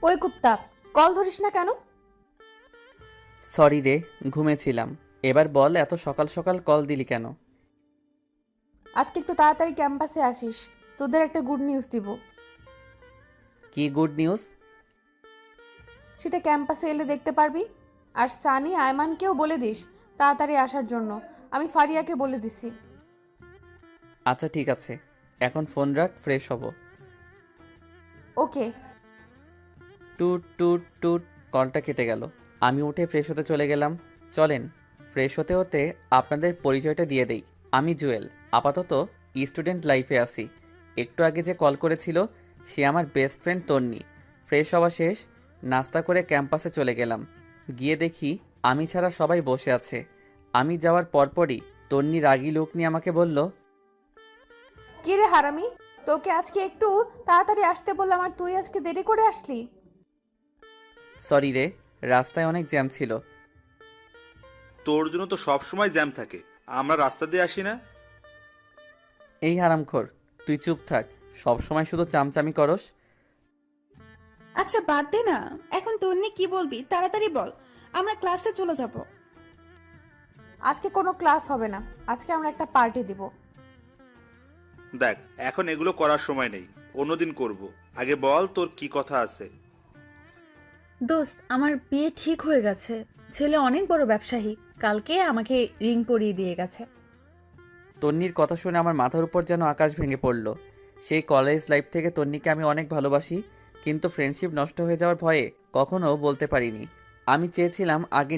ওই কুত্তা, কল ধরিস না কেন? সরি রে, ঘুমেছিলাম। এবার বল, এত সকাল সকাল কল দিলি কেন? আজকে একটু তাড়াতাড়ি ক্যাম্পাসে আসিস, তোদের একটা গুড নিউজ দিব। কি গুড নিউজ? সেটা ক্যাম্পাসে এলে দেখতে পারবি। আর সানি আয়মানকেও বলে দিস তাড়াতাড়ি আসার জন্য। আমি ফারিয়াকে বলে দিছি। আচ্ছা ঠিক আছে, এখন ফোন রাখ, ফ্রেশ হব। ওকে। টুট টুট টুট, কলটা কেটে গেল। আমি উঠে ফ্রেশ হতে চলে গেলাম। চলেন, ফ্রেশ হতে হতে আপনাদের পরিচয়টা দিয়ে দেই। আমি জুয়েল, আপাতত স্টুডেন্ট লাইফে আছি। একটু আগে যে কল করেছিল সে আমার বেস্ট ফ্রেন্ড তন্নি। ফ্রেশ হওয়া শেষ, নাস্তা করে ক্যাম্পাসে চলে গেলাম। গিয়ে দেখি আমি ছাড়া সবাই বসে আছে। আমি যাওয়ার পরপরই তন্নি রাগী লোক নিয়ে আমাকে বলল, কি রে হারামি, তোকে আজকে একটু তাড়াতাড়ি আসতে বললাম আর তুই আজকে দেরি করে আসলি। সরি রে, রাস্তায় অনেক জ্যাম ছিল। তোর জন্য তো সব সময় জ্যাম থাকে, আমরা রাস্তা দিয়ে আসি না। এই হারামখোর, তুই চুপ থাক, সব সময় শুধু চামচামি করস। আচ্ছা বাদ দে না, এখন তোর নিয়ে কি বলবি তাড়াতাড়ি বল, আমরা ক্লাসে চলে যাব। আজকে কোনো ক্লাস হবে না, আজকে আমরা একটা পার্টি দিব। দেখ, এখন এগুলো করার সময় নেই, অন্যদিন করব। আগে বল তোর কি কথা আছে। দোস্ত, আমার বিয়ে ঠিক হয়ে গেছে। ছেলে অনেক বড় ব্যবসায়ী, কালকে আমাকে রিং পরিয়ে দিয়ে গেছে। তন্নির কথা শুনে আমার মাথার উপর যেন আকাশ ভেঙে পড়ল। সেই কলেজ লাইফ থেকে তন্নিকে আমি অনেক ভালোবাসি, কিন্তু ফ্রেন্ডশিপ নষ্ট হয়ে যাওয়ার ভয়ে কখনো বলতে পারিনি। আমি চেয়েছিলাম আগে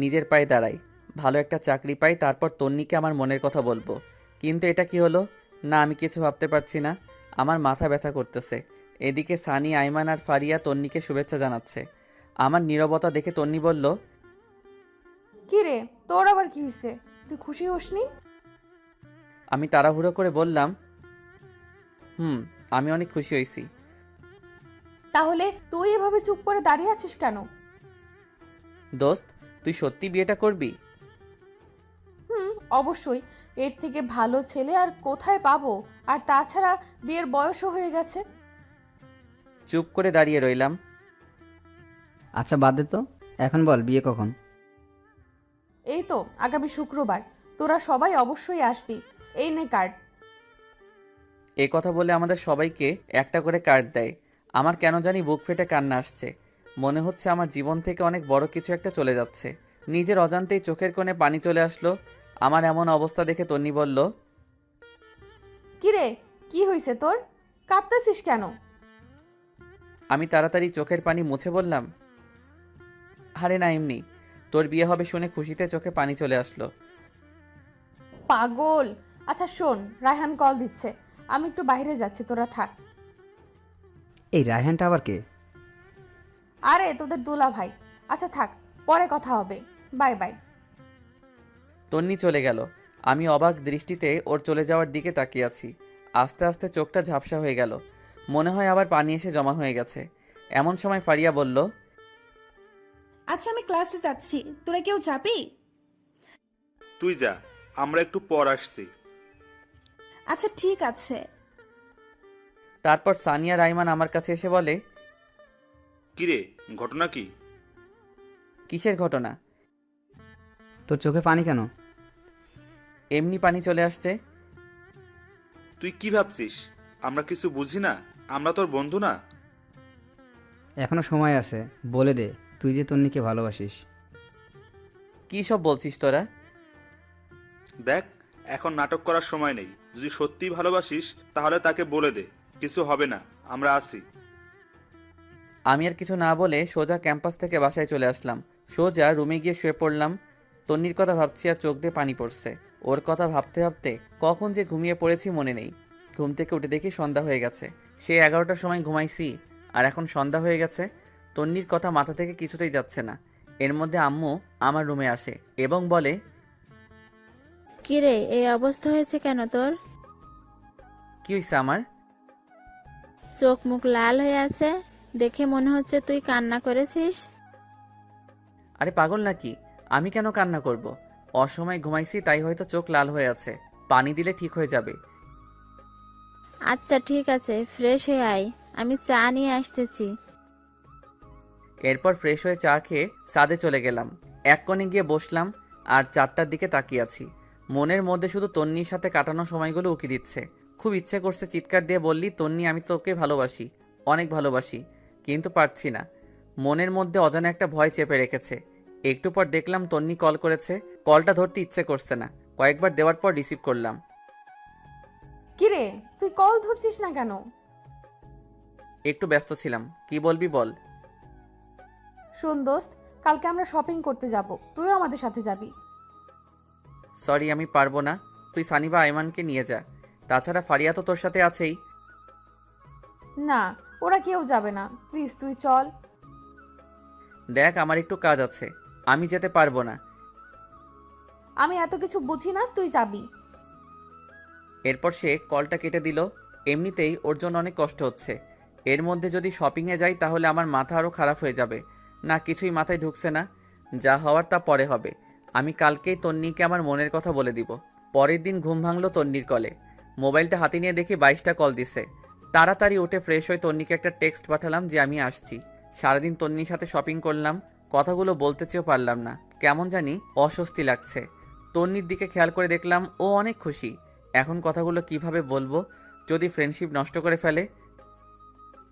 নিজের পায়ে দাঁড়াই, ভালো একটা চাকরি পাই, তারপর তন্নিকে আমার মনের কথা বলবো। কিন্তু এটা কি হলো? না, আমি কিছু ভাবতে পারছি না। আমার মাথা ব্যথা করতেছে। এদিকে সানি, আইমান আর ফারিয়া তন্নিকে শুভেচ্ছা জানাচ্ছে। আমার নীরবতা দেখে তন্নি বলল, কি রে, তোর আবার কি হয়েছে? তুই খুশি হসনি? আমি তাড়াহুড়ো করে বললাম, আমি অনেক খুশি হয়েছি। তাহলে তুই এভাবে চুপ করে দাঁড়িয়ে আছিস কেন? দোস্ত, তুই সত্যি বিয়েটা করবি? অবশ্যই, এর থেকে ভালো ছেলে আর কোথায় পাবো? আর তাছাড়া বিয়ের বয়সও হয়ে গেছে। চুপ করে দাঁড়িয়ে রইলাম। আচ্ছা বাদ দে তো, এখন বল বিয়ে কখন? এই তো আগামী শুক্রবার, তোরা সবাই অবশ্যই আসবি। এই নে কার্ড। এই কথা বলে আমাদের সবাইকে একটা করে কার্ড দেয়। আমার কেন জানি বুক ফেটে কান্না আসছে। মনে হচ্ছে আমার জীবন থেকে অনেক বড় কিছু একটা চলে যাচ্ছে। নিজের অজান্তেই চোখের কোণে পানি চলে আসলো। আমার এমন অবস্থা দেখে তন্নি বলল, কি রে, কি হয়েছে তোর? কাঁদতেছিস কেন? আমি তাড়াতাড়ি চোখের পানি মুছে বললাম, আরে না, এমনি। তোর বিয়ে হবে শুনে খুশিতে চোখে পানি চলে আসলো। পাগল। আচ্ছা শোন, রায়হান কল দিচ্ছে, আমি একটু বাইরে যাচ্ছি, তোরা থাক। এই রায়হানটা আবার কে? আরে তোদের দুলা ভাই। আচ্ছা থাক, পরে কথা হবে। Bye bye. তন্নি চলে গেল। আমি অবাক দৃষ্টিতে ওর চলে যাওয়ার দিকে তাকিয়ে আছি। আস্তে আস্তে চোখটা ঝাপসা হয়ে গেল। মনে হয় আবার পানি এসে জমা হয়ে গেছে। এমন সময় ফারিয়া বলল, আচ্ছা আমি ক্লাসে যাচ্ছি, তোরা কেউ যাবি? তুই যা, আমরা একটু পর আসছি। আচ্ছা ঠিক আছে। তারপর সানিয়া রাইমান আমার কাছে এসে বলে, কিরে, ঘটনা কি? কিসের ঘটনা? তোর চোখে পানি কেন? এমনি পানি চলে আসছে। তুই কি ভাবছিস আমরা কিছু বুঝি না? আমরা তোর বন্ধু না? এখনো সময় আছে, বলে দে তুই যে তন্নিকে ভালোবাসিস। কী সব বলছিস তোরা? দেখ, এখন নাটক করার সময় নেই। যদি সত্যিই ভালোবাসিস তাহলে তাকে বলে দে, কিছু হবে না, আমরা আছি। আমি আর কিছু না বলে সোজা ক্যাম্পাস থেকে বাসায় চলে আসলাম। সোজা রুমে গিয়ে শুয়ে পড়লাম। তন্নির কথা ভাবছি আর চোখ দিয়ে পানি পড়ছে। ওর কথা ভাবতে ভাবতে কখন যে ঘুমিয়ে পড়েছি মনে নেই। ঘুম থেকে উঠে দেখি সন্ধ্যা হয়ে গেছে। সে 11টার সময় ঘুমাইছি আর এখন সন্ধ্যা হয়ে গেছে। তন্নির কথা মাথা থেকে কিছুতেই যাচ্ছে না। এর মধ্যে আম্মু আমার রুমে আসে এবং বলে, কিরে, এই অবস্থা হয়েছে কেন তোর? কি হয়েছে আমার? চোখ মুখ লাল হয়ে আছে, দেখে মনে হচ্ছে তুই কান্না করেছিস। আরে পাগল নাকি? আমি কেন কান্না করব? অসময় ঘুমাইছি তাই হয়তো চোখ লাল হয়ে আছে। পানি দিলে ঠিক হয়ে যাবে। আচ্ছা ঠিক আছে, ফ্রেশ হয়ে আয়, আমি চা নিয়ে আসতেছি। এরপর ফ্রেশ হয়ে চা খেয়ে ছাদে চলে গেলাম। এক কোণে গিয়ে বসলাম আর 4টার দিকে তাকিয়ে আছি। মনের মধ্যে শুধু তন্নির সাথে কাটানো সময়গুলো উকি দিচ্ছে। খুব ইচ্ছে করছে চিৎকার দিয়ে বললি, তন্নি আমি তোকে ভালোবাসি, অনেক ভালোবাসি, কিন্তু পারছি না। মনের মধ্যে অজানা একটা ভয় চেপে রেখেছে। একটু পর দেখলাম তন্নি কল করেছে। কলটা ধরতে ইচ্ছে করছে না, কয়েকবার দেওয়ার পর রিসিভ করলাম। কিরে, তুই কল ধরছিস না কেন? একটু ব্যস্ত ছিলাম, কি বলবি বল। শোন দোস্ত, কালকে আমরা শপিং করতে যাব, তুইও আমাদের সাথে যাবি। সরি আমি পারবো না, তুই সানি বা আইমানকে নিয়ে যা। তাছাড়া ফারিয়া তো তোর সাথে আছেই। না, ওরা কেউ যাবে না, প্লিজ তুই চল। দেখ আমার একটু কাজ আছে, আমি যেতে পারবো না। আমি এত কিছু বুঝি না, তুই যাবি। এরপর সে কলটা কেটে দিল। এমনিতেই ওর জন্য অনেক কষ্ট হচ্ছে, এর মধ্যে যদি শপিংয়ে যাই তাহলে আমার মাথা আরও খারাপ হয়ে যাবে। না, কিছুই মাথায় ঢুকছে না। যা হওয়ার তা পরে হবে। আমি কালকেই তন্নিকে আমার মনের কথা বলে দিব। পরের দিন ঘুম ভাঙলো তন্নির কলে। মোবাইলটা হাতে নিয়ে দেখি 22টা কল দিছে। তাড়াতাড়ি উঠে ফ্রেশ হয়ে তন্নিকে একটা টেক্সট পাঠালাম যে আমি আসছি। সারাদিন তন্নির সাথে শপিং করলাম, কথাগুলো বলতে চেয়েও পারলাম না, কেমন জানি অস্বস্তি লাগছে। তন্নির দিকে খেয়াল করে দেখলাম ও অনেক খুশি। এখন কথাগুলো কিভাবে বলবো, যদি ফ্রেন্ডশিপ নষ্ট করে ফেলে।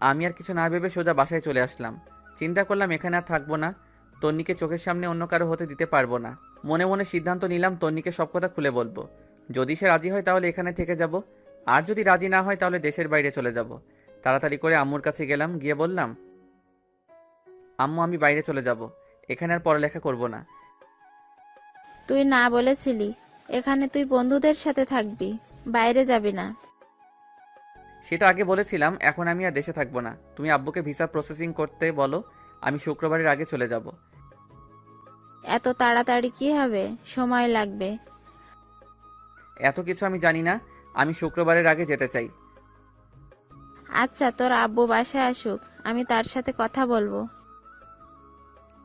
আমি আর কিছু না ভেবে সোজা বাসায় চলে আসলাম। চিন্তা করলাম এখানে আর থাকবো না, তন্নিকে চোখের সামনে অন্য কারো হতে দিতে পারবো না। মনে মনে সিদ্ধান্ত নিলাম তন্নিকে সব কথা খুলে বলবো। যদি সে রাজি হয় তাহলে এখানে থেকে যাব, আর যদি রাজি না হয় তাহলে দেশের বাইরে চলে যাব। তাড়াতাড়ি করে আম্মুর কাছে গেলাম, গিয়ে বললাম, আম্মু আমি বাইরে চলে যাব, এখানে আর পড়ালেখা করব না। তুই না বলেছিলি এখানে তুই বন্ধুদের সাথে থাকবি, বাইরে যাবি না? সেটা আগে বলেছিলাম, এখন আমি আর দেশে থাকবো না। তুমি আব্বুকে ভিসা প্রসেসিং করতে বলো, আমি শুক্রবারের আগে চলে যাব। এত তাড়াতাড়ি কি হবে, সময় লাগবে। এত কিছু আমি জানি না, আমি শুক্রবারের আগে যেতে চাই। আচ্ছা তোর আব্বু বাসায় আসুক, আমি তার সাথে কথা বলবো।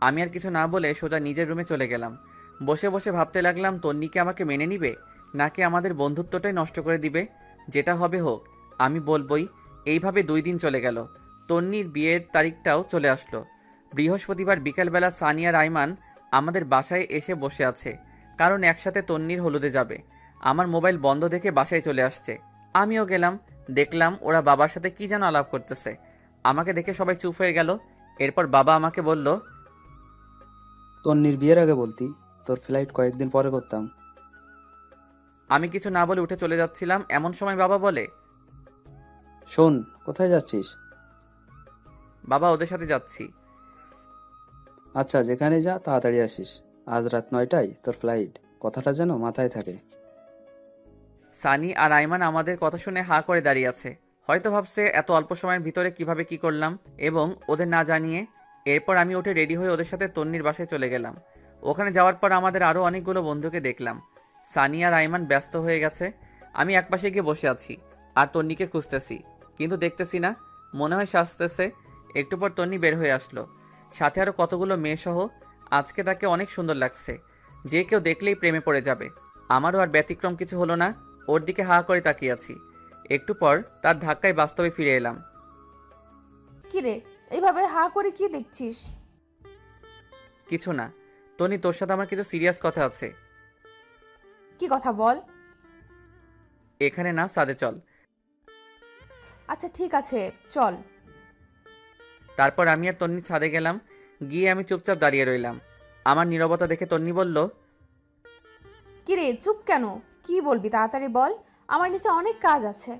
আমি আর কিছু না বলে সোজা নিজের রুমে চলে গেলাম। বসে বসে ভাবতে লাগলাম তন্নি কি আমাকে মেনে নিবে, নাকি আমাদের বন্ধুত্বটাই নষ্ট করে দিবে। যেটা হবে হোক, আমি বলবই। এইভাবে 2 দিন চলে গেল। তন্নির বিয়ের তারিখটাও চলে আসলো। বৃহস্পতিবার বিকেলবেলা সানি আর আইমান আমাদের বাসায় এসে বসে আছে, কারণ একসাথে তন্নির হলুদে যাবে। আমার মোবাইল বন্ধ দেখে বাসায় চলে আসছে। আমিও গেলাম, দেখলাম ওরা বাবার সাথে কি যেন আলাপ করতেছে। আমাকে দেখে সবাই চুপ হয়ে গেল। এরপর বাবা আমাকে বলল, তন্নির বিয়ের আগে বলতি, তোর ফ্লাইট কয়েকদিন পরে করতাম। আমি কিছু না বলে উঠে চলে যাচ্ছিলাম, এমন সময় বাবা বলে, শোন, কোথায় যাচ্ছিস? বাবা ওদের সাথে যাচ্ছি। আচ্ছা, যেখানে যা তাড়াতাড়ি আসিস। আজ রাত 9টায় তোর ফ্লাইট, কথাটা যেন মাথায় থাকে। সানি আর আইমান আমাদের কথা শুনে হাঁ করে দাঁড়িয়ে আছে। হয়তো ভাবছে এত অল্প সময়ের ভিতরে কিভাবে কি করলাম, এবং ওদের না জানিয়ে। এরপর আমি উঠে রেডি হয়ে ওদের সাথে তন্নির বাসায় চলে গেলাম। ওখানে যাওয়ার পর আমাদের আরও অনেকগুলো বন্ধুকে দেখলাম। সানি আর আইমান ব্যস্ত হয়ে গেছে, আমি একপাশে গিয়ে বসে আছি আর তন্নিকে খুঁজতেছি, কিন্তু দেখতেছি না। মনে হয় সাজতেছে। একটু পর তন্নি বের হয়ে আসলো, সাথে আরও কতগুলো মেয়েসহ। আজকে তাকে অনেক সুন্দর লাগছে, যে কেউ দেখলেই প্রেমে পড়ে যাবে। আমারও আর ব্যতিক্রম কিছু হলো না, ওর দিকে হাঁ করে তাকিয়ে আছি। একটু পর তার ধাক্কায় বাস্তবে ফিরে এলাম। কিরে, এইভাবে হা করে কি দেখছিস? কিছু না তনি, তোর সাথে আমার কিছু সিরিয়াস কথা আছে। কি কথা বল। এখানে না, সাদে চল। আচ্ছা ঠিক আছে, চল। তারপর আমি আর তন্নি ছাদে গেলাম। গিয়ে আমি চুপচাপ দাঁড়িয়ে রইলাম। আমার নীরবতা দেখে তন্নি বলল, কিরে চুপ কেন, কি বলবি তাড়াতাড়ি বল, আমার নিচে অনেক কাজ আছে।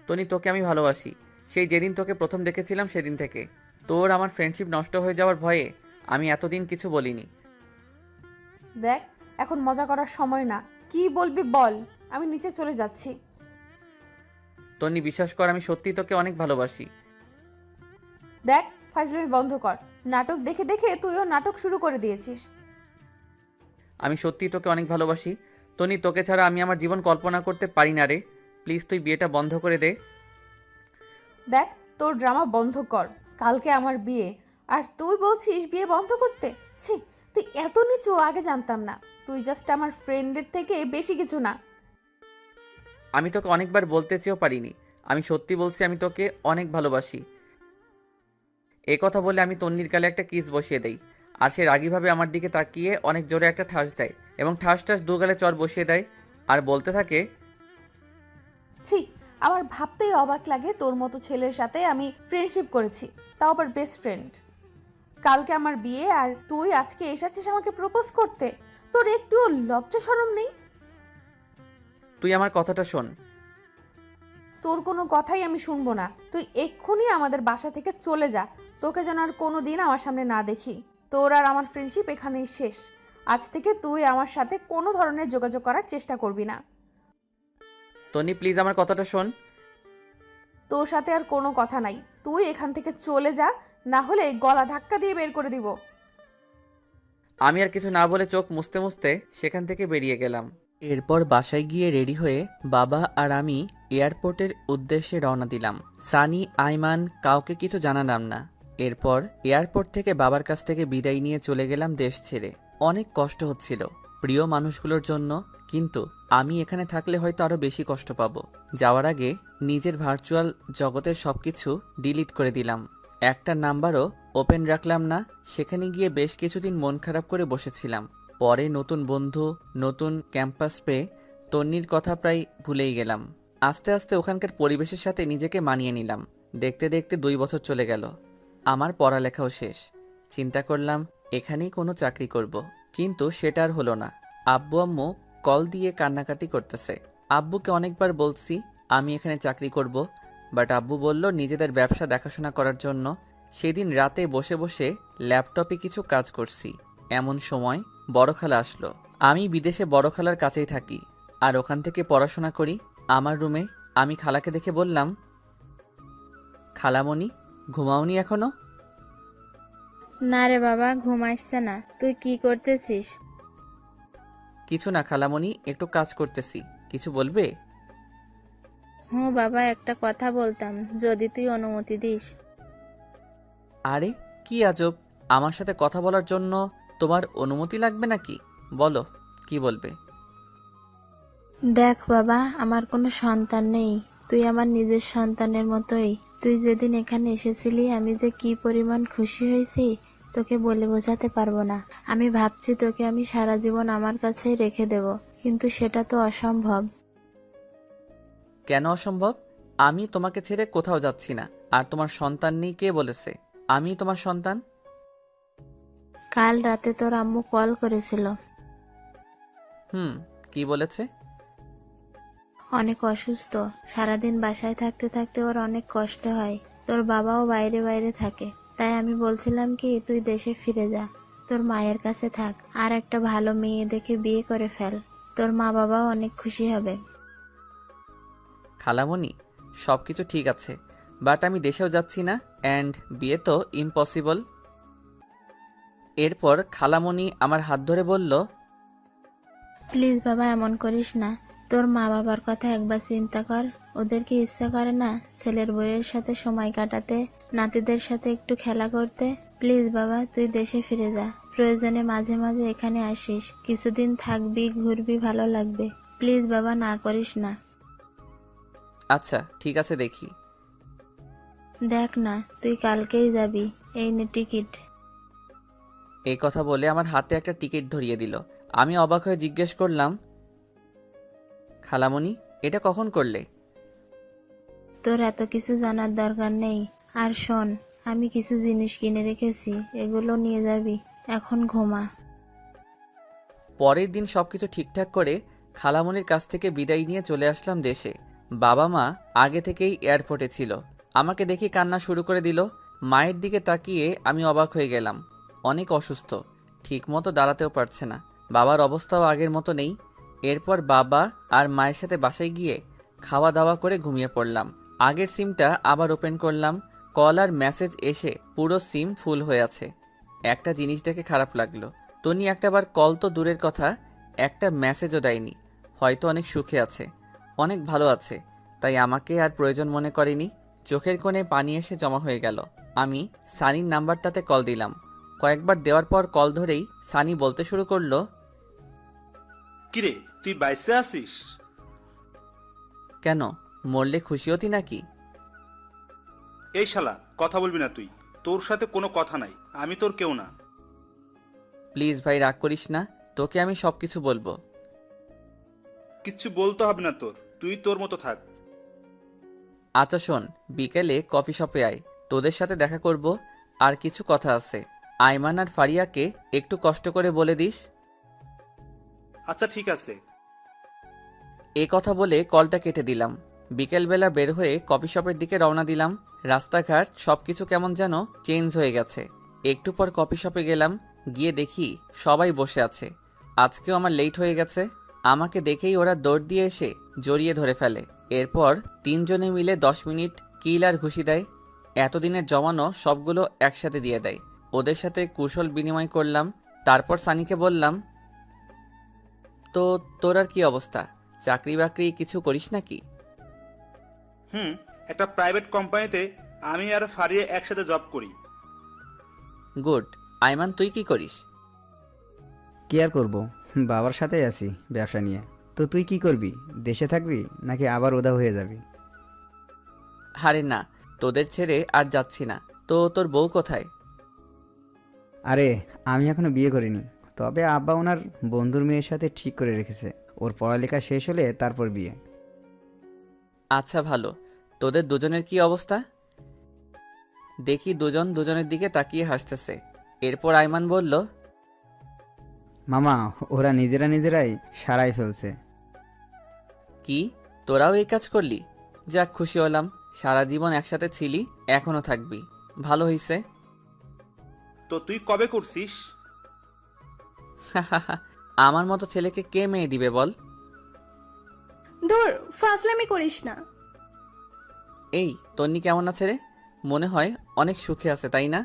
তনি তোকে আমি ভালোবাসি, সেই যেদিন তোকে প্রথম দেখেছিলাম সেদিন থেকে। তোর আমার ফ্রেন্ডশিপ নষ্ট হয়ে যাওয়ার ভয়ে আমি এতদিন কিছু বলিনি। দেখ, এখন মজা করার সময় না, কি বলবি বল, আমি নিচে চলে যাচ্ছি। তন্নি বিশ্বাস কর, আমি সত্যি তোকে অনেক ভালোবাসি। দেখ, ফাজলামি বন্ধ কর, নাটক দেখে দেখে তুইও নাটক শুরু করে দিয়েছিস। আমি সত্যি তোকে অনেক ভালোবাসি তনি, তোকে ছাড়া আমি আমার জীবন কল্পনা করতে পারি না রে। প্লিজ তুই বিয়েটা বন্ধ করে দে। দেখ, তোর ড্রামা বন্ধ কর, কালকে আমার বিয়ে, আর তুই বলছিস বিয়ে বন্ধ করতে? ছি, তুই এত নিচু আগে জানতাম না। তুই জাস্ট আমার ফ্রেন্ডের থেকে বেশি কিছু না। আমি তোকে অনেকবার বলতে চেয়েও পারিনি। আমি সত্যি বলছি, আমি তোকে অনেক ভালোবাসি। এ কথা বলে আমি তন্নির গালে একটা কিস বসিয়ে দেই, আর সে রাগীভাবে আমার দিকে তাকিয়ে অনেক জোরে একটা ঠাস দেয় এবং ঠাস ঠাস দু গালে চড় বসিয়ে দেয় আর বলতে থাকে, ছি, আমার ভাবতেই অবাক লাগে তোর মতো ছেলের সাথে আমি ফ্রেন্ডশিপ করেছি, তাও আবার বেস্ট ফ্রেন্ড। কালকে আমার বিয়ে আর তুই আজকে এসেছিস আমাকে প্রপোজ করতে। তোর একটুও লজ্জা শরম নেই? তুই আমার কথাটা শোন। তোর কোনো কথাই আমি শুনবো না। তুই এক্ষুনি আমাদের বাসা থেকে চলে যা। তোকে যেন আর কোনো দিন আমার সামনে না দেখি। তোর আর আমার ফ্রেন্ডশিপ এখানেই শেষ। আজ থেকে তুই আমার সাথে কোনো ধরনের যোগাযোগ করার চেষ্টা করবি না। তন্নি প্লিজ আমার কথাটা শোন। তোর সাথে আর কোনো কথা নাই। তুই এখান থেকে চলে যা, না হলে গলা ধাক্কা দিয়ে বের করে দিব। আমি আর কিছু না বলে চোখ মুছতে মুছতে সেখান থেকে বেরিয়ে গেলাম। এরপর বাসায় গিয়ে রেডি হয়ে বাবা আর আমি এয়ারপোর্টের উদ্দেশ্যে রওনা দিলাম। সানি, আইমান কাউকে কিছু জানালাম না। এরপর এয়ারপোর্ট থেকে বাবার কাছ থেকে বিদায় নিয়ে চলে গেলাম দেশ ছেড়ে। অনেক কষ্ট হচ্ছিল প্রিয় মানুষগুলোর জন্য, কিন্তু আমি এখানে থাকলে হয়তো আরও বেশি কষ্ট পাবো। যাওয়ার আগে নিজের ভার্চুয়াল জগতের সবকিছু ডিলিট করে দিলাম। একটা নাম্বারও ওপেন রাখলাম না। সেখানে গিয়ে বেশ কিছুদিন মন খারাপ করে বসেছিলাম। পরে নতুন বন্ধু, নতুন ক্যাম্পাস পেয়ে তন্নির কথা প্রায় ভুলেই গেলাম। আস্তে আস্তে ওখানকার পরিবেশের সাথে নিজেকে মানিয়ে নিলাম। দেখতে দেখতে 2 বছর চলে গেল। আমার পড়ালেখাও শেষ। চিন্তা করলাম এখানেই কোনো চাকরি করব, কিন্তু সেটা আর হলো না। আব্বু আম্মু কল দিয়ে কান্নাকাটি করতেছে। আব্বুকে অনেকবার বলছি আমি এখানে চাকরি করব, বাট আব্বু বলল নিজেদের ব্যবসা দেখাশোনা করার জন্য। সেদিন রাতে বসে বসে ল্যাপটপে কিছু কাজ করছি, এমন সময় বড় খালা আসলো। আমি বিদেশে বড় খালার কাছেই থাকি আর ওখান থেকে পড়াশোনা করি। আমার রুমে আমি খালাকে দেখে বললাম, খালামণি ঘুমাওনি এখনো? না রে বাবা, ঘুম আসছে না। তুই কি করতেছিস? কিছু না খালামণি, একটু কাজ করতেছি। কিছু বলবে? বাবা, একটা কথা বলতাম, যদি তুই অনুমতি দিস। আরে কি আজব, আমার সাথে কথা বলার জন্য তোমার অনুমতি লাগবে নাকি? বলো, কি বলবে? দেখ বাবা, আমার কোনো সন্তান নেই। তুই আমার নিজের সন্তানের মতোই। তুই যেদিন এখানে এসেছিলি আমি যে কি পরিমাণ খুশি হয়েছি তোকে বলে বোঝাতে পারবো না। আমি ভাবছি তোকে আমি সারা জীবন আমার কাছেই রেখে দেব, কিন্তু সেটা তো অসম্ভব। কেন অসম্ভব? আমি তোমাকে ছেড়ে কোথাও যাচ্ছি না। আর তোমার সন্তান নেই কে বলেছে? আমি তোমার সন্তান। কাল রাতে তোর আম্মু কল করেছিল। কি বলেছে? অনেক অসুস্থ, সারাদিন বাসায় থাকতে থাকতে ওর অনেক কষ্ট হয়। তোর বাবাও বাইরে বাইরে থাকে, তাই আমি বলছিলাম কি তুই দেশে ফিরে যা, তোর মায়ের কাছে থাক, আর একটা ভালো মেয়ে দেখে বিয়ে করে ফেল। তোর মা বাবাও অনেক খুশি হবে। খালামণি সব কিছু ঠিক আছে, বাট আমি দেশেও যাচ্ছি না, অ্যান্ড বিয়ে তো ইম্পসিবল। এরপর খালামণি আমার হাত ধরে বলল, প্লিজ বাবা, এমন করিস না। তোর মা বাবার কথা একবার চিন্তা কর। ওদের কি ইচ্ছা করে না ছেলের বউয়ের সাথে সময় কাটাতে, নাতিদের সাথে একটু খেলা করতে? প্লিজ বাবা, তুই দেশে ফিরে যা। প্রয়োজনে মাঝে মাঝে এখানে আসিস, কিছুদিন থাকবি, ঘুরবি, ভালো লাগবে। প্লিজ বাবা, না করিস না। আচ্ছা ঠিক আছে, দেখি। দেখ না, তুই কালকেই যাবি। এই নে টিকিট। এই কথা বলে আমার হাতে একটা টিকিট ধরিয়ে দিল। আমি অবাক হয়ে জিজ্ঞেস করলাম, খালামণি এটা কখন করলে? তোর এত কিছু জানার দরকার নেই। আর শোন, আমি কিছু জিনিস কিনে রেখেছি, এগুলো নিয়ে যাবি। এখন ঘুমা। পরের দিন সবকিছু ঠিকঠাক করে খালামণির কাছ থেকে বিদায় নিয়ে চলে আসলাম দেশে। বাবা মা আগে থেকেই এয়ারপোর্টে ছিল। আমাকে দেখে কান্না শুরু করে দিল। মায়ের দিকে তাকিয়ে আমি অবাক হয়ে গেলাম। অনেক অসুস্থ, ঠিকমতো দাঁড়াতেও পারছে না। বাবার অবস্থাও আগের মতো নেই। এরপর বাবা আর মায়ের সাথে বাসায় গিয়ে খাওয়া দাওয়া করে ঘুমিয়ে পড়লাম। আগের সিমটা আবার ওপেন করলাম। কল আর মেসেজ এসে পুরো সিম ফুল হয়ে আছে। একটা জিনিস দেখে খারাপ লাগলো, তনি একটাবার কল তো দূরের কথা, একটা মেসেজও দেয়নি। হয়তো অনেক সুখে আছে, অনেক ভালো আছে, তাই আমাকে আর প্রয়োজন মনে করেনি। চোখের কোণে পানি এসে জমা হয়ে গেল। আমি সানির নাম্বারটাতে কল দিলাম। কয়েকবার দেওয়ার পর কল ধরেই সানি বলতে শুরু করলো, কিরে তুই বাইসে আসিস? কেন, মরলে খুশি হতি নাকি? এই শালা, কথা বলবি না তুই। তোর সাথে কোনো কথা নাই, আমি তোর কেউ না। প্লিজ ভাই, রাগ করিস না, তোকে আমি সব কিছু বলবো। কিচ্ছু বলতে হবে না তোর, তুই তোর মতো থাক। আচ্ছা শোন, বিকেলে কফি শপে আয়, তোদের সাথে দেখা করব, আর কিছু কথা আছে। আইমান আর ফারিয়াকে একটু কষ্ট করে বলে দিস। আচ্ছা ঠিক আছে। এ কথা বলে কলটা কেটে দিলাম। বিকেলবেলা বের হয়ে কফি শপের দিকে রওনা দিলাম। রাস্তাঘাট সবকিছু কেমন যেন চেঞ্জ হয়ে গেছে। একটু পর কফি শপে গেলাম, গিয়ে দেখি সবাই বসে আছে। আজকেও আমার লেট হয়ে গেছে। আমাকে দেখেই ওরা দৌড় দিয়ে এসে জড়িয়ে ধরে ফেলে। এরপর তিনজনে মিলে 10 মিনিট কিল আর ঘুষি দেয়। এতদিনের জমানো সবগুলো একসাথে দিয়ে দেয়। ওদের সাথে কুশল বিনিময় করলাম। তারপর সানিকে বললাম, তো তোর আর কি অবস্থা, চাকরি বাকরি কিছু করিস নাকি? একটা প্রাইভেট কোম্পানিতে আমি আর ফারিয়া একসাথে জব করি। গুড। আইমান, তুই কি করিস? কি আর করবো, বাবার সাথেই আছি ব্যবসা নিয়ে। তো তুই কি করবি, দেশে থাকবি নাকি আবার ওদা হয়ে যাবি? আরে না, তোদের ছেড়ে আর যাচ্ছি না। তো তোর বউ কোথায়? আরে আমি এখনো বিয়ে করিনি, তবে আব্বা ওনার বন্ধুর মেয়ের সাথে ঠিক করে রেখেছে। ওর পড়ালেখা শেষ হলে তারপর বিয়ে। আচ্ছা ভালো। তোদের দুজনের কি অবস্থা? দেখি দুজন দুজনের দিকে তাকিয়ে হাসতেছে। এরপর আইমান বলল, মামা, ওরা নিজেরাই সারাই ফেলছে। কি, তোরাও এই কাজ করলি? যাক, খুশি হলাম। সারা জীবন একসাথে ছিলি, এখনো থাকবি, ভালো হইছে। তো তুই কবে করছিস? আমার মতো ছেলেকে কে মেয়ে দিবে বল? ধুর, ফাজলামি করিস না। এই তন্নি কেমন আছে রে? মনে হয় অনেক সুখে আছে, তাই না?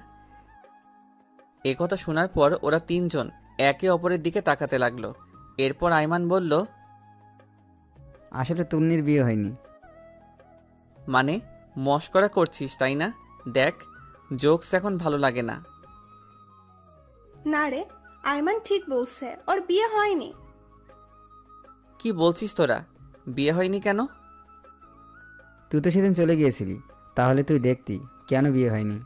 এ কথা শোনার পর ওরা তিনজন একে অপরের দিকে তাকাতে লাগলো। এরপর আইমান বলল, আসলে তন্নির বিয়ে হয়নি। মানে মস্করা করছিস তাই না? দেখ, জোকস এখন ভালো লাগে না। না রে, আইমান ঠিক বলছে, ওর বিয়ে হয়নি। কি বলছিস তোরা? বিয়ে হয়নি কেন? তুই তো সেদিন চলে গিয়েছিলি, তাহলে তুই দেখতি কেন বিয়ে হয়নি।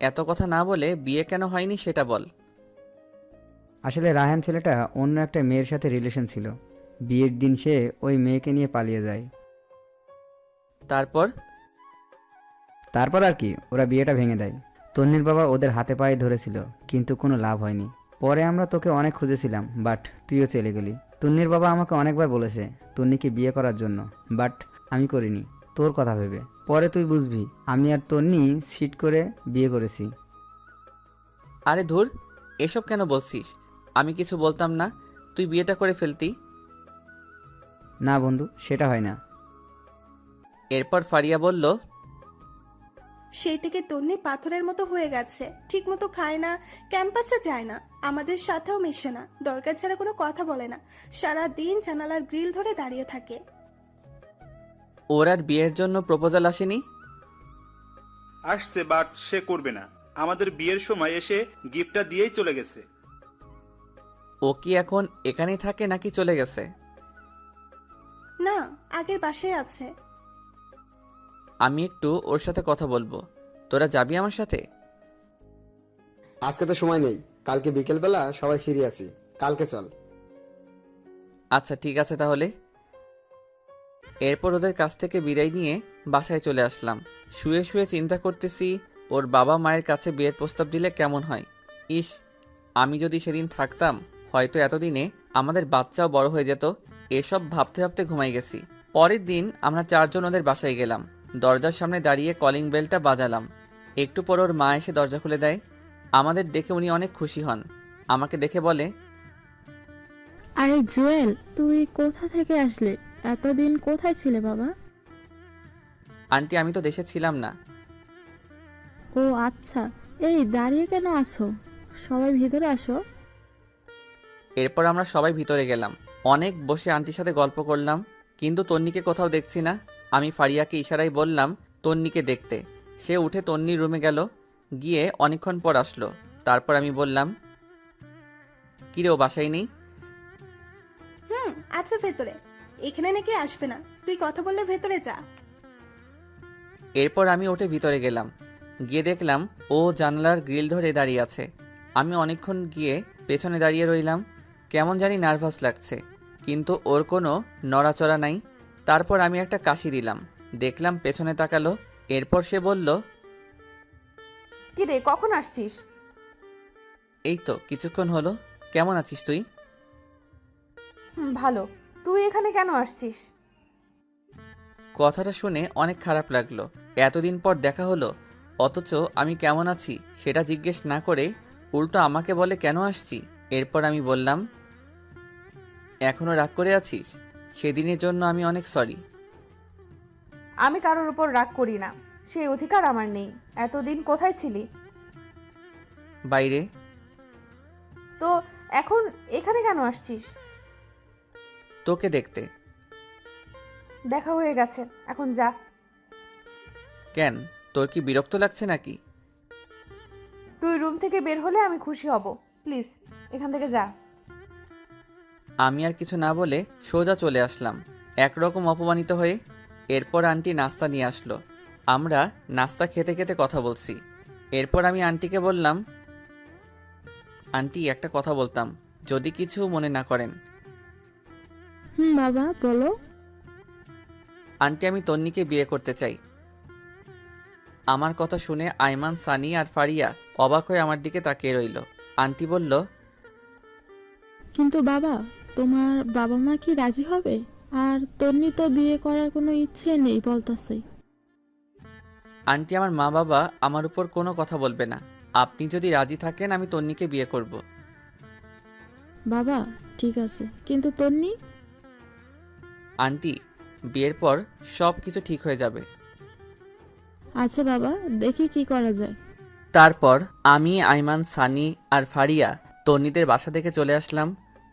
এত কথা না বলে বিয়ে কেন হয়নি সেটা বল। আসলে রায়হান ছেলেটা অন্য একটা মেয়ের সাথে রিলেশন ছিল। বিয়ের দিন সে ওই মেয়েকে নিয়ে পালিয়ে যায়। তারপর? তারপর আর কি, ওরা বিয়েটা ভেঙে দেয়। তন্নির বাবা ওদের হাতে পায়ে ধরেছিল, কিন্তু কোনো লাভ হয়নি। পরে আমরা তোকে অনেক খুঁজেছিলাম, বাট তুইও চলে গেলি। তন্নির বাবা আমাকে অনেকবার বলেছে তন্নিকে বিয়ে করার জন্য, বাট আমি করিনি, তোর কথা ভেবে। পরে তুই বুঝবি আমি আর তন্নি সিট করে বিয়ে করেছি। আরে ধুর, এসব কেন বলছিস? আমি কিছু বলতাম না, তুই বিয়েটা করে ফেলতি। না বন্ধু, সেটা হয় না। এরপর ফারিয়া বলল, সেই থেকে তন্নি পাথরের মতো হয়ে গেছে, ঠিক মতো খায় না, ক্যাম্পাসে যায় না, আমাদের সাথেও মেশে না, দরকার ছাড়া কোনো কথা বলে না, সারা দিন জানালার গ্রিল ধরে দাঁড়িয়ে থাকে। ওর আর বিয়ের জন্য প্রপোজাল আসেনি? আসছে, বাট সে করবে না। আমাদের বিয়ের সময় এসে গিফটটা দিয়েই চলে গেছে। ও কি এখন এখানেই থাকে নাকি চলে গেছে? না, আগের বাসায় আছে। আমি একটু ওর সাথে কথা বলবো, তোরা যাবি আমার সাথে? আজকে তো সময় নেই, কালকে বিকেলবেলা সবাই ফিরে আসি, কালকে চল। আচ্ছা ঠিক আছে তাহলে। এরপর ওদের কাছ থেকে বিদায় নিয়ে বাসায় চলে আসলাম। শুয়ে শুয়ে চিন্তা করতেছি, ওর বাবা মায়ের কাছে বিয়ের প্রস্তাব দিলে কেমন হয়। ইস, আমি যদি সেদিন থাকতাম, হয়তো এতদিনে আমাদের বাচ্চাও বড় হয়ে যেত। এসব ভাবতে ভাবতে ঘুমাই গেছি। পরের দিন আমরা চারজন ওদের বাসায় গেলাম। দরজার সামনে দাঁড়িয়ে কলিং বেলটা বাজালাম। একটু পর ওর মা এসে দরজা খুলে দেয়। আমাদের দেখে উনি অনেক খুশি হন। আমাকে দেখে বলে, আরে জুয়েল, তুই কোথা থেকে আসলে? এতদিন কোথায় ছিলে বাবা? আন্টি, আমি তো দেশে ছিলাম না। ও আচ্ছা, এই দাঁড়িয়ে কেন আসো? সবাই ভিতরে আসো। এরপর আমরা সবাই ভিতরে গেলাম। অনেক বসে আন্টির সাথে গল্প করলাম, কিন্তু তন্নিকে কোথাও দেখছি না। আমি ফারিয়াকে ইশারায় বললাম তন্নিকে দেখতে। সে উঠে তন্নির রুমে গেল, গিয়ে অনেকক্ষণ পর আসলো। তারপর আমি বললাম, কিরে, ও বাসায় নেই? আছে ভেতরে, এখানে নাকি আসবে না, তুই কথা বললে ভেতরে যা। এরপর আমি উঠে ভিতরে গেলাম। গিয়ে দেখলাম ও জানলার গ্রিল ধরে দাঁড়িয়ে আছে। আমি অনেকক্ষণ গিয়ে পেছনে দাঁড়িয়ে রইলাম। কেমন জানি নার্ভাস লাগছে, কিন্তু ওর কোনো নড়াচড়া নাই। তারপর আমি একটা কাশি দিলাম, দেখলাম পেছনে তাকালো। এরপর সে বলল, কি রে, কখন আসছিস? এই তো কিছুক্ষণ হলো। কেমন আছিস তুই? ভালো। তুই এখানে কেন আসছিস? কথাটা শুনে অনেক খারাপ লাগলো। এতদিন পর দেখা হলো, অথচ আমি কেমন আছি সেটা জিজ্ঞেস না করে উল্টো আমাকে বলে কেন আসছি। এরপর আমি বললাম, এখনো রাগ করে আছিস? সেদিনের জন্য আমি অনেক সরি। আমি কারোর উপর রাগ করি না, সেই অধিকার আমার নেই। এতদিন কোথায় ছিলি? বাইরে। তো এখন এখানে কেন আসছিস? তোকে দেখতে। দেখা হয়ে গেছে, এখন যা। কেন, তোর কি বিরক্ত লাগছে নাকি? তুই রুম থেকে বের হলে আমি খুশি হব। প্লিজ এখান থেকে যা। আমি আর কিছু না বলে সোজা চলে আসলাম, একরকম অপমানিত হয়ে। এরপর আন্টি নাস্তা নিয়ে আসলো। আমরা নাস্তা খেতে খেতে কথা বলছি। এরপর আমি আন্টিকে বললাম, আন্টি একটা কথা বলতাম, যদি কিছু মনে না করেন। বাবা বলো। আন্টি, আমি তন্নিকে বিয়ে করতে চাই। আমার কথা শুনে আইমান, সানি আর ফারিয়া অবাক হয়ে আমার দিকে তাকিয়ে রইল। আন্টি বলল, কিন্তু বাবা, তোমার বাবা মা কি রাজি হবে? আর তন্নি তো বিয়ে করার কোনো ইচ্ছে নেই বলতাছে। আন্টি, আমার মা বাবা আমার উপর কোনো কথা বলবে না। আপনি যদি রাজি থাকেন আমি তন্নিকে বিয়ে করব। বাবা ঠিক আছে, কিন্তু তন্নি? আন্টি, বিয়ের পর সব কিছু ঠিক হয়ে যাবে। আচ্ছা বাবা, দেখি কি করা যায়। তারপর আমি, আইমান, সানি আর ফারিয়া তন্নিদের বাসা থেকে চলে আসলাম।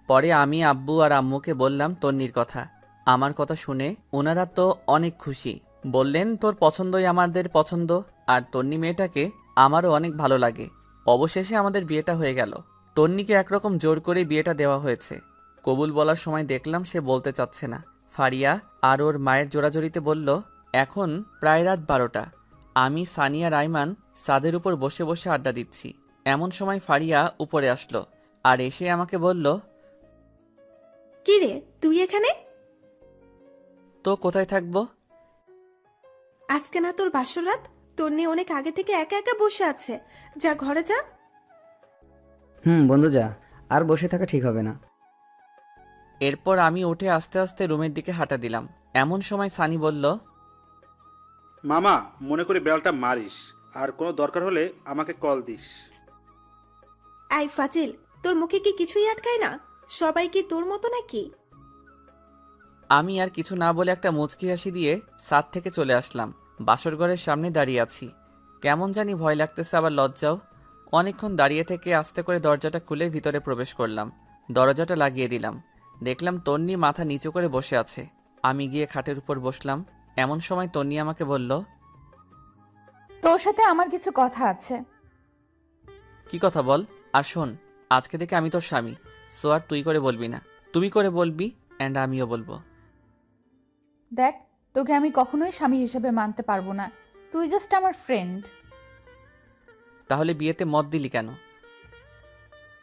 পরে আমি আব্বু আর আম্মুকে বললাম তন্নির কথা। আমার কথা শুনে ওনারা তো অনেক খুশি। বললেন, তোর পছন্দই আমাদের পছন্দ, আর তন্নি মেয়েটাকে আমারও অনেক ভালো লাগে। অবশেষে আমাদের বিয়েটা হয়ে গেল। তন্নিকে একরকম জোর করে বিয়েটা দেওয়া হয়েছে। কবুল বলার সময় দেখলাম সে বলতে চাচ্ছে না। ফারিয়া আর ওর মায়ের জোরাজোরিতে বলল, এখন প্রায় রাত 12টা। আমি, সানি আর আইমান ছাদের উপর বসে বসে আড্ডা দিচ্ছি। এমন সময় ফারিয়া উপরে আসলো আর এসে আমাকে বলল, কি রে তুই এখানে? তো কোথায় থাকবো? আজকে না তোর বাসর রাত? তোর নিয়ে অনেক আগে থেকে একা একা বসে আছে। যা ঘরে যা। বন্ধু যা, আর বসে থাকা ঠিক হবে না। এরপর আমি উঠে আস্তে আস্তে রুমের দিকে হাঁটা দিলাম। এমন সময় সানি বলল, মামা, মনে করে বেড়ালটা মারিস, আর কোনো দরকার হলে আমাকে কল দিস। আই ফাজিল, তোর মুখে কি কিছুই আটকায় না? সবাই কি তোর মতো নাকি? আমি আর কিছু না বলে একটা মুচকি হাসি দিয়ে ছাদ থেকে চলে আসলাম। বাসর ঘরের সামনে দাঁড়িয়ে আছি। কেমন জানি ভয় লাগতেছে, আবার লজ্জাও। অনেকক্ষণ দাঁড়িয়ে থেকে আস্তে করে দরজাটা খুলে ভিতরে প্রবেশ করলাম। দরজাটা লাগিয়ে দিলাম। দেখলাম তন্নি মাথা নিচু করে বসে আছে। আমি গিয়ে খাটের উপর বসলাম। এমন সময় তন্নি আমাকে বলল, তোর সাথে আমার কিছু কথা আছে। কি কথা বল। আর শোন, আজকে থেকে আমি তোর স্বামী, সো আর তুই করে বলবি না, তুমি করে বলবি, অ্যান্ড আমিও বলবো। দেখ, তোকে আমি কখনোই স্বামী হিসেবে মানতে পারবো না। তুই জাস্ট আমার ফ্রেন্ড। তাহলে বিয়েতে মত দিলি কেন?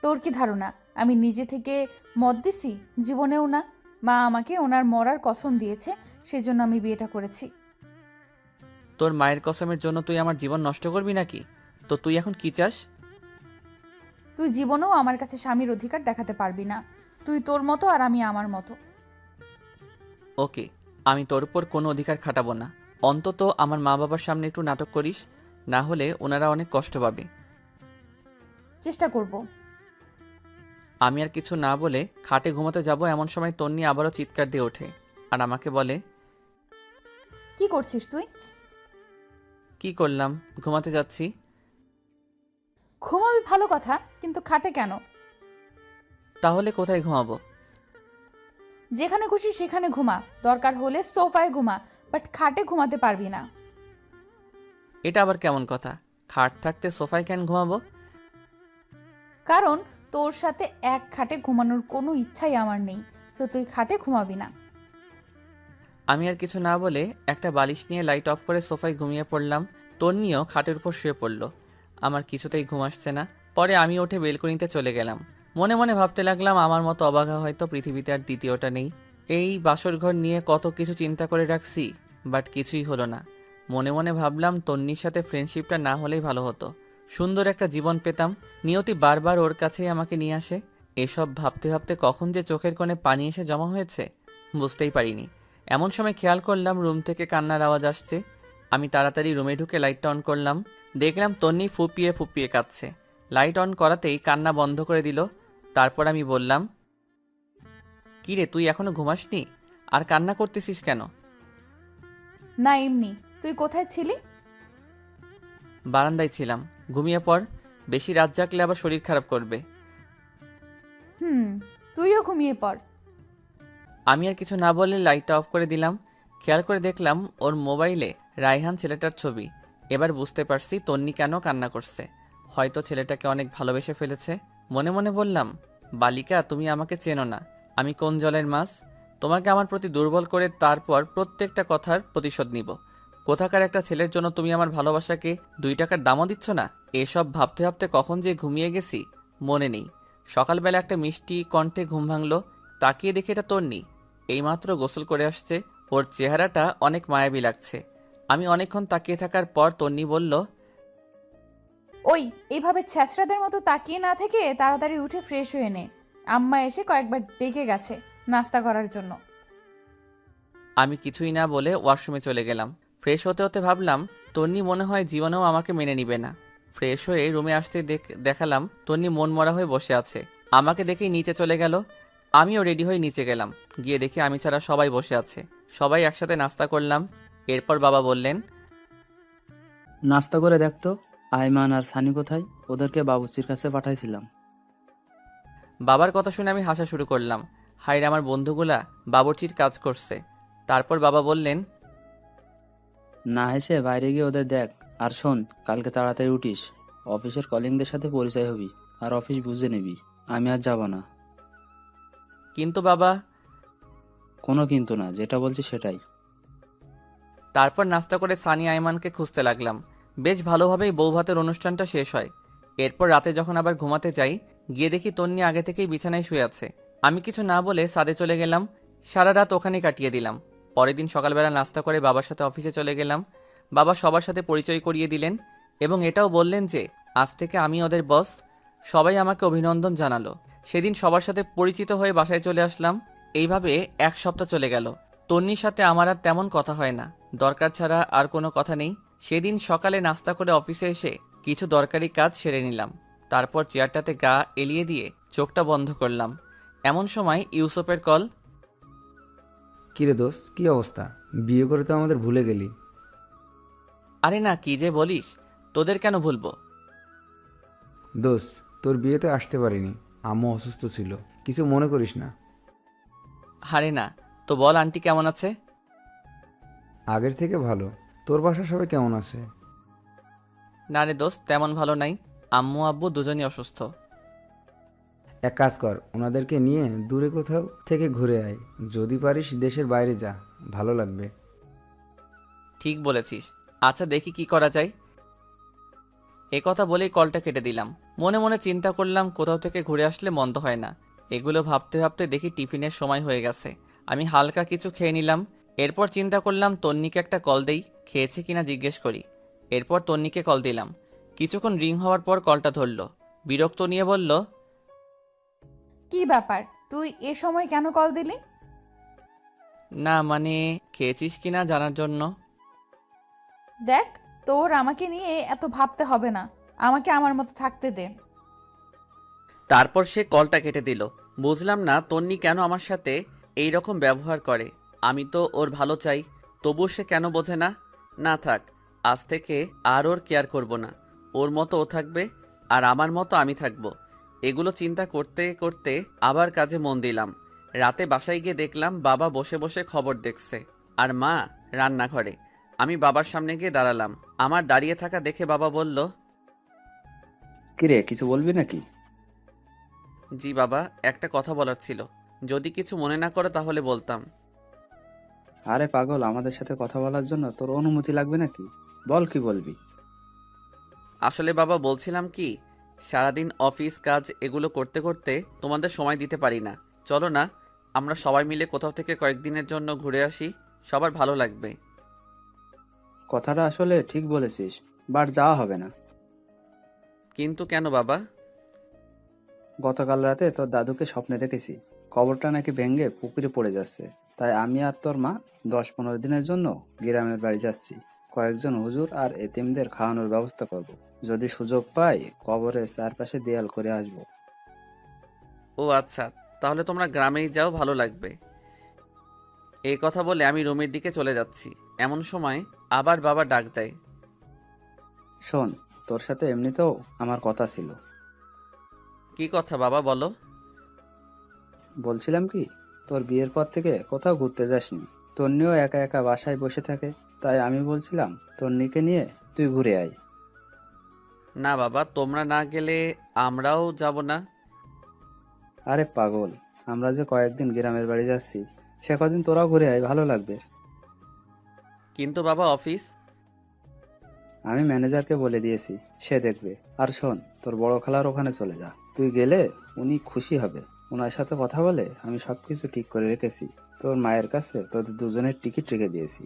তোর কি ধারণা আমি নিজে থেকে মত দিছি? জীবনেও না। মা আমাকে ওনার মরার কসম দিয়েছে, সেজন্য আমি বিয়েটা করেছি। তোর মায়ের কসমের জন্য তুই আমার জীবন নষ্ট করবি নাকি? তো তুই এখন কি চাস? তুই জীবনেও আমার কাছে স্বামীর অধিকার দেখাতে পারবি না। তুই তোর মতো আর আমি আমার মতো। ওকে, আমি তোর উপর কোনো অধিকার খাটাবো না। অন্তত আমার মা বাবার সামনে একটু নাটক করিস, না হলে ওনারা অনেক কষ্ট পাবে। চেষ্টা করব। আমি আর কিছু না বলে খাটে ঘুমাতে যাব, এমন সময় তন্নি আবারও চিৎকার দিয়ে ওঠে আর আমাকে বলে, কি করছিস তুই? কি করলাম, ঘুমাতে যাচ্ছি। ঘুমাবি ভালো কথা, কিন্তু খাটে কেন? তাহলে কোথায় ঘুমাবো? যেখানে খুশি সেখানে ঘুমা, দরকার হলে সোফায় ঘুমা, বাট খাটে ঘুমাতে পারবি না। এটা আবার কেমন কথা? খাট থাকতে সোফায় কেন ঘুমাবো? কারণ তোর সাথে এক খাটে ঘুমানোর কোনো ইচ্ছাই আমার নেই, তো তুই খাটে ঘুমাবি না। আমি আর কিছু না বলে একটা বালিশ নিয়ে লাইট অফ করে সোফায় ঘুমিয়ে পড়লাম। তন্নিও খাটের উপর শুয়ে পড়ল। আমার কিছুতেই ঘুম আসছে না। পরে আমি উঠে বেলকনিতে চলে গেলাম। মনে মনে ভাবতে লাগলাম, আমার মতো অবাগা হয়তো পৃথিবীতে আর দ্বিতীয়টা নেই। এই বাসর ঘর নিয়ে কত কিছু চিন্তা করে রাখছি, বাট কিছুই হলো না। মনে মনে ভাবলাম, তন্নির সাথে ফ্রেন্ডশিপটা না হলেই ভালো হতো। সুন্দর একটা জীবন পেতাম। নিয়তি বারবার ওর কাছেই আমাকে নিয়ে আসে। এসব ভাবতে ভাবতে কখন যে চোখের কোণে পানি এসে জমা হয়েছে বুঝতেই পারিনি। এমন সময় খেয়াল করলাম রুম থেকে কান্নার আওয়াজ আসছে। আমি তাড়াতাড়ি রুমে ঢুকে লাইটটা অন করলাম। দেখলাম তন্নি ফুপিয়ে ফুপিয়ে কাঁদছে। লাইট অন করাতেই কান্না বন্ধ করে দিল। তারপর আমি বললাম, কি রে, তুই এখনো ঘুমাসনি? আর কান্না করতেছিস কেন? না, এমনি। তুই কোথায় ছিলি? বারান্দায় ছিলাম। ঘুমিয়ে পড়, বেশি রাত জাগলে আবার শরীর খারাপ করবে। তুইও ঘুমিয়ে পড়। আমি আর কিছু না বলে লাইটটা অফ করে দিলাম। খেয়াল করে দেখলাম ওর মোবাইলে রায়হান ছেলেটার ছবি। এবার বুঝতে পারছি তন্নি কেন কান্না করছে। হয়তো ছেলেটাকে অনেক ভালোবেসে ফেলেছে। মনে মনে বললাম, বালিকা, তুমি আমাকে চেনো না। আমি কোন জলের মাছ? তোমাকে আমার প্রতি দুর্বল করে তারপর প্রত্যেকটা কথার প্রতিশোধ নিব। কোথাকার একটা ছেলের জন্য তুমি আমার ভালোবাসাকে 2 টাকার দামও দিচ্ছ না? এসব ভাবতে ভাবতে কখন যে ঘুমিয়ে গেছি মনে নেই। সকালবেলা একটা মিষ্টি কণ্ঠে ঘুম ভাঙলো। তাকিয়ে দেখে এটা তন্নি। এইমাত্র গোসল করে আসছে। ওর চেহারাটা অনেক মায়াবী লাগছে। আমি অনেকক্ষণ তাকিয়ে থাকার পর তন্নি বলল, ওই, এইভাবে ছ্যাঁচড়াদের মতো তাকিয়ে না থেকে তাড়াতাড়ি উঠে ফ্রেশ হয়ে নে। আম্মা এসে কয়েকবার ডেকে গেছে নাস্তা করার জন্য। আমি কিছুই না বলে ওয়াশরুমে চলে গেলাম। ফ্রেশ হতে হতে ভাবলাম, তন্নি মনে হয় জীবনেও আমাকে মেনে নিবে না। ফ্রেশ হয়ে রুমে আসতে দেখালাম তন্নি মনমরা হয়ে বসে আছে। আমাকে দেখেই নিচে চলে গেল। আমিও রেডি হয়ে নিচে গেলাম। গিয়ে দেখি আমি ছাড়া সবাই বসে আছে। সবাই একসাথে নাস্তা করলাম। এরপর বাবা বললেন, নাস্তা করে দেখতো আইমান আর সানি কোথায়? ওদেরকে বাবুর্চির কাছে পাঠাইছিলাম। বাবার কথা শুনে আমি হাসা শুরু করলাম। হায়রে, আমার বন্ধুগুলা বাবুর্চির কাজ করছে। তারপর বাবা বললেন, না হেসে বাইরে গিয়ে ওদের দেখ। আর শোন, কালকে তাড়াতাড়ি উঠিস। অফিসের কলিংদের সাথে পরিচয় হবি আর অফিস বুঝে নিবি। আমি আর যাব না। কিন্তু বাবা। কোনো কিন্তু না, যেটা বলছি সেটাই। তারপর নাস্তা করে সানি আইমানকে খুঁজতে লাগলাম। বেশ ভালোভাবেই বৌভাতের অনুষ্ঠানটা শেষ হয়। এরপর রাতে যখন আবার ঘুমাতে যাই, গিয়ে দেখি তন্নি আগে থেকেই বিছানায় শুয়ে আছে। আমি কিছু না বলে ছাদে চলে গেলাম। সারা রাত ওখানেই কাটিয়ে দিলাম। পরের দিন সকালবেলা নাস্তা করে বাবার সাথে অফিসে চলে গেলাম। বাবা সবার সাথে পরিচয় করিয়ে দিলেন এবং এটাও বললেন যে আজ থেকে আমি ওদের বস। সবাই আমাকে অভিনন্দন জানালো। সেদিন সবার সাথে পরিচিত হয়ে বাসায় চলে আসলাম। এইভাবে 1 সপ্তাহ চলে গেল। তন্নির সাথে আমার আর তেমন কথা হয় না। দরকার ছাড়া আর কোনো কথা নেই। সেদিন সকালে নাস্তা করে অফিসে এসে কিছু দরকারি কাজ সেরে নিলাম। তারপর চেয়ারটাতে গা এলিয়ে দিয়ে চোখটা বন্ধ করলাম। এমন সময় ইউসুফের কল। কিরে দোস্ত, কি অবস্থা? বিয়ে করে তো আমাদের ভুলে গেলি। আরে না, কি যে বলিস, তোদের কেন ভুলবো? দোস্ত, তোর বিয়েতে আসতে পারিনি, আম্মু অসুস্থ ছিল, কিছু মনে করিস না। আরে না, তো বল আন্টি কেমন আছে? আগের থেকে ভালো। তোর বাসা সবাই কেমন আছে? না রে দোস্ত, তেমন ভালো নাই। আম্মু আব্বু দুজনই অসুস্থ। এক কাজ কর, ওনাদেরকে নিয়ে দূরে কোথাও থেকে ঘুরে আয়। যদি পারিস দেশের বাইরে যা, ভালো লাগবে। ঠিক বলেছিস। আচ্ছা, দেখি কি করা যায়। এ কথা বলেই কলটা কেটে দিলাম। মনে মনে চিন্তা করলাম, কোথাও থেকে ঘুরে আসলে মন্দ হয় না। এগুলো ভাবতে ভাবতে দেখি টিফিনের সময় হয়ে গেছে। আমি হালকা কিছু খেয়ে নিলাম। এরপর চিন্তা করলাম তন্নিকে একটা কল দেই, খেয়েছে কিনা জিজ্ঞেস করি। এরপর তন্নিকে কল দিলাম। কিছুক্ষণ রিং হওয়ার পর কলটা ধরলো। বিরক্ত নিয়ে বলল, কি ব্যাপার, তুই এ সময় কেন কল দিলি? না মানে, খেয়েছিস কিনা জানার জন্য। দেখ, তোর আমাকে নিয়ে এত ভাবতে হবে না। আমাকে আমার মতো থাকতে দে। তারপর সে কলটা কেটে দিল। বুঝলাম না তন্নি কেন আমার সাথে এই রকম ব্যবহার করে। আমি তো ওর ভালো চাই, তবু সে কেন বোঝে না। না থাক, আজ থেকে আর ওর কেয়ার করব না। ওর মতো ও থাকবে আর আমার মতো আমি থাকব। এগুলো চিন্তা করতে করতে আবার কাজে মন দিলাম। রাতে বাসায় গিয়ে দেখলাম বাবা বসে বসে খবর দেখছে আর মা রান্নাঘরে। আমি বাবার সামনে গিয়ে দাঁড়ালাম। আমার দাঁড়িয়ে থাকা দেখে বাবা বলল, কিরে, কিছু বলবি নাকি? জি বাবা, একটা কথা বলার ছিল। যদি কিছু মনে না করো তাহলে বলতাম। আরে পাগল, আমাদের সাথে কথা বলার জন্য তোর অনুমতি লাগবে নাকি? বল কি বলবি। আসলে বাবা বলছিলাম কি, সারাদিন অফিস কাজ এগুলো করতে করতে তোমাদের সময় দিতে পারি না। চলো না, আমরা সবাই মিলে কোথাও থেকে কয়েকদিনের জন্য ঘুরে আসি, সবার ভালো লাগবে। কথাটা আসলে ঠিক বলেছিস, বাট যাওয়া হবে না। কিন্তু কেন বাবা? গতকাল রাতে তোর দাদুকে স্বপ্নে দেখেছি, কবরটা নাকি ভেঙে পুকুরে পড়ে যাচ্ছে। তাই আমি আর তোর মা 10-15 দিনের জন্য গ্রামের বাড়ি যাচ্ছি। কয়েকজন হুজুর আর এতিমদের খাওয়ানোর ব্যবস্থা করব। যদি সুযোগ পাই কবরের চারপাশে দেয়াল করে আসব। ও আচ্ছা, তাহলে তোমরা গ্রামেই যাও, ভালো লাগবে। এই কথা বলে আমি রুমের দিকে চলে যাচ্ছি, এমন সময় আবার বাবা ডাক দেয়। শোন, তোর সাথে এমনিতেও আমার কথা ছিল। কি কথা বাবা, বলো। বলছিলাম কি, তোর বিয়ের পর থেকে কোথাও ঘুরতে যাসনি। তন্নিও একা একা বাসায় বসে থাকে, তাই আমি বলছিলাম তন্নিকে নিয়ে তুই ঘুরে আয়। না বাবা, তোমরা না গেলে আমরাও যাব না। আরে পাগল, আমরা যে কয়েকদিন গ্রামের বাড়ি যাচ্ছি, সে কদিন তোরাও ঘুরে আয়, ভালো লাগবে। কিন্তু বাবা অফিস। আমি ম্যানেজারকে বলে দিয়েছি, সে দেখবে। আর শোন, তোর বড় খালার ওখানে চলে যা, তুই গেলে উনি খুশি হবে। ওনার সাথে কথা বলে আমি সবকিছু ঠিক করে রেখেছি। তোর মায়ের কাছে তোদের দুজনের টিকিট রেখে দিয়েছি।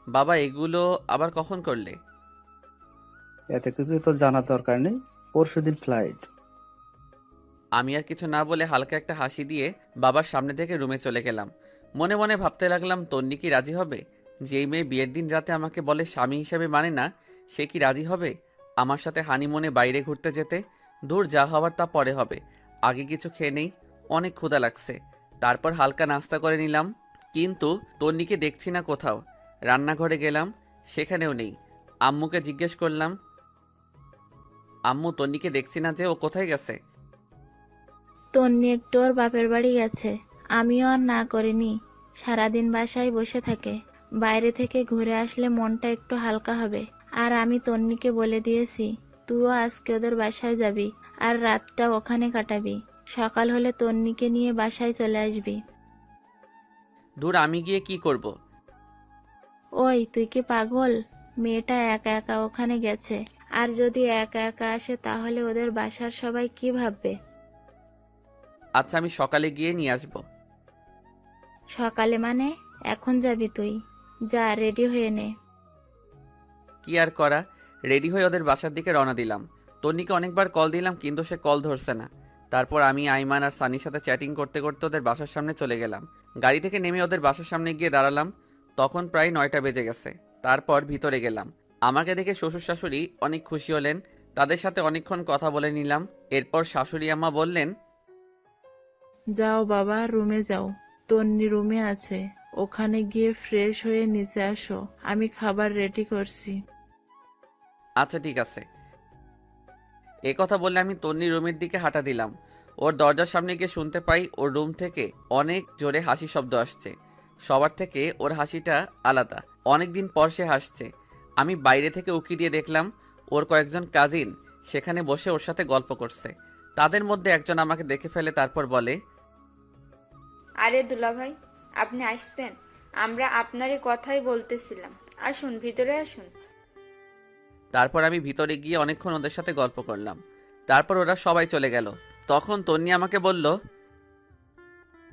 বাবা এগুলো আবার কখন করলে? এতে কিছু তোর জানার দরকার নেই, পরশুদিন ফ্লাইট। আমি আর কিছু না বলে হালকা একটা হাসি দিয়ে বাবার সামনে থেকে রুমে চলে গেলাম। মনে মনে ভাবতে লাগলাম, তন্নি কি রাজি হবে? যেই মেয়ে বিয়ের দিন রাতে আমাকে বলে স্বামী হিসেবে মানে না, সে কি রাজি হবে আমার সাথে হানিমুনে বাইরে ঘুরতে যেতে? দূর, যা হওয়ার তা পরে হবে, আগে কিছু খেয়ে নেই, অনেক ক্ষুধা লাগছে। তারপর হালকা নাস্তা করে নিলাম, কিন্তু তন্নিকে দেখছি না কোথাও। রান্নাঘরে গেলাম, সেখানেও নেই। আম্মুকে জিজ্ঞেস করলাম, আম্মু তন্নিকে দেখছি না যে, ও কোথায় গেছে? তন্নি একটু ওর বাপের বাড়ি গেছে। আমিও আর না করিনি, সারাদিন বাসায় বসে থাকে। বাইরে থেকে ঘুরে আসলে মনটা একটু হালকা হবে। আর আমি তন্নিকে বলে দিয়েছি তুইও আজকে ওদের বাসায় যাবি, আর রাতটা ওখানে কাটাবি। সকাল হলে তন্নিকে নিয়ে বাসায় চলে আসবি। দূর, আমি গিয়ে কি করব? ওই তুই কি পাগল? মেয়েটা একা একা ওখানে গেছে, আর যদি একা একা আসে তাহলে ওদের বাসার সবাই কি ভাববে? আচ্ছা, আমি সকালে গিয়ে নিয়ে আসবো। সকালে মানে? এখন যাবি তুই? যা, রেডি হয়ে নে। কি আর করা, রেডি হয়ে ওদের বাসার দিকে রওনা দিলাম। তন্নিকে অনেকবার কল দিলাম, কিন্তু সে কল ধরছে না। তারপর আমি আইমান আর সানির সাথে চ্যাটিং করতে করতে ওদের বাসার সামনে চলে গেলাম। গাড়ি থেকে নেমে ওদের বাসার সামনে গিয়ে দাঁড়ালাম। তখন প্রায় 9টা বেজে গেছে। তারপর ভিতরে গেলাম। আমাকে দেখে শ্বশুর শাশুড়ি অনেক খুশি হলেন। তাদের সাথে অনেকক্ষণ কথা বলে নিলাম। এরপর শাশুড়ি আম্মা বললেন, যাও বাবা, রুমে যাও। তন্নি রুমে আছে, ওখানে গিয়ে ফ্রেশ হয়ে নিচে আসো, আমি খাবার রেডি করছি। আচ্ছা ঠিক আছে। এ কথা বলে আমি তন্নির রুমের দিকে হাঁটা দিলাম। ওর দরজার সামনে গিয়ে শুনতে পাই ওর রুম থেকে অনেক জোরে হাসি শব্দ আসছে। সবার থেকে ওর হাসিটা আলাদা, অনেক দিন পর সে হাসছে। আমি বাইরে থেকে উকি দিয়ে দেখলাম ওর কয়েকজন কাজিন সেখানে বসে ওর সাথে গল্প করছে। তাদের মধ্যে একজন আমাকে দেখে ফেলে, তারপর বলে, আরে দুলাভাই, আপনি আসতেন? আমরা আপনারই কথাই বলতেছিলাম। আসুন, ভিতরে আসুন। তারপর আমি ভিতরে গিয়ে অনেকক্ষণ ওদের সাথে গল্প করলাম। তারপর ওরা সবাই চলে গেল। তখন তন্নি আমাকে বলল,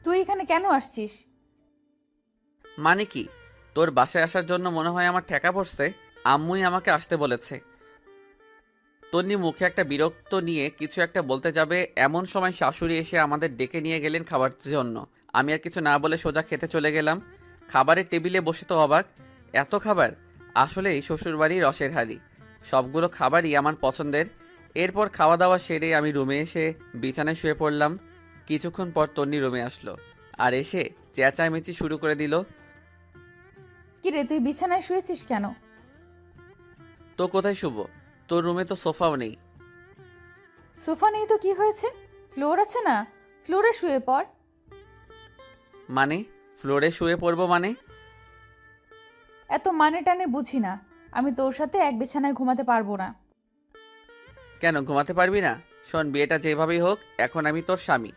তুই এখানে কেন আসছিস? মানে কি? তোর বাসায় আসার জন্য মনে হয় আমার ঠেকা পড়ছে। আম্মুই আমাকে আসতে বলেছে। তন্নি মুখে একটা বিরক্ত নিয়ে কিছু একটা বলতে যাবে, এমন সময় শাশুড়ি এসে আমাদের ডেকে নিয়ে গেলেন খাবার জন্য। আমি আর কিছু না বলে সোজা খেতে চলে গেলাম। খাবারের টেবিলে বসে তো অবাক, এত খাবার! আসলেই শ্বশুরবাড়ির রসের হাঁড়ি। সবগুলো খাবারই আমার পছন্দের। এরপর খাওয়া দাওয়া সেরে আমি রুমে এসে বিছানায় শুয়ে পড়লাম। কিছুক্ষণ পর তন্নি রুমে আসলো আর এসে চেঁচামেচি শুরু করে দিল। কিরে, তুই বিছানায় শুয়েছিস কেন? তো কোথায় শুব? তোর রুমে তো সোফাও নেই। সোফা নেই তো কি হয়েছে? ফ্লোর আছে না, ফ্লোরে শুয়ে পড়। মানে? ফ্লোরে শুয়ে পড়বো মানে? এত মানে টানে বুঝি না। আমি তোর সাথে এক বিছানায় ঘুমাতে পারবো না। কেন ঘুমাতে পারবি না? শোন, বিয়েটা যেভাবেই হোক, এখন আমি তোর স্বামী,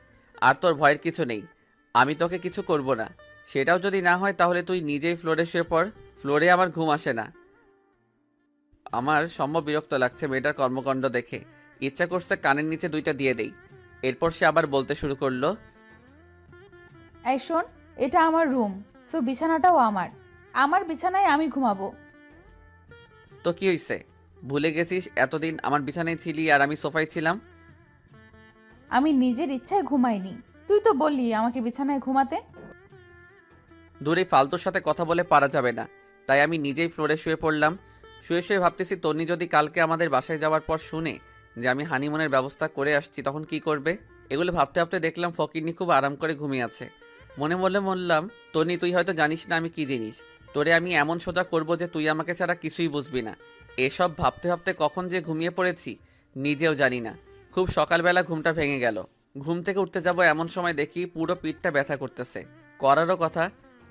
আর তোর ভয়ের কিছু নেই। আমি তোকে কিছু করব না। সেটাও যদি না হয় তাহলে তুই নিজেই ফ্লোরে শুয়ে পড়। ফ্লোরে আমার ঘুম আসে না। আমার সম্ভব বিরক্ত লাগছে মেয়েটার কর্মকাণ্ড দেখে। ইচ্ছা করছে কানের নিচে দুইটা দিয়ে দেই। এরপর সে আবার বলতে শুরু করলো, এই শোন, এটা আমার রুম, সো বিছানাটাও আমার। আমার বিছানায় আমি ঘুমাবো। তো কি হইছে? ভুলে গেছিস এতদিন আমার বিছানায় ছিলি আর আমি সোফায় ছিলাম? আমি নিজের ইচ্ছায় ঘুমাইনি, তুই তো বললি আমাকে বিছানায় ঘুমাতে। দূরে ফালতুর সাথে কথা বলে পারা যাবে না, তাই আমি নিজেই ফ্লোরে শুয়ে পড়লাম। শুয়ে শুয়ে ভাবতেছি তন্নি যদি কালকে আমাদের বাসায় যাওয়ার পর শুনে যে আমি হানিমুনের ব্যবস্থা করে আসছি তখন কি করবে। এগুলো ভাবতে ভাবতে দেখলাম ফকিরনি খুব আরাম করে ঘুমিয়ে আছে। মনে মনে বললাম, তন্নি তুই হয়তো জানিস না আমি কি জিনিস। তোরে আমি এমন সোজা করব যে তুই আমাকে ছাড়া কিছুই বুঝবি না। এসব ভাবতে ভাবতে কখন যে ঘুমিয়ে পড়েছি নিজেও জানি না। খুব সকালবেলা ঘুমটা ভেঙে গেল। ঘুম থেকে উঠতে যাব এমন সময় দেখি পুরো পিঠটা ব্যথা করতেছে। করারও কথা,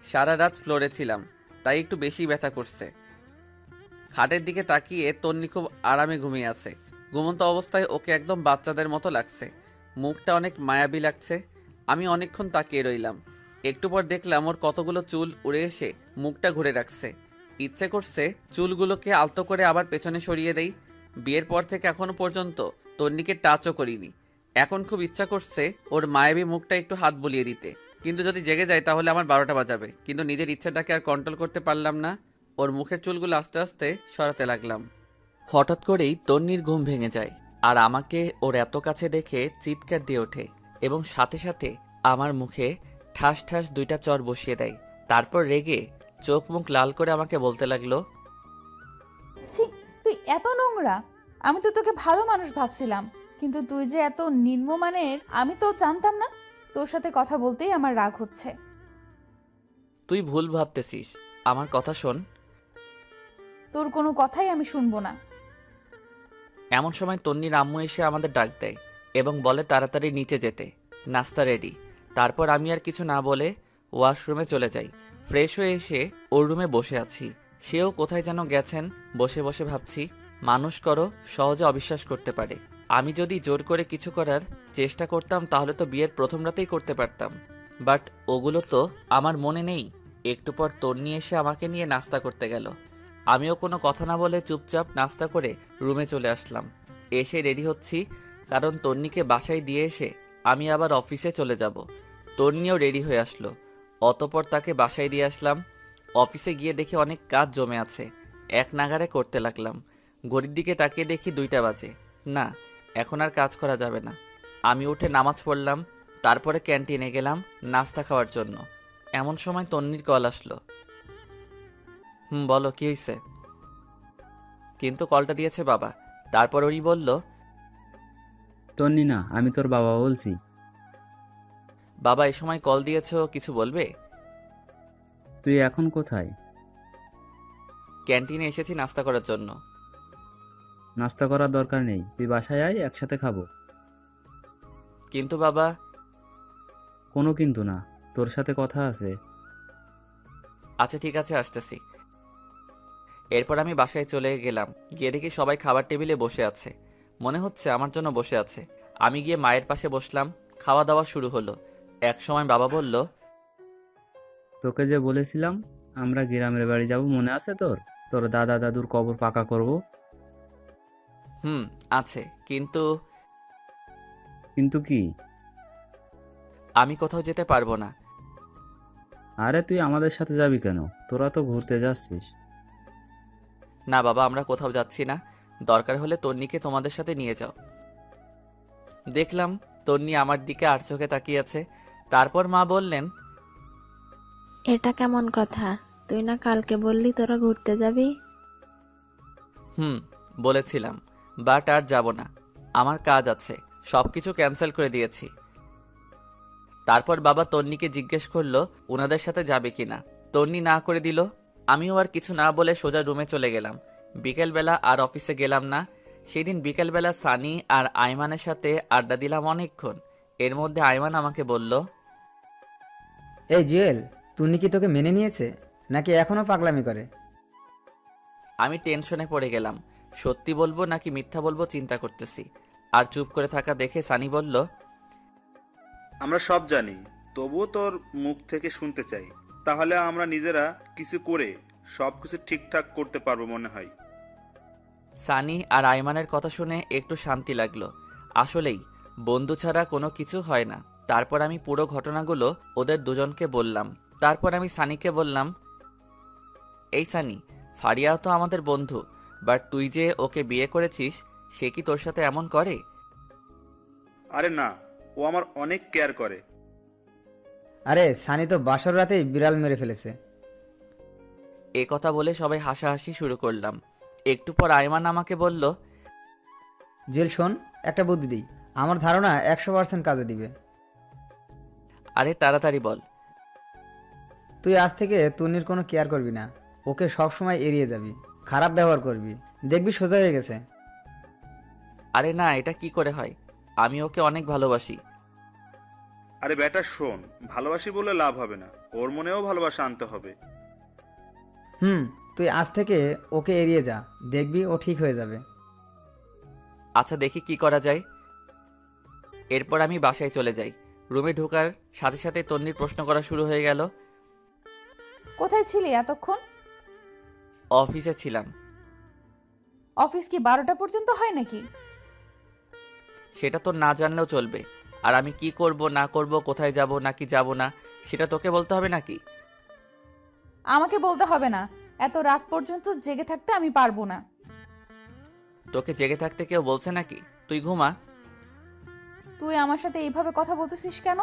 সারা রাত ফ্লোরে ছিলাম, তাই একটু বেশি ব্যথা করছে। খাটের দিকে তাকিয়ে তন্নি খুব আরামে ঘুমিয়ে আছে। ঘুমন্ত অবস্থায় ওকে একদম বাচ্চাদের মতো লাগছে। মুখটা অনেক মায়াবী লাগছে। আমি অনেকক্ষণ তাকিয়ে রইলাম। একটু পর দেখলাম ওর কতগুলো চুল উড়ে এসে মুখটা ঘুরে রাখছে। ইচ্ছে করছে চুলগুলোকে আলতো করে আবার পেছনে সরিয়ে দেই। বিয়ের পর থেকে এখনো পর্যন্ত তন্নিকে টাচও করিনি। এখন খুব ইচ্ছা করছে ওর মায়াবী মুখটা একটু হাত বুলিয়ে দিতে, কিন্তু যদি জেগে যায় তাহলে আমার 12টা বাজাবে। কিন্তু নিজের ইচ্ছাটাকে আর কন্ট্রোল করতে পারলাম না। ওর মুখের চুলগুলো আস্তে আস্তে সরাতে লাগলাম। হঠাৎ করেই তন্নির ঘুম ভেঙে যায় আর আমাকে ওর এত কাছে দেখে চিৎকার দিয়ে ওঠে এবং সাথে সাথে আমার মুখে ঠাস ঠাস দুইটা চর বসিয়ে দেয়। তারপর রেগে চোখ মুখ লাল করে আমাকে বলতে লাগলো, ছি, তুই এত নোংরা! আমি তো তোকে ভালো মানুষ ভাবছিলাম, কিন্তু তুই যে এত নিম্নমানের আমি তো জানতাম না। তোর সাথে কথা বলতেই আমার রাগ হচ্ছে। তুই ভুল ভাবতেছিস, আমার কথা শোন। তোর কোনো কথাই আমি শুনবো না। এমন সময় তন্নির আম্মু এসে আমাদের ডাক দেয় এবং বলে তাড়াতাড়ি নিচে যেতে, নাস্তা রেডি। তারপর আমি আর কিছু না বলে ওয়াশরুমে চলে যাই। ফ্রেশ হয়ে এসে ওর রুমে বসে আছি। সেও কোথায় যেন গেছেন। বসে বসে ভাবছি, মানুষ করো সহজে অবিশ্বাস করতে পারে। আমি যদি জোর করে কিছু করার চেষ্টা করতাম তাহলে তো বিয়ের প্রথম রাতেই করতে পারতাম, বাট ওগুলো তো আমার মনে নেই। একটু পর তন্নি এসে আমাকে নিয়ে নাস্তা করতে গেল। আমিও কোনো কথা না বলে চুপচাপ নাস্তা করে রুমে চলে আসলাম। এসে রেডি হচ্ছি, কারণ তন্নিকে বাসায় দিয়ে এসে আমি আবার অফিসে চলে যাব। তন্নিও রেডি হয়ে আসলো। অতপর তাকে বাসায় দিয়ে আসলাম। অফিসে গিয়ে দেখি অনেক কাজ জমে আছে, এক নাগাড়ে করতে লাগলাম। ঘড়ির দিকে তাকিয়ে দেখি 2টা বাজে। না, এখন আর কাজ করা যাবে না। আমি উঠে নামাজ পড়লাম, তারপরে ক্যান্টিনে গেলাম নাস্তা খাওয়ার জন্য। এমন সময় তন্নির কল আসলো। বলো, কি হয়েছে? কিন্তু কলটা দিয়েছে বাবা। তারপর উনি বলল, তন্নি না, আমি তোর বাবা বলছি। বাবা এ সময় কল দিয়েছো, কিছু বলবে? তুই এখন কোথায়? ক্যান্টিনে এসেছি নাস্তা করার জন্য। নাস্তা করার দরকার নেই, তুই বাসায় আয়, একসাথে খাবো। কিন্তু বাবা। কোনো কিন্তু না, তোর সাথে কথা আছে। আচ্ছা ঠিক আছে, আসতেছি। এরপর আমি বাসায় চলে গেলাম। গিয়ে দেখি সবাই খাবার টেবিলে বসে আছে। মনে হচ্ছে আমার জন্য বসে আছে। আমি গিয়ে মায়ের পাশে বসলাম। খাওয়া দাওয়া শুরু হলো। এক সময় বাবা বলল, তোকে যে বলেছিলাম আমরা গ্রামের বাড়ি যাব, মনে আছে তোর? তোর দাদা দাদুর কবর পাকা করব। আছে, কিন্তু কিন্তু কি? আমি কোথাও যেতে পারবো না। আরে তুই আমাদের সাথে যাবি কেন? তোরা তো ঘুরতে যাচ্ছিস। না বাবা, আমরা কোথাও যাচ্ছি না। দরকার হলে তন্নিকে তোমাদের সাথে নিয়ে যাও। দেখলাম তন্নি আমার দিকে আর চোখে তাকিয়ে আছে। তারপর মা বললেন, এটা কেমন কথা? তুই না কালকে বললি তোরা ঘুরতে যাবি? বলেছিলাম, বাট আর যাব না। আমার কাজ আছে, সবকিছু ক্যান্সেল করে দিয়েছি। তারপর বাবা তন্নিকে জিজ্ঞেস করলো ওনাদের সাথে যাবে কিনা। তন্নি না করে দিল। আমিও আর কিছু না বলে সোজা রুমে চলে গেলাম। বিকেলবেলা আর অফিসে গেলাম না। সেদিন বিকেলবেলা সানি আর আইমানের সাথে আড্ডা দিলাম অনেকক্ষণ। এর মধ্যে আইমান আমাকে বলল, এই জুয়েল, তুনি কি তোকে মেনে নিয়েছে নাকি এখনো পাগলামি করে? আমি টেনশনে পড়ে গেলাম। সত্যি বলবো নাকি মিথ্যা বলবো চিন্তা করতেছি। আর চুপ করে থাকা দেখে সানি বলল, আমরা সব জানি, তবুও তোর মুখ থেকে শুনতে চাই। তাহলে আমরা নিজেরা কিছু করে সবকিছু ঠিকঠাক করতে পারবো মনে হয়। সানি আর আয়মানের কথা শুনে একটু শান্তি লাগলো। আসলেই বন্ধু ছাড়া কোনো কিছু হয় না। তারপর আমি পুরো ঘটনাগুলো ওদের দুজনকে বললাম। তারপর আমি সানিকে বললাম, এই সানি, ফারিয়া তো আমাদের বন্ধু, বাট তুই যে ওকে বিয়ে করেছিস, সে কি তোর সাথে এমন করে? আরে না, ও আমার অনেক কেয়ার করে। আরে সানি তো বাসর রাতেই বিড়াল মেরে ফেলেছে। এ কথা বলে সবাই হাসাহাসি শুরু করলাম। একটু পর আয়মান আমাকে বলল, জেল শোন, একটা বুদ্ধি দিই, আমার ধারণা 100% কাজে দিবে। আরে তাড়াতাড়ি বল। তুই আজ থেকে তন্নির কোনো কেয়ার করবি না, ওকে সবসময় এড়িয়ে যাবি, খারাপ ব্যবহার করবি, দেখবি সোজা হয়ে গেছে। আরে না, এটা কি করে হয়? আমি ওকে অনেক ভালোবাসি। আরে বেটা শোন, ভালোবাসি বলে লাভ হবে না, ওর মনেও ভালোবাসা আনতে হবে। তুই আজ থেকে ওকে এড়িয়ে যা, দেখবি ও ঠিক হয়ে যাবে। আচ্ছা দেখি কি করা যায়। এরপর আমি বাসায় চলে যাই। রুমে ঢোকার সাথে সাথে তন্নির প্রশ্ন করা শুরু হয়ে গেল। কোথায় ছিলি এতক্ষণ? অফিসে ছিলাম। অফিস কি 12টা পর্যন্ত হয় নাকি? সেটা তো না জানলেও চলবে। আর আমি কি করব না করব, কোথায় যাব নাকি যাব না, সেটা তোকে বলতে হবে নাকি? আমাকে বলতে হবে না, এত রাত পর্যন্ত জেগে থাকতে আমি পারবো না। তোকে জেগে থাকতে কেউ বলছে নাকি? তুই ঘুমা। তুই আমার সাথে এইভাবে কথা বলতেছিস কেন?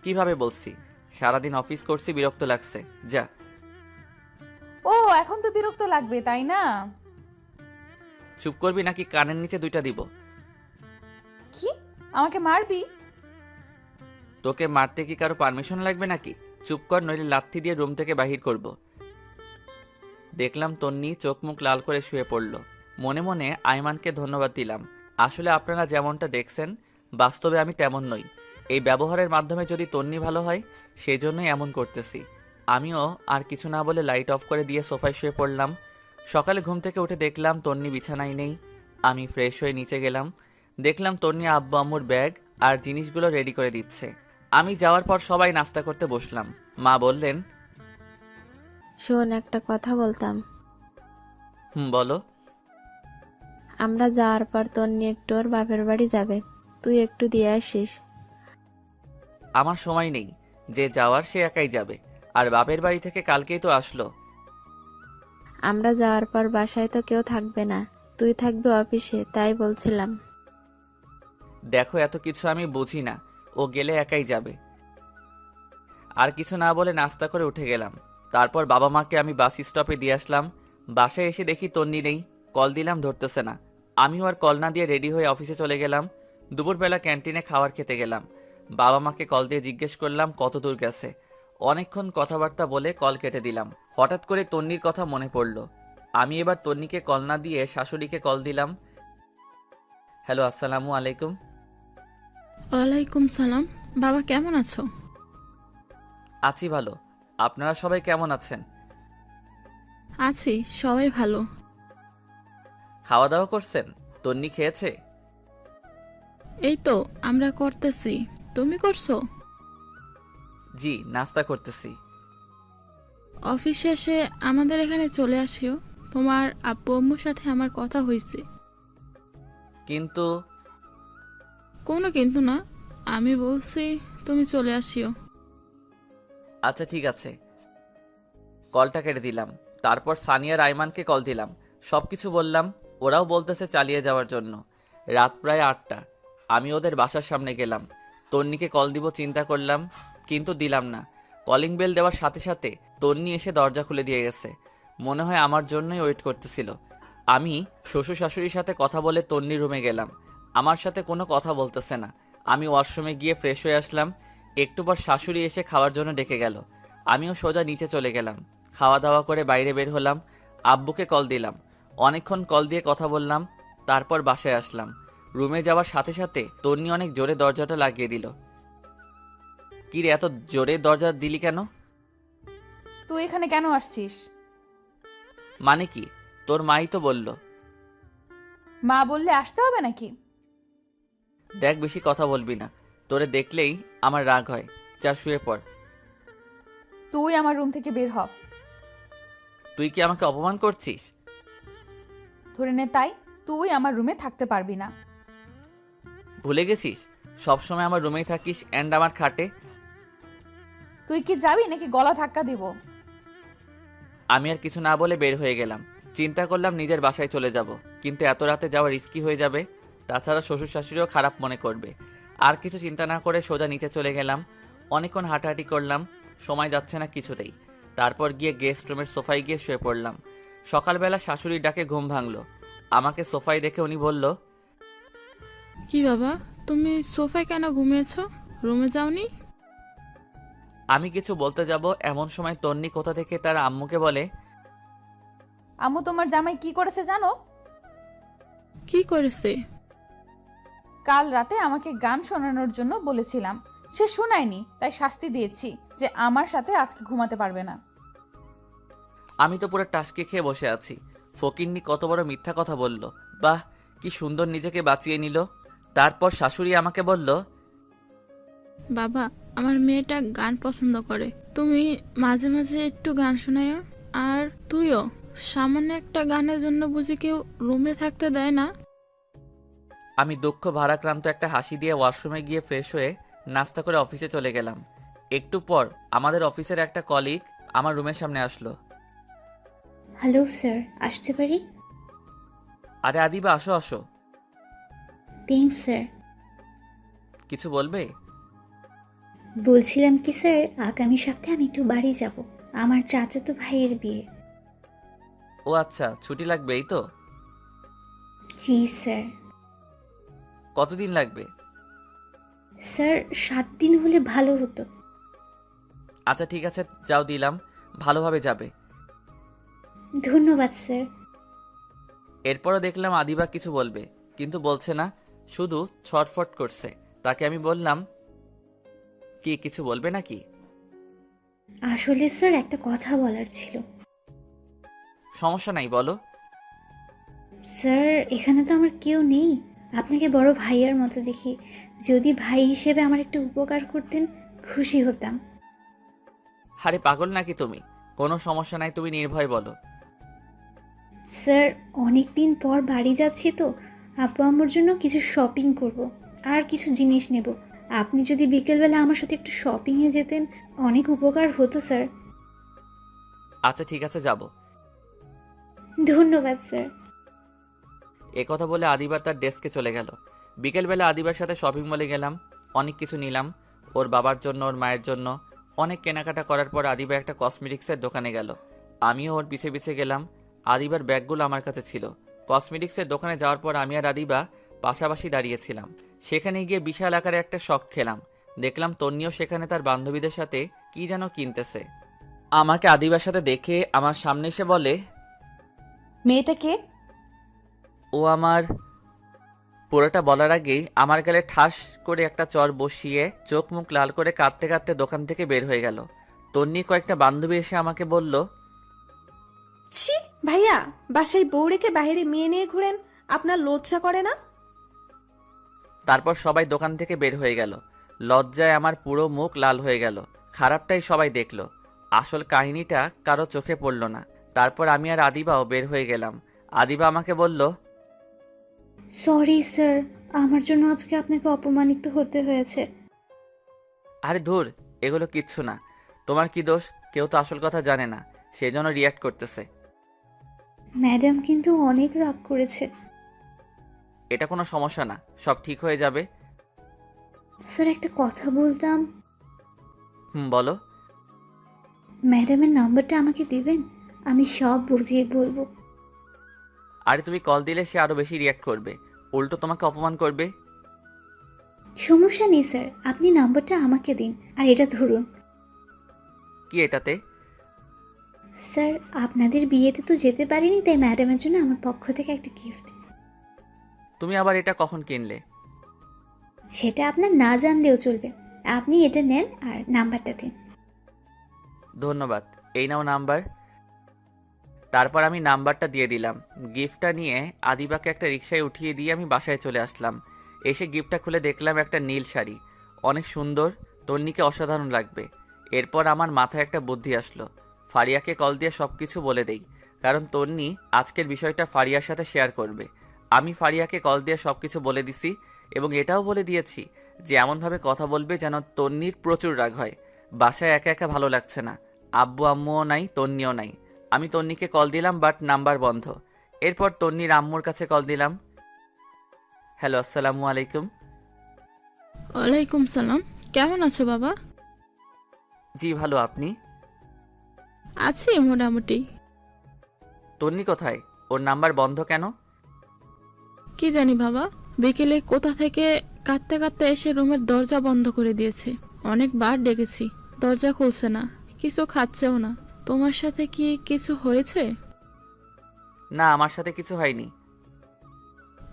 কিভাবে বলছি? সারাদিন অফিস করছি, বিরক্ত লাগছে, যা। ও, এখন তো বিরক্ত লাগবে তাই না? চুপ করবি নাকি কানের নিচে 2টা দিব? কি, আমাকে মারবি? তোকে মারতে কি কারো পারমিশন লাগবে নাকি? চুপ কর, নইলে লাথি দিয়ে রুম থেকে বাহির করব। দেখলাম তন্নি চোখ মুখ লাল করে শুয়ে পড়ল। মনে মনে আয়মানকে ধন্যবাদ দিলাম। আসলে আপনারা যেমনটা দেখছেন, বাস্তবে আমি তেমন নই। এই ব্যবহারের মাধ্যমে যদি তন্নি ভালো হয়, সেই জন্যই এমন করতেছি। আমিও আর কিছু না বলে লাইট অফ করে দিয়ে সোফায় শুয়ে পড়লাম। সকালে ঘুম থেকে উঠে দেখলাম তন্নি বিছানায় নেই। আমি ফ্রেশ হয়ে নিচে গেলাম। দেখলাম তন্নি আব্বু আম্মুর ব্যাগ আর জিনিসগুলো রেডি করে দিচ্ছে। আমি যাওয়ার পর সবাই নাস্তা করতে বসলাম। মা বললেন, শোন, একটা কথা বলতাম। বলো। আমরা যাওয়ার পর তন্নি একটু ওর বাপের বাড়ি যাবে, তুই একটু দিয়ে আসিস। আমার সময় নেই, যে যাওয়ার সে একাই যাবে। আর বাপের বাড়ি থেকে কালকেই তো আসলো। আমরা যাওয়ার পর বাসায় তো কেউ থাকবে না, তুই থাকবি অফিসে, তাই বলছিলাম। দেখো, এত কিছু আমি বুঝি না, ও গেলে একাই যাবে। আর কিছু না বলে নাস্তা করে উঠে গেলাম। তারপর বাবা মাকে আমি বাস স্টপে দিয়ে আসলাম। বাসায় এসে দেখি তন্নি নেই। কল দিলাম, ধরতেছে না। আমিও আর কল না দিয়ে রেডি হয়ে অফিসে চলে গেলাম। দুপুরবেলা ক্যান্টিনে খাবার খেতে গেলাম। বাবা মাকে কল দিয়ে জিজ্ঞেস করলাম কত দূর গেছে। অনেকক্ষণ কথাবার্তা বলে কল কেটে দিলাম। হঠাৎ করে তন্নির কথা মনে পড়ল। আমি এবার তন্নিকে কল না দিয়ে শাশুড়িকে কল দিলাম। হ্যালো, আসসালামু আলাইকুম। ওয়ালাইকুম সালাম। বাবা কেমন আছো? আছি ভালো। আপনারা সবাই কেমন আছেন? আছি, সবাই ভালো। খাওয়া দাওয়া করছেন? তন্নি খেয়েছে? এই তো আমরা করতেছি, তুমি করছো? জি, নাস্তা করতেছি। অফিস শেষে আমাদের এখানে চলে আসিও, তোমার আব্বু আম্মুর সাথে আমার কথা হয়েছে। কিন্তু কোনো কিন্তু না, আমি বলছি তুমি চলে আসিও। আচ্ছা ঠিক আছে। কলটা কেটে দিলাম। তারপর সানিয়া রাইমানকে কল দিলাম, সব কিছু বললাম। ওরাও বলতেছে চালিয়ে যাওয়ার জন্য। রাত প্রায় 8টা। আমি ওদের বাসার সামনে গেলাম। তন্নিকে কল দিব চিন্তা করলাম, কিন্তু দিলাম না। কলিং বেল দেওয়ার সাথে সাথে তন্নি এসে দরজা খুলে দিয়ে গেছে। মনে হয় আমার জন্যই ওয়েট করতেছিল। আমি শ্বশুর শাশুড়ির সাথে কথা বলে তন্নির রুমে গেলাম। আমার সাথে কোনো কথা বলতেছে না। আমি ওয়াশরুমে গিয়ে ফ্রেশ হয়ে আসলাম। একটু পর শাশুড়ি এসে খাওয়ার জন্য ডেকে গেল। আমিও সোজা নিচে চলে গেলাম। খাওয়া দাওয়া করে বাইরে বের হলাম। আব্বুকে কল দিলাম। অনেকক্ষণ কল দিয়ে কথা বললাম। তারপর বাসায় আসলাম। রুমে যাওয়ার সাথে সাথে তন্নি অনেক জোরে দরজাটা লাগিয়ে দিল। কি রে, এত জোরে দরজা দিলি কেন? তুই এখানে কেন আসছিস? মানে কি? তোর মাই তো বলল। মা বললে আসতে হবে নাকি? দেখ, বেশি কথা বলবি না, তোরে দেখলেই আমার রাগ হয়। যা শুয়ে পড়। তুই আমার রুম থেকে বের হ। তুই কি আমাকে অপমান করছিস? ধরে নে তাই, তুই আমার রুমে থাকতে পারবি না। ভুলে গেছিস সবসময় আমার রুমেই থাকিস অ্যান্ড আমার খাটে? তুই কি যাবি নাকি গলা ধাক্কা দিব? আমি আর কিছু না বলে বের হয়ে গেলাম। চিন্তা করলাম নিজের বাসায় চলে যাব, কিন্তু এত রাতে যাওয়া রিস্কি হয়ে যাবে। তাছাড়া শ্বশুর শাশুড়িও খারাপ মনে করবে। আর কিছু চিন্তা না করে সোজা নিচে চলে গেলাম। অনেকক্ষণ হাঁটাহাঁটি করলাম, সময় যাচ্ছে না কিছুতেই। তারপর গিয়ে গেস্ট রুমের সোফায় গিয়ে শুয়ে পড়লাম। সকালবেলা শাশুড়ির ডাকে ঘুম ভাঙলো। আমাকে সোফায় দেখে উনি বলল, কি বাবা, তুমি সোফায় কেন ঘুমিয়েছ? রুমে যাওনি? আমি কিছু বলতে যাব এমন সময় তন্নি কোথা থেকে তার আম্মুকে বলে, আম্মু তোমার জামাই কি করেছে জানো? কি করেছে? কাল রাতে আমাকে গান শোনানোর জন্য বলেছিলাম, সে শোনায়নি, তাই শাস্তি দিয়েছি যে আমার সাথে আজকে ঘুমাতে পারবে না। আমি তো পুরো টাসকে খেয়ে বসে আছি। ফকিন্নি কত বড় মিথ্যা কথা বলল! বাহ, কি সুন্দর নিজেকে বাঁচিয়ে নিল। তারপর শাশুড়ি আমাকে বলল, বাবা, আমার মেয়েটা গান পছন্দ করে, তুমি মাঝে মাঝে একটু গান শোনায়ও। আর তুইও, সামান্য একটা গানের জন্য বুঝি কেউ রুমে থাকতে দেয় না? আমি দুঃখ ভারাক্রান্ত একটা হাসি দিয়ে ওয়াশরুমে গিয়ে ফ্রেশ হয়ে নাস্তা করে অফিসে চলে গেলাম। একটু পর আমাদের অফিসের একটা কলিগ আমার রুমের সামনে আসলো। হ্যালো স্যার, আসতে পারি? আরে আদিবা, আসো আসো। Thanks sir. কিছু বলবে? বলছিলাম কি স্যার, আগামী সপ্তাহে আমি একটু বাড়ি যাব, আমার চাচাতো ভাইয়ের বিয়ে। ও আচ্ছা, ছুটি লাগবে এই তো? জি স্যার। কতদিন লাগবে? স্যার 7 দিন হলে ভালো হতো। আচ্ছা ঠিক আছে, যাও দিলাম, ভালোভাবে যাবে। ধন্যবাদ স্যার। এরপরও দেখলাম আদিবা কিছু বলবে, কিন্তু বলছে না, শুধু ছটফট করছে। তাকে আমি বললাম, কি কিছু বলবে নাকি? আসলে স্যার একটা কথা বলার ছিল। সমস্যা নাই, বলো। স্যার এখানে তো আমার কেউ নেই, আপনাকে বড় ভাইয়ার মতো দেখি, যদি ভাই হিসেবে আমার একটু উপকার করতেন খুশি হতাম। আরে পাগল নাকি তুমি? কোনো সমস্যা নাই, তুমি নির্ভয় বলো। স্যার অনেক দিন পর বাড়ি যাচ্ছি তো, আব্বু আম্মুর জন্য কিছু শপিং করব আর কিছু জিনিস নেব। আপনি যদি বিকেলবেলা আমার সাথে একটু শপিংয়ে যেতেন অনেক উপকার হতো স্যার। আচ্ছা ঠিক আছে, যাব। ধন্যবাদ স্যার। কথা বলে আদিবা তার ডেস্কে চলে গেল। বিকেলবেলা আদিবার সাথে শপিং মলে গেলাম, অনেক কিছু নিলাম। ওর বাবার জন্য, ওর মায়ের জন্য অনেক কেনাকাটা করার পর আদিবা একটা কসমেটিক্সের দোকানে গেল। আমিও ওর পিছে পিছে গেলাম। আদিবার ব্যাগগুলো আমার কাছে ছিল। কসমেটিক্সের দোকানে যাওয়ার পর আমি আর আদিবা পাশাপাশি দাঁড়িয়েছিলাম। সেখানে গিয়ে বিশাল আকারে একটা শখ খেলাম। দেখলাম তন্নিও সেখানে তার বান্ধবীদের সাথে কি যেন কিনতেছে। আমাকে আদিবার সাথে দেখে আমার সামনে এসে বলে, মেয়েটা কে? ও আমার। পুরোটা বলার আগেই আমার গালে ঠাস করে একটা চর বসিয়ে চোখ মুখ লাল করে কাঁদতে কাঁদতে দোকান থেকে বের হয়ে গেল। তন্নির কয়েকটা বান্ধবী এসে আমাকে বলল, ছি ভাইয়া, বাসায় বউ রেখে বাইরে মেয়ে নিয়ে ঘুরেন, আপনার লজ্জা করে না? তারপর সবাই দোকান থেকে বের হয়ে গেল। লজ্জায় আমার পুরো মুখ লাল হয়ে গেল। খারাপটাই সবাই দেখলো, আসল কাহিনীটা কারো চোখে পড়ল না। তারপর আমি আর আদিবাও বের হয়ে গেলাম। আদিবা আমাকে বলল, সরি স্যার, আমার জন্য আজকে আপনাকে অপমানিত হতে হয়েছে। আরে ধুর, এগুলো কিচ্ছু না। তোমার কি দোষ? কেউ তো আসল কথা জানে না, সেই জন্য রিয়াক্ট করতেছে। ম্যাডাম কিন্তু অনেক রাগ করেছে। এটা কোনো সমস্যা না, সব ঠিক হয়ে যাবে। স্যার একটা কথা বলতাম। বলো। ম্যাডামের নাম্বারটা আমাকে দিবেন, আমি সব বুঝিয়ে বলবো। আরে তুমি কল দিলে সে আরো বেশি রিয়াক্ট করবে, উল্টো তোমাকে অপমান করবে। সমস্যা নেই স্যার, আপনি নাম্বারটা আমাকে দিন। আর এটা ধরুন। কি এটাতে? স্যার আপনাদের বিয়েতে তো যেতে পারিনি, তাই ম্যাডামের জন্য আমার পক্ষ থেকে একটা গিফট। তুমি আবার এটা কখন কিনলে? সেটা আপনার না জানলেও চলবে, আপনি এটা নেন আর নাম্বারটা দিন। ধন্যবাদ, এই নাও নাম্বার। তারপর আমি নাম্বারটা দিয়ে দিলাম। গিফটটা নিয়ে আদিবাকে একটা রিকশায় উঠিয়ে দিয়ে আমি বাসায় চলে আসলাম। এসে গিফটটা খুলে দেখলাম একটা নীল শাড়ি, অনেক সুন্দর, তন্নিকে অসাধারণ লাগবে। এরপর আমার মাথায় একটা বুদ্ধি আসলো, ফারিয়াকে কল দিয়ে সব কিছু বলে দেই, কারণ তন্নি আজকের বিষয়টা ফারিয়ার সাথে শেয়ার করবে। আমি ফারিয়াকে কল দিয়ে সব কিছু বলে দিছি এবং এটাও বলে দিয়েছি যে এমনভাবে কথা বলবে যেন তন্নির প্রচুর রাগ হয়। বাসায় একা একা ভালো লাগছে না, আব্বু আম্মুও নাই, তন্নিও নাই। আমি তন্নিকে কল দিলাম, বাট নাম্বার বন্ধ। এরপর তন্নির আম্মুর কাছে কল দিলাম। হ্যালো, আসসালামু আলাইকুম। ওয়ালাইকুম সালাম। কেমন আছো বাবা? জি ভালো, আপনি? আছি মোটামুটি। তন্নি কোথায়? ওর নাম্বার বন্ধ কেন? কি জানি বাবা, বিকেলে কোথা থেকে কাঁদতে কাঁদতে এসে রুমের দরজা বন্ধ করে দিয়েছে। অনেকবার ডেকেছি, দরজা খুলছে না, কিছু খাচ্ছেও না। তোমার সাথে কি কিছু হয়েছে? না, আমার সাথে কিছু হয়নি।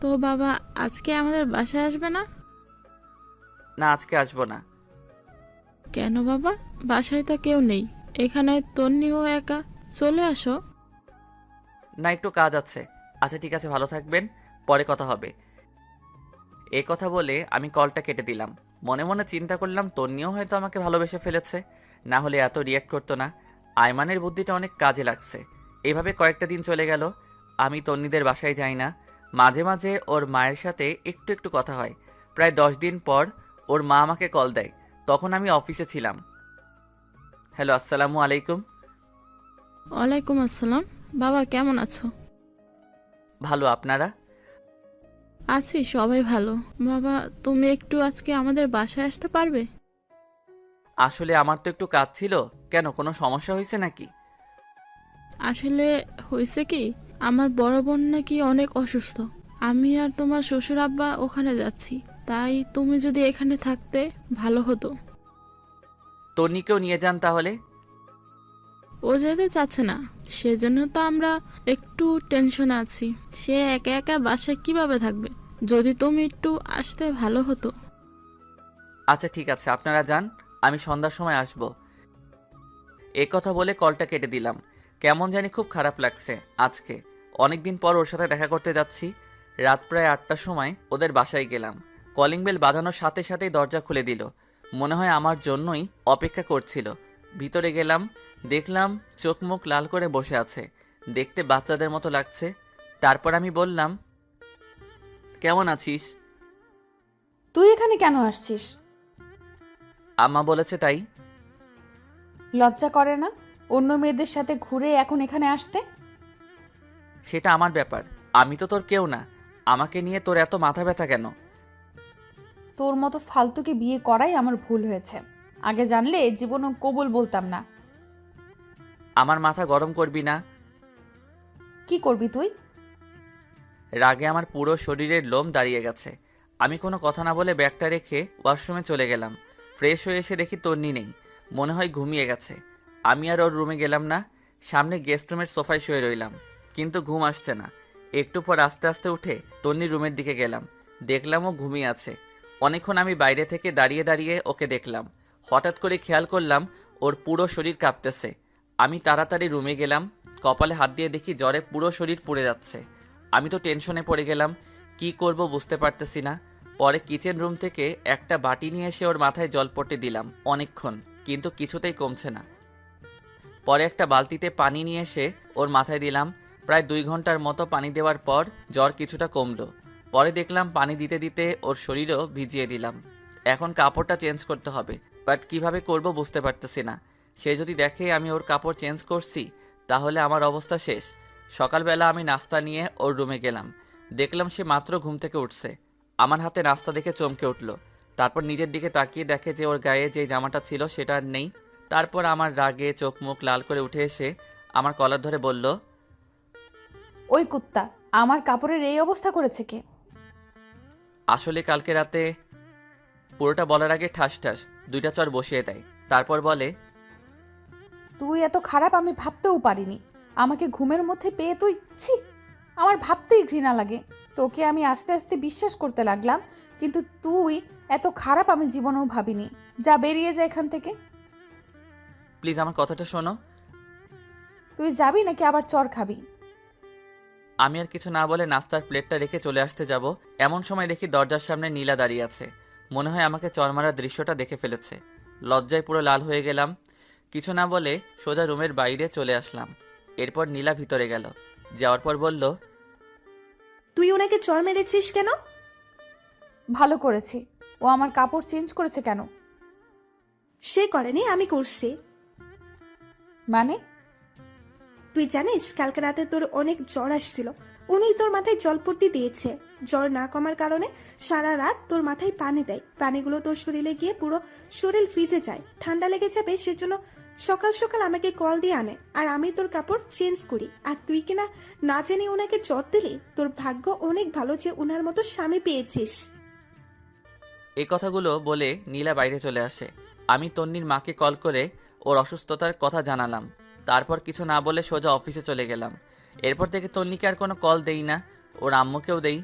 তো বাবা আজকে আমাদের বাসায় আসবে না? না, আজকে আসবো না। কেন বাবা? বাসায় তো কেউ নেই, এখানে তন্নিও একা, চলে আসো। না, একটু কাজ আছে। আচ্ছা ঠিক আছে, ভালো থাকবেন, পরে কথা হবে। এই কথা বলে আমি কলটা কেটে দিলাম। মনে মনে চিন্তা করলাম তন্নিও হয়তো আমাকে ভালোবেসে ফেলেছে, না হলে এত রিয়াক্ট করতো না। আয়মানের বুদ্ধিটা অনেক কাজে লাগছে। এভাবে কয়েকটা দিন চলে গেল, আমি তন্নিদের বাসায় যাই না। মাঝে মাঝে ওর মায়ের সাথে একটু একটু কথা হয়। প্রায় 10 দিন পর ওর মা আমাকে কল দেয়, তখন আমি অফিসে ছিলাম। হ্যালো, আসসালামু আলাইকুম। ওয়ালাইকুম আসসালাম। বাবা কেমন আছো? ভালো, আপনারা? আছি, সবাই ভালো। বাবা তুমি একটু আজকে আমাদের বাসায় আসতে পারবে? আসলে আমার তো একটু কাজ ছিল। কেন, কোনো সমস্যা হয়েছে নাকি? আসলে হয়েছে কি, আমার বড় বোন নাকি অনেক অসুস্থ। আমি আর তোমার শ্বশুর আব্বা ওখানে যাচ্ছি, তাই তুমি যদি এখানে থাকতে ভালো হতো। তন্নিকেও নিয়ে যান তাহলে। ও যেতে চাচ্ছে না, সেজন্য তো আমরা একটু টেনশনে আছি। সে একা একা বাসায় কিভাবে থাকবে? যদি তুমি একটু আসতে ভালো হতো। আচ্ছা ঠিক আছে, আপনারা যান, আমি সন্ধ্যার সময় আসব। এই কথা বলে কলটা কেটে দিলাম। কেমন জানি খুব খারাপ লাগছে আজকে। অনেকদিন পর ওর সাথে দেখা করতে যাচ্ছি। রাত প্রায় 8টার সময় ওদের বাসায় গেলাম। কলিং বেল বাজানোর সাথে সাথেই দরজা খুলে দিল। মনে হয় আমার জন্যই অপেক্ষা করছিল। ভিতরে গেলাম, দেখলাম চোখ মুখ লাল করে বসে আছে, দেখতে বাচ্চাদের মতো লাগছে। তারপর আমি বললাম, কেমন আছিস? তুই এখানে কেন আসছিস? আম্মা বলেছে তাই। লজ্জা করে না অন্য মেয়েদের সাথে ঘুরে এখন এখানে আসতে? সেটা আমার ব্যাপার, আমি তো তোর কেউ না। আমাকে নিয়ে তোর এত মাথা ব্যথা কেন? তোর মতো ফালতুকে বিয়ে করাই আমার ভুল হয়েছে। আগে জানলে জীবনও কবুল বলতাম না। আমার মাথা গরম করবি না। কি করবি তুই? রাগে আমার পুরো শরীরের লোম দাঁড়িয়ে গেছে। আমি কোনো কথা না বলে ব্যাগটা রেখে ওয়াশরুমে চলে গেলাম। ফ্রেশ হয়ে এসে দেখি তন্নি নেই, মনে হয় ঘুমিয়ে গেছে। আমি আর ওর রুমে গেলাম না, সামনে গেস্ট রুমের সোফায় শুয়ে রইলাম, কিন্তু ঘুম আসছে না। একটু পর আস্তে আস্তে উঠে তন্নির রুমের দিকে গেলাম, দেখলাম ও ঘুমিয়ে আছে। অনেকক্ষণ আমি বাইরে থেকে দাঁড়িয়ে দাঁড়িয়ে ওকে দেখলাম। হঠাৎ করে খেয়াল করলাম ওর পুরো শরীর কাঁপতেছে। আমি তাড়াতাড়ি রুমে গেলাম, কপালে হাত দিয়ে দেখি জ্বরে পুরো শরীর পুড়ে যাচ্ছে। আমি তো টেনশনে পড়ে গেলাম, কি করব বুঝতে পারতেছি না। পরে কিচেন রুম থেকে একটা বাটি নিয়ে এসে ওর মাথায় জলপট্টি দিলাম অনেকক্ষণ, কিন্তু কিছুতেই কমছে না। পরে একটা বালতিতে পানি নিয়ে এসে ওর মাথায় দিলাম। প্রায় 2 ঘন্টার মতো পানি দেওয়ার পর জ্বর কিছুটা কমলো। পরে দেখলাম পানি দিতে দিতে ওর শরীরও ভিজিয়ে দিলাম। এখন কাপড়টা চেঞ্জ করতে হবে, বাট কিভাবে করব বুঝতে পারতেছি না। সে যদি দেখে আমি ওর কাপড় চেঞ্জ করছি, তাহলে আমার অবস্থা শেষ। সকালবেলা আমি নাস্তা নিয়ে ওর রুমে গেলাম, দেখলাম সে মাত্র ঘুম থেকে উঠছে। আমার হাতে নাস্তা দেখে চমকে উঠল। তারপর নিজের দিকে তাকিয়ে দেখে যে ওর গায়ে যে জামাটা ছিল সেটা আর নেই। তারপর আমার রাগে চোখ মুখ লাল করে উঠে এসে আমার কলার ধরে বলল, ওই কুত্তা, আমার কাপড়ের এই অবস্থা করেছে কে? আসলে কালকে রাতে। পুরোটা বলার আগে ঠাস ঠাস 2টা চর বসিয়ে দেয়। তারপর বলে, তুই এত খারাপ আমি ভাবতেও পারিনি। আমাকে ঘুমের মধ্যে পেয়ে তুই, ছি, আমার ভাবতেই ঘৃণা লাগে। তোকে আমি আস্তে আস্তে বিশ্বাস করতে লাগলাম, কিন্তু তুই এত খারাপ আমি জীবনেও ভাবিনি। যা, বেরিয়ে যা এখান থেকে। প্লিজ আমার কথাটা শোনো। তুই যাবি নাকি আবার চর খাবি? আমি আর কিছু না বলে নাস্তার প্লেটটা রেখে চলে আসতে যাব, এমন সময় দেখি দরজার সামনে নীলা দাঁড়িয়ে আছে। মনে হয় আমাকে চর মারার দৃশ্যটা দেখে ফেলেছে। লজ্জায় পুরো লাল হয়ে গেলাম। কিছু না বলে সোজা রুমের বাইরে চলে আসলাম। এরপর নীলা ভিতরে গেল। যাওয়ার পর বলল, তুই ওনাকে চর মেরেছিস কেন? ভালো করেছি। ও আমার কাপড় চেঞ্জ করেছে কেন? সে করেনি, আমি করছি। মানে? তুই জানিস কালকে রাতে তোর অনেক জ্বর আসছিল, উনি তোর মাথায় জলপট্টি দিয়েছে। জ্বর না কমার কারণে সারা রাত তোর মাথায় পানি দেয়, পানিগুলো তোর শরীরে গিয়ে পুরো শরীর ভিজে যায়, ঠান্ডা লেগে যাবে, সেজন্য সকাল সকাল আমাকে কল দিয়ে আনে, আর আমি তোর কাপড় চেঞ্জ করি। আর তুই কিনা না জেনে ওনাকে জ্বর দিলি। তোর ভাগ্য অনেক ভালো যে ওনার মতো স্বামী পেয়েছিস। এই কথাগুলো বলে নীলা বাইরে চলে আসে। আমি তন্নির মাকে কল করে ওর অসুস্থতার কথা জানালাম। তারপর কিছু না বলে সোজা অফিসে চলে গেলাম। এরপর থেকে তন্নিকে আর কোনো কল দেই না, ওর আম্মুকেও দেই।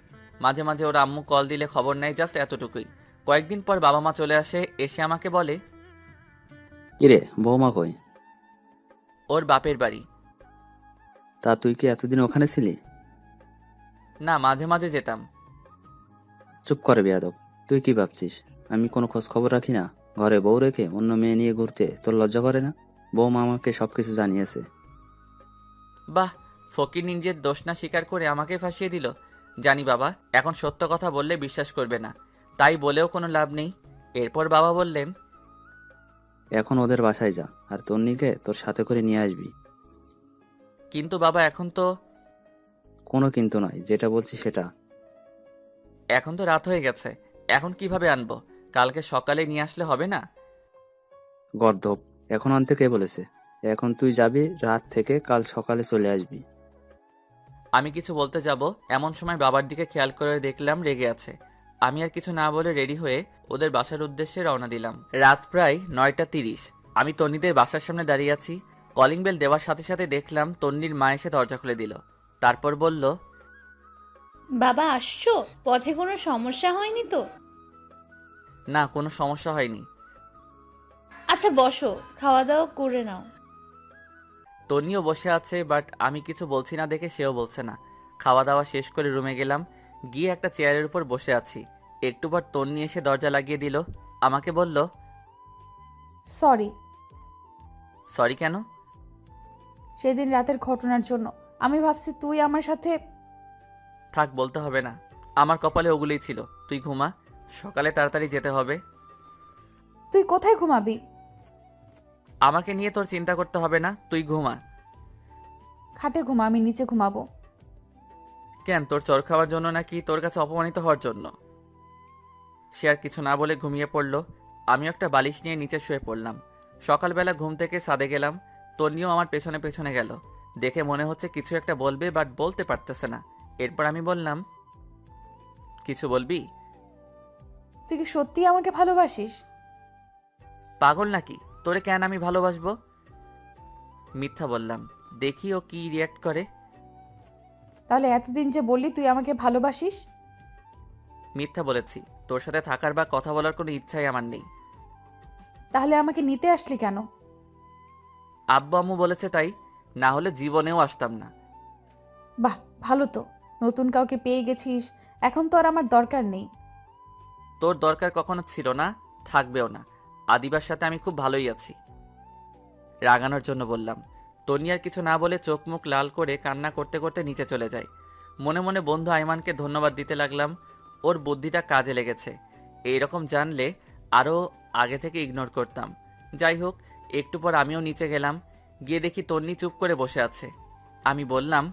মাঝে মাঝে ওর আম্মু কল দিলে খবর নেয়, জাস্ট এতটুকুই। কয়েকদিন পর বাবা মা চলে আসে, এসে আমাকে বলে, কিরে বৌমা কই? ওর বাপের বাড়ি। তা তুই কি এতদিন ওখানে ছিলি? না, মাঝে মাঝে যেতাম। চুপ করে বেয়াদব, তুই কি ভাবছিস আমি কোনো খোঁজ খবর রাখি না? ঘরে বউ রেখে অন্য মেয়ে নিয়ে ঘুরতে তোর লজ্জা করে না? বৌমা আমাকে সবকিছু জানিয়েছে। বাহ, ফকির নিজের দোষ না স্বীকার করে আমাকে ফাঁসিয়ে দিল। জানি বাবা, এখন সত্য কথা বললে বিশ্বাস করবে না, তাই বলেও কোনো লাভ নেই। এরপর বাবা বললেন, এখন ওদের বাসায় যা, আর তন্নিকে তোর সাথে করে নিয়ে আসবি। কিন্তু বাবা এখন তো কোনো কিন্তু নয়, যেটা বলছি সেটা। এখন তো রাত হয়ে গেছে, এখন কিভাবে আনবো? কালকে সকালে নিয়ে আসলে হবে না? গর্ধব, এখন আনতে কে বলেছে? এখন তুই যাবি, রাত থেকে কাল সকালে চলে আসবি। আমি কিছু বলতে যাব, এমন সময় বাবার দিকে খেয়াল করে দেখলাম রেগে আছে। আমি আর কিছু না বলে রেডি হয়ে ওদের বাসার উদ্দেশ্যে রওনা দিলাম। রাত প্রায় 9:30। আমি তন্নিদের বাসার সামনে দাঁড়িয়ে আছি। কলিং বেল দেওয়ার সাথে সাথে দেখলাম তন্নির মা এসে দরজা খুলে দিল। তারপর বলল, বাবা আসছো? পথে কোনো সমস্যা হয়নি তো? না, কোনো সমস্যা হয়নি। আচ্ছা বসো, খাওয়া দাওয়া করে নাও। তন্নিও বসে আছে, বাট আমি কিছু বলছি না দেখে সেও বলছে না। খাওয়া দাওয়া শেষ করে রুমে গেলাম, গিয়ে একটা চেয়ারের উপর বসে আছি। একটু পর তন্নি এসে দরজা লাগিয়ে দিল। আমাকে বলল, সরি। সরি কেন? সেদিন রাতের ঘটনার জন্য। আমি ভাবছি তুই আমার সাথে। থাক, বলতে হবে না, আমার কপালে ওগুলোই ছিল। তুই ঘুমা, সকালে তাড়াতাড়ি যেতে হবে। তুই কোথায় ঘুমাবি? আমাকে নিয়ে তোর চিন্তা করতে হবে না, তুই ঘুমা। খাটে ঘুমা, আমি নিচে ঘুমাবো। কেন, তোর চর খাওয়ার জন্য নাকি তোর কাছে অপমানিত হওয়ার জন্য? সে আর কিছু না বলে ঘুমিয়ে পড়ল। আমিও একটা বালিশ নিয়ে নিচে শুয়ে পড়লাম। সকালবেলা ঘুম থেকে ছাদে গেলাম। তন্নিও আমার পেছনে পেছনে গেল। দেখে মনে হচ্ছে কিছু একটা বলবে, বাট বলতে পারতেছে না। এরপর আমি বললাম, কিছু বলবি? তুই কি সত্যি আমাকে ভালোবাসিস? পাগল নাকি? তোরে কেন আমি ভালোবাসবো? মিথ্যা বললাম, দেখি ও কি রিয়াক্ট করে। তাহলে এতদিন যে বললি তুই আমাকে ভালোবাসিস? মিথ্যা বলেছি, তোর সাথে থাকার বা কথা বলার কোনো ইচ্ছাই আমার নেই। তাহলে আমাকে নিতে আসলি কেন? আব্বু আম্মু বলেছে তাই, না হলে জীবনেও আসতাম না। বাহ, ভালো তো। নতুন কাউকে পেয়ে গেছিস, এখন তো আর আমার দরকার নেই। তোর দরকার কখনো ছিল না, থাকবেও না। আদিবার সাথে আমি খুব ভালোই আছি। রাগানোর জন্য বললাম। তনি আর কিছু না বলে চোখ মুখ লাল করে কান্না করতে করতে নিচে চলে যায়। মনে মনে বন্ধু আইমানকে ধন্যবাদ দিতে লাগলাম, ওর বুদ্ধিটা কাজে লেগেছে। এইরকম জানলে আরও আগে থেকে ইগনোর করতাম। যাই হোক, একটু পর আমিও নিচে গেলাম। গিয়ে দেখি তন্নি চুপ করে বসে আছে। আমি বললাম,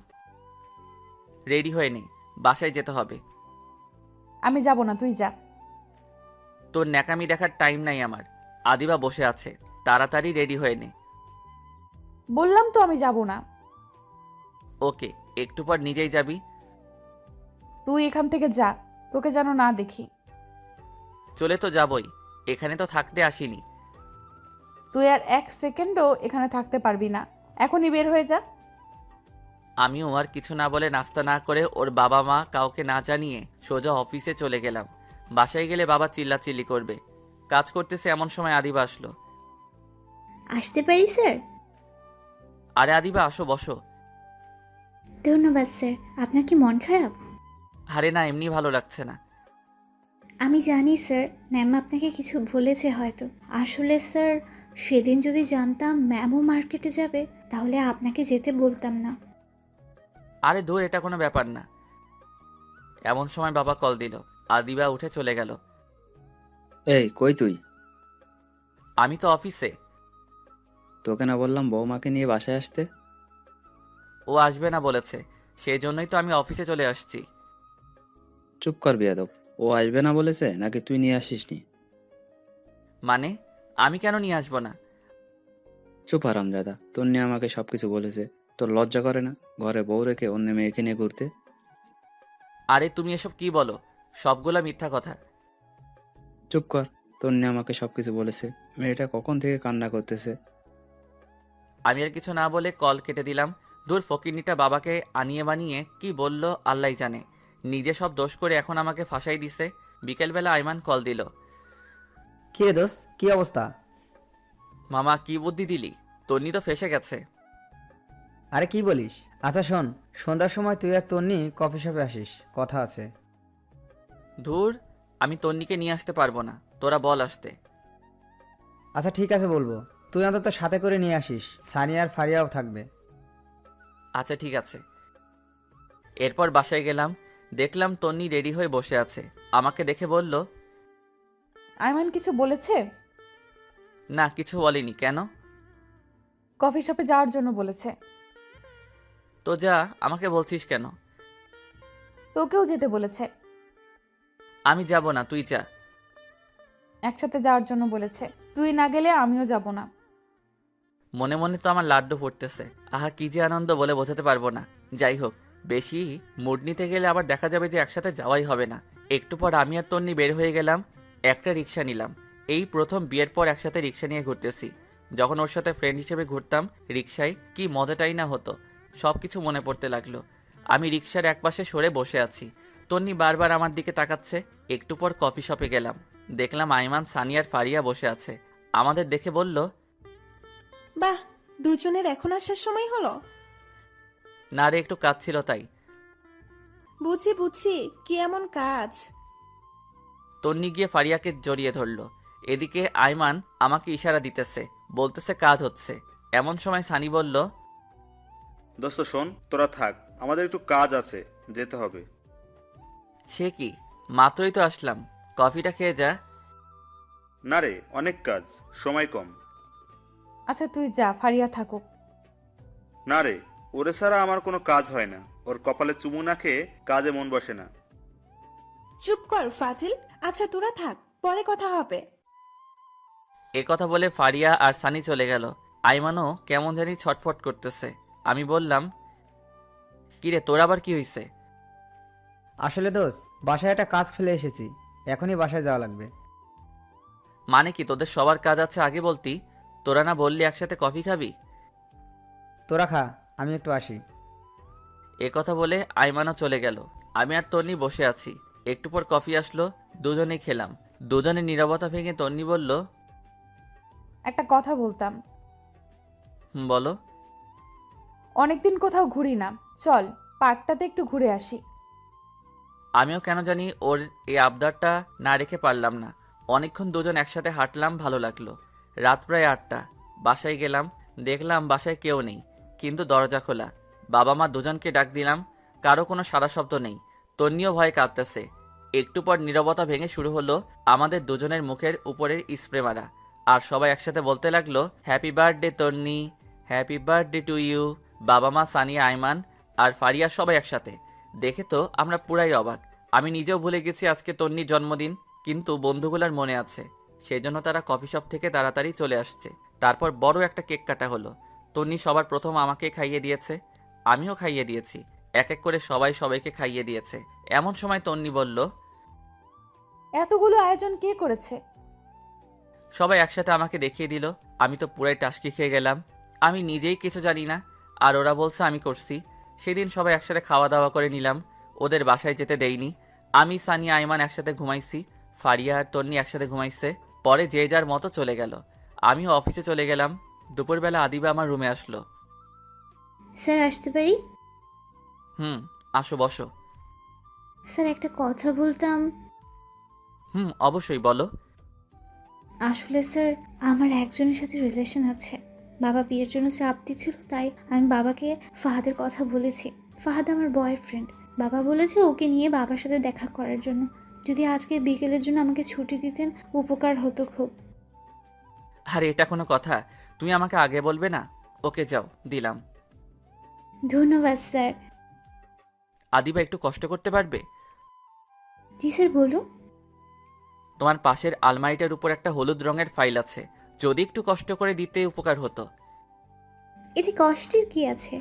রেডি হয়ে নে, বাসায় যেতে হবে। আমি যাব না, তুই যা। তোর ন্যাকামি দেখার টাইম নাই আমার। আদিবা বসে আছে, তাড়াতাড়ি রেডি হয়ে নে। বললাম তো আমি যাব না। ওকে, একটু পর নিজেই যাবি? তুই এখান থেকে যা, তোকে যেন না দেখি। চলে তো যাবই, এখানে তো থাকতে আসিনি। তুই আর এক সেকেন্ডও এখানে থাকতে পারবি না, এখনই বের হয়ে যা। আমিও আর কিছু না বলে নাস্তা না করে ওর বাবা মা কাউকে না জানিয়ে সোজা অফিসে চলে গেলাম। বাসায় গেলে বাবা চিল্লাচিল্লি করবে। কাজ করতেছে এমন সময় আদিবা আসলো। আসতে পারি স্যার? আরে আদিবা, আসো, বসো। ধন্যবাদ স্যার। আপনার কি মন খারাপ? আরে না, এমনি ভালো লাগছে না। আমি জানি স্যার, ম্যাম আপনাকে কিছু বলেছে হয়তো। আসলে স্যার সেদিন যদি জানতাম ম্যামও মার্কেটে যাবে তাহলে আপনাকে যেতে বলতাম না। আরে দূর, এটা কোনো ব্যাপার না। এমন সময় বাবা কল দিল। আদিবা উঠে চলে গেল। এই কই তুই? আমি তো অফিসে। তোকে না বললাম বৌমাকে নিয়ে বাসায় আসতে? ও আসবে না বলেছে, সেই জন্যই তো আমি অফিসে চলে আসছি। চুপ কর বেয়াদব। ও আসবে না বলেছে নাকি তুই নিয়ে আসিসনি? মানে আমি কেন নিয়ে আসবো না? চুপ হারামজাদা, তন্নি আমাকে সবকিছু বলেছে। তোর লজ্জা করে না ঘরে বউ রেখে অন্য মেয়েকে নিয়ে ঘুরতে? আরে তুমি এসব কি বলো? সবগুলা মিথ্যা কথা। চুপ কর। তন্নি আমাকে সবকিছু বলেছে। মেয়েটা কখন থেকে কান্না করতেছে। আমি আর কিছু না বলে কল কেটে দিলাম। দূর, ফকিরনিটা বাবাকে আনিয়ে বানিয়ে কি বলল আল্লাহ জানে। নিজে সব দোষ করে এখন আমাকে ফাঁসাই দিছে। বিকেলবেলা আইমান কল দিল। কি রে দোস্ত, কি অবস্থা? মামা কি বুদ্ধি দিলি? তন্নি তো ফেসে গেছে। আরে কি বলিস? আচ্ছা শোন, সন্ধ্যার সময় তুই আর তন্নি কফি শপে আসিস, কথা আছে। ধুর, আমি তন্নিকে নিয়ে আসতে পারবো না, তোরা বল আসতে। আচ্ছা ঠিক আছে বলবো, তুই অন্তত সাথে করে নিয়ে আসিস, সানিয়া আর ফারিয়াও থাকবে। আচ্ছা ঠিক আছে। এরপর বাসায় গেলাম, দেখলাম তন্নি রেডি হয়ে বসে আছে। আমাকে দেখে বলল, আইমান কিছু বলেছে? না কিছু বলেনি। কেন? কফি শপে যাওয়ার জন্য বলেছে। তো যা, আমাকে বলছিস কেন? তোকেও যেতে বলেছে। আমি যাব না, তুই যা। একসাথে যাওয়ার জন্য বলেছে। তুই না গেলে আমিও যাব না। মনে মনে তো আমার লাড্ডু ফুটতেছে। আহা কি যে আনন্দ বলে বোঝাতে পারবো না। যাই হোক, বেশি মুড নিতে গেলে আবার দেখা যাবে যে একসাথে যাওয়াই হবে না। একটু পর আমি আর তন্নি বের হয়ে গেলাম। একটা রিক্সা নিলাম। এই প্রথম বিয়ের পর একসাথে রিক্সা নিয়ে ঘুরতেছি। যখন ওর সাথে ফ্রেন্ড হিসেবে ঘুরতাম রিক্সায়, কি মজাটাই না হতো। সব কিছু মনে পড়তে লাগলো। আমি রিক্সার একপাশে সরে বসে আছি। তন্নি বারবার আমার দিকে তাকাচ্ছে। একটু পর কফি শপে গেলাম। দেখলাম আইমান, সানিয়ার ফারিয়া বসে আছে। আমাদের দেখে বলল, বাহ, দুজনের এখন আসার সময় হলো। না রে, একটু কাজ ছিল তাই। বুঝি বুঝি, কি এমন কাজ? তন্নি গিয়ে ফারিয়াকে জড়িয়ে ধরলো। এদিকে আইমান আমাকে ইশারা দিতেছে, বলতেছে কাজ হচ্ছে। এমন সময় সানি বলল, দোস্ত শোন, তোরা থাক, আমাদের একটু কাজ আছে, যেতে হবে। সে কি, মাত্রই তো আসলাম, কফিটা খেয়ে যা। না রে, অনেক কাজ, সময় কম। আচ্ছা তুই যা, ফারিয়া থাকুক। না রে, ওরে ছাড়া আমার কোনো কাজ হয় না। ওর কপালে চুমু না খেয়ে কাজে মন বসে না। চুপ কর ফাজিল। আচ্ছা তোরা থাক, পরে কথা হবে। এ কথা বলে ফারিয়া আর সানি চলে গেল। আইমানও কেমন জানি ছটফট করতেছে। আমি বললাম, কিরে তোর আবার কি হইছে? আসলে দোস্ত, বাসায় একটা কাজ ফেলে এসেছি, এখনই বাসায় যাওয়া লাগবে। মানে কি, তোদের সবার কাজ আছে আগে বলতি? তোরা না বললি একসাথে কফি খাবি? তোরা খা, আমি একটু আসি। এ কথা বলে আইমানও চলে গেল। আমি আর তন্নি বসে আছি। একটু পর কফি আসলো, দুজনেই খেলাম। দুজনে নীরবতা ভেঙে তন্নি বলল, একটা কথা বলতাম। বলো। অনেকদিন কোথাও ঘুরি না, চল পার্কটাতে একটু ঘুরে আসি। আমিও কেন জানি ওর এই আবদারটা না রেখে পারলাম না। অনেকক্ষণ দুজন একসাথে হাঁটলাম, ভালো লাগলো। রাত প্রায় 8টা। বাসায় গেলাম, দেখলাম বাসায় কেউ নেই, কিন্তু দরজা খোলা। বাবা মা দুজনকে ডাক দিলাম, কারো কোনো সাড়া শব্দ নেই। তন্নিও ভয়ে কাঁদতেছে। একটু পর নীরবতা ভেঙে শুরু হলো আমাদের দুজনের মুখের উপরের স্প্রে মারা। আর সবাই একসাথে বলতে লাগলো, happy birthday Tonni, happy birthday to you. বাবা মা, সানিয়া, আইমান আর ফারিয়া সবাই একসাথে। দেখে তো আমরা পুরাই অবাক। আমি নিজেও ভুলে গেছি আজকে তন্নির জন্মদিন, কিন্তু বন্ধুগুলার মনে আছে। সেই জন্য তারা কফি শপ থেকে তাড়াতাড়ি চলে আসছে। তারপর বড় একটা কেক কাটা হলো। তন্নি সবার প্রথম আমাকে খাইয়ে দিয়েছে, আমিও খাইয়ে দিয়েছি। এক এক করে সবাই সবাইকে খাইয়ে দিয়েছে। এমন সময় তন্নি বলল, এতগুলো আয়োজন কে করেছে? সবাই একসাথে আমাকে দেখিয়ে দিল। আমি তো পুরাই টাসকি খেয়ে গেলাম। আমি নিজেই কিছু জানি না, আর ওরা বলছে আমি করছি। সেদিন সবাই একসাথে খাওয়া দাওয়া করে নিলাম, ওদের বাসায় যেতে দেইনি। আমি, সানিয়া, আইমান একসাথে ঘুমাইছি, ফারিয়া আর তন্নি একসাথে ঘুমাইছে। পরে যে যার মতো চলে গেল। আমিও অফিসে চলে গেলাম। দুপুরবেলা আদিবা আমার রুমে আসলো। স্যার আসতে পারি? আসো, বসো। স্যার একটা কথা বলতাম। অবশ্যই বলো। আসলে স্যার আমার একজনের সাথে রিলেশন আছে। বাবা বিয়ের জন্য চাপ দিচ্ছিল, তাই আমি বাবাকে ফাহাদের কথা বলেছি। ফাহাদ আমার বয়ফ্রেন্ড। বাবা বলেছে ওকে নিয়ে বাবার সাথে দেখা করার জন্য। যদি আজকে বিকেলের জন্য আমাকে ছুটি দিতেন উপকার হতো খুব। আর এটা কোনো কথা? তুমি আমাকে আগে বলবে না? ওকে যাও, দিলাম। ধন্যবাদ স্যার। আদিবা একটু কষ্ট করতে পারবে? জি স্যার, বলুন। তোমার পাশের আলমারিটার উপর একটা হলুদ রঙের ফাইল আছে, যদি একটু কষ্ট করে দিতে উপকার হতো। এতে কষ্টের কি আছে?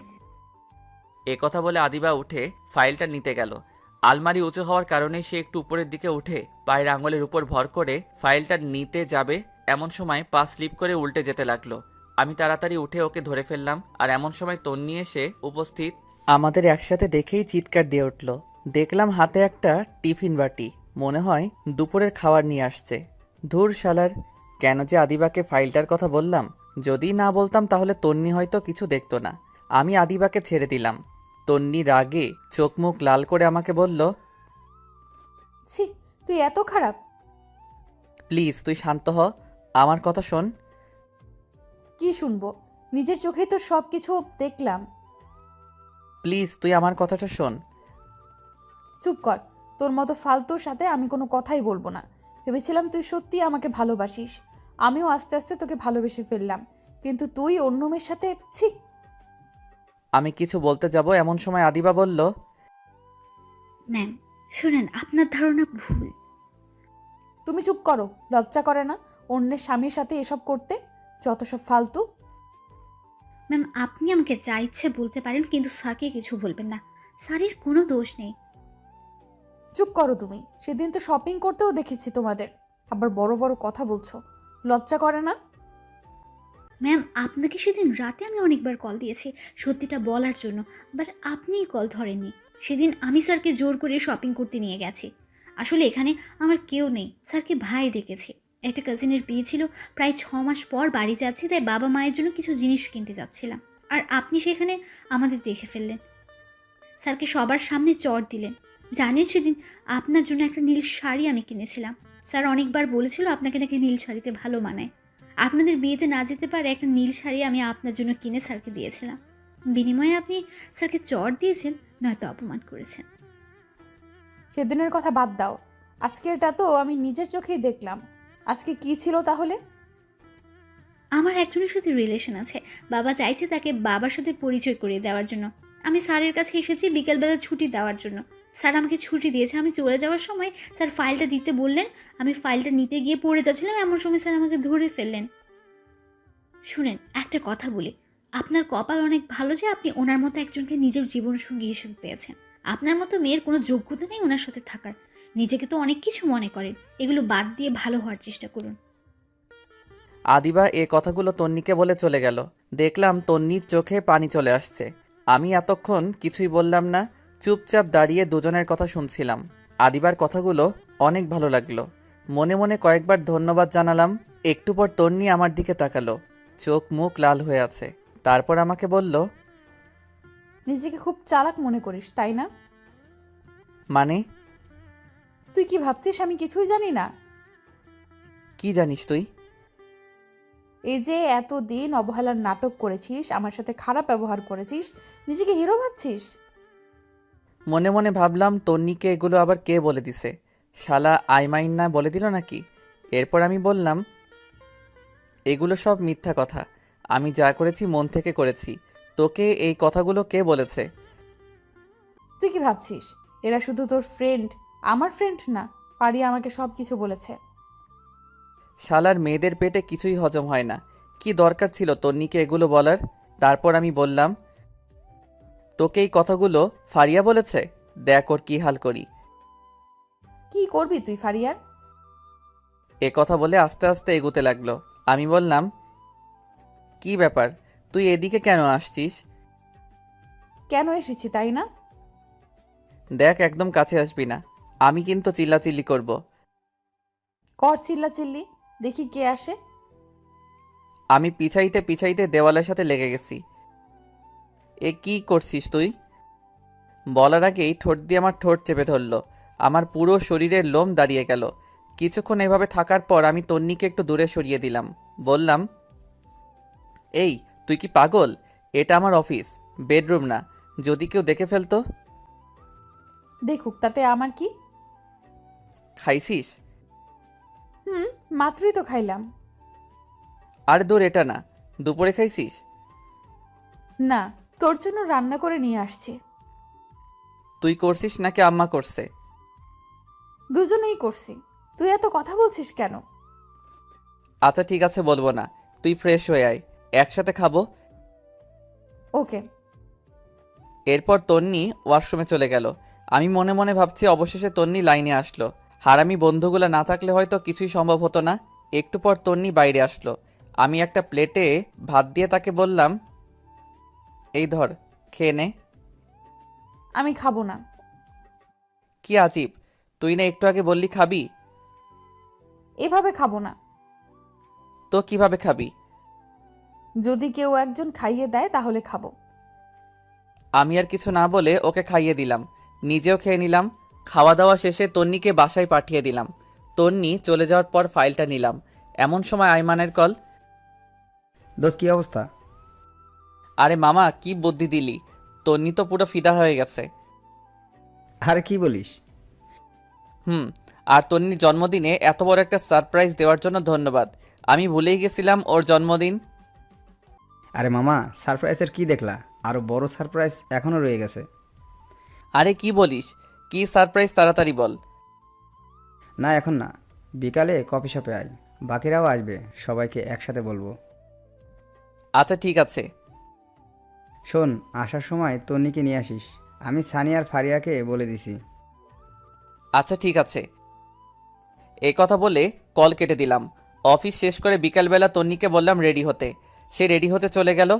এ কথা বলে আদিবা উঠে ফাইলটা নিতে গেল। আলমারি উঁচু হওয়ার কারণে সে একটু উপরের দিকে উঠে পায়ের আঙুলের উপর ভর করে ফাইলটা নিতে যাবে, এমন সময় পা স্লিপ করে উল্টে যেতে লাগলো। আমি তাড়াতাড়ি উঠে ওকে ধরে ফেললাম, আর এমন সময় তন্নি এসে উপস্থিত। আমাদের একসাথে দেখেই চিৎকার দিয়ে উঠল। দেখলাম হাতে একটা টিফিন বাটি, মনে হয় দুপুরের খাবার নিয়ে আসছে। ধুর শালার, কেন যে আদিবাকে ফাইলটার কথা বললাম। যদি না বলতাম তাহলে তন্নি হয়তো কিছু দেখতো না। আমি আদিবাকে ছেড়ে দিলাম। তন্নি রাগে চোখ মুখ লাল করে আমাকে বলল, ছি, তুই এত খারাপ? প্লিজ তুই শান্ত হ, আমার কথা শোন। কি শুনবো? নিজের চোখেই তো সব কিছু দেখলাম। প্লিজ তুই আমার কথাটা শোন। চুপ কর। তোর মতো ফালতুর সাথে আমি কোনো কথাই বলবো না। ভেবেছিলাম তুই সত্যি আমাকে ভালোবাসিস। আমিও আস্তে আস্তে তোকে ভালোবেসে ফেললাম, কিন্তু তুই অন্য মেয়ের সাথে। ছি। আমি কিছু বলতে যাব এমন সময় আদিবা বলল, ম্যাম শুনেন, আপনার ধারণা ভুল। তুমি চুপ করো। লজ্জা করে না অন্যের স্বামীর সাথে এসব করতে? যত সব ফালতু। ম্যাম আপনি আমাকে যা ইচ্ছে বলতে পারেন, কিন্তু স্যারকে কিছু বলবেন না। স্যারের কোনো দোষ নেই। চুপ করো তুমি। সেদিন তো শপিং করতেও দেখেছি তোমাদের, আবার বড় বড় কথা বলছো। লজ্জা করে না? ম্যাম আপনাকে সেদিন রাতে আমি অনেকবার কল দিয়েছি সত্যিটা বলার জন্য, বাট আপনিই কল ধরেননি। সেদিন আমি স্যারকে জোর করে শপিং করতে নিয়ে গেছি। আসলে এখানে আমার কেউ নেই, স্যারকে ভাই ডেকেছি। একটা কাজিনের বিয়ে ছিল, প্রায় 6 মাস পর বাড়ি যাচ্ছি, তাই বাবা মায়ের জন্য কিছু জিনিস কিনতে যাচ্ছিলাম। আর আপনি সেখানে আমাদের দেখে ফেললেন। স্যারকে সবার সামনে চড় দিলেন। জানেন সেদিন আপনার জন্য একটা নীল শাড়ি আমি কিনেছিলাম। স্যার অনেকবার বলেছিল আপনাকে নাকি নীল শাড়িতে ভালো মানায়। আপনাদের বিয়েতে না যেতে পারে একটা নীল শাড়ি আমি আপনার জন্য কিনে স্যারকে দিয়েছিলাম। বিনিময়ে আপনি স্যারকে চড় দিয়েছেন, নয়তো অপমান করেছেন। সেদিনের কথা বাদ দাও। আজকেরটা তো আমি নিজের চোখেই দেখলাম। আজকে কি ছিল তাহলে? আমার একজনের সাথে রিলেশন আছে। বাবা চাইছে তাকে বাবার সাথে পরিচয় করিয়ে দেওয়ার জন্য। আমি স্যারের কাছে এসেছি বিকেলবেলা ছুটি দেওয়ার জন্য। স্যার আমাকে ছুটি দিয়েছে। আমি চলে যাওয়ার সময় স্যার ফাইলটা দিতে বললেন। আমি ফাইলটা নিতে গিয়ে পড়ে যাচ্ছিলাম, এমন সময় স্যার আমাকে ধরে ফেললেন। শুনেন, একটা কথা বলি, আপনার কপাল অনেক ভালো যে আপনি ওনার মতো একজনকে নিজের জীবনসঙ্গী হিসেবে পেয়েছেন। আপনার মতো মেয়ের কোনো যোগ্যতা নেই ওনার সাথে থাকার। নিজেকে তো অনেক কিছু মনে করেন, এগুলো বাদ দিয়ে ভালো হওয়ার চেষ্টা করুন। আদিবা এ কথাগুলো তন্নিকে বলে চলে গেল। দেখলাম তন্নির চোখে পানি চলে আসছে। আমি এতক্ষণ কিছুই বললাম না, চুপচাপ দাঁড়িয়ে দুজনের কথা শুনছিলাম। আদিবার কথাগুলো অনেক ভালো লাগলো। মনে মনে কয়েকবার ধন্যবাদ জানালাম। একটু পর তন্নি আমার দিকে তাকালো, চোখ মুখ লাল হয়ে আছে। তারপর আমাকে বলল, নিজেকে খুব চালাক মনে করিস তাই না? মানে? তুই কি ভাবছিস আমি কিছুই জানি না? কি জানিস তুই? এই যে এতদিন অবহেলার নাটক করেছিস, আমার সাথে খারাপ ব্যবহার করেছিস, নিজেকে হিরো ভাবছিস? মনে মনে ভাবলাম তন্নিকে এগুলো আবার কে বলে দিছে, শালা আইমাইন না বলে দিল নাকি? এরপর আমি বললাম, এগুলো সব মিথ্যা কথা। আমি যা করেছি মন থেকে করেছি। তোকে এই কথাগুলো কে বলেছে? তুই কি ভাবছিস এরা শুধু তোর ফ্রেন্ড? আমার ফ্রেন্ড না। পারিয়া আমাকে সব কিছু বলেছে। শালার মেয়েদের পেটে কিছুই হজম হয় না। কি দরকার ছিল তন্নিকে এগুলো বলার? তারপর আমি বললাম, তোকে এই কথাগুলো ফারিয়া বলেছে? দেখ ওর কি হাল করি। কি করবি তুই ফারিয়ার? এ কথা বলে আস্তে আস্তে এগোতে লাগলো। আমি বললাম, কি ব্যাপার, তুই এদিকে কেন আসছিস? কেন এসেছি তাই না? দেখ একদম কাছে আসবি না, আমি কিন্তু চিল্লাচিল্লি করব। কর চিল্লাচিল্লি, দেখি কে আসে। আমি পিছাইতে পিছাইতে দেওয়ালের সাথে লেগে গেছি। এ কি করছিস তুই? বলার আগেই ঠোঁট দিয়ে আমার ঠোঁট চেপে ধরলো। আমার পুরো শরীরের লোম দাঁড়িয়ে গেল। কিছুক্ষণ এভাবে থাকার পর আমি তন্নিকে একটু দূরে সরিয়ে দিলাম। বললাম, এই তুই কি পাগল? এটা আমার অফিস, বেডরুম না। যদি কেউ দেখে ফেলতো? দেখুক, তাতে আমার কি? খাইছিস? মাত্রই তো খাইলাম। আর দূর এটা না, দুপুরে খাইছিস? না, তোর জন্য রান্না করে নিয়ে আসছি। তুই করছিস নাকি আম্মা করছে? দুজনেই করছি। তুই এত কথা বলছিস কেন? আচ্ছা ঠিক আছে, বলবো না। তুই ফ্রেশ হয়ে আয়, একসাথে খাবো। ওকে। এরপর তন্নি ওয়াশরুমে চলে গেল। আমি মনে মনে ভাবছি অবশেষে তন্নি লাইনে আসলো। হারামি বন্ধুগুলো না থাকলে হয়তো কিছুই সম্ভব হতো না। একটু পর তন্নি বাইরে আসলো। আমি একটা প্লেটে ভাত দিয়ে তাকে বললাম, এই ধর, খেয়ে নে। আমি খাবো না। কি আজীব, তুই না একটু আগে বললি খাবি? এভাবে খাবো না। তো কিভাবে খাবি? যদি কেউ একজন খাইয়ে দেয় তাহলে খাবো। আমি আর কিছু না বলে ওকে খাইয়ে দিলাম, নিজেও খেয়ে নিলাম। খাওয়া দাওয়া শেষে তন্নিকে বাসায় পাঠিয়ে দিলাম। তন্নি চলে যাওয়ার পর ফাইলটা নিলাম। এমন সময় আইমানের কল। দোস্ত কি অবস্থা? আরে মামা, কি বুদ্ধি দিলি! তন্নি তো পুরো ফিদা হয়ে গেছে। আরে কি বলিস? আর তন্নির জন্মদিনে এত বড় একটা সারপ্রাইজ দেওয়ার জন্য ধন্যবাদ। আমি ভুলেই গেছিলাম ওর জন্মদিন। আরে মামা, সারপ্রাইজের কি দেখলা? আরো বড় সারপ্রাইজ এখনো রয়ে গেছে। আরে কি বলিস? কি সারপ্রাইজ, তাড়াতাড়ি বল। না এখন না, বিকালে কফি শপে আয়, বাকিরাও আসবে, সবাইকে একসাথে বলবো। আচ্ছা ঠিক আছে। শোন, আসার সময় তন্নিকে নিয়ে আসিস। আমি সানি আর ফারিয়াকে বলে দিছি। আচ্ছা ঠিক আছে। এই কথা বলে কল কেটে দিলাম। অফিস শেষ করে বিকালবেলা তন্নিকে বললাম রেডি হতে। সে রেডি হতে চলে গেল।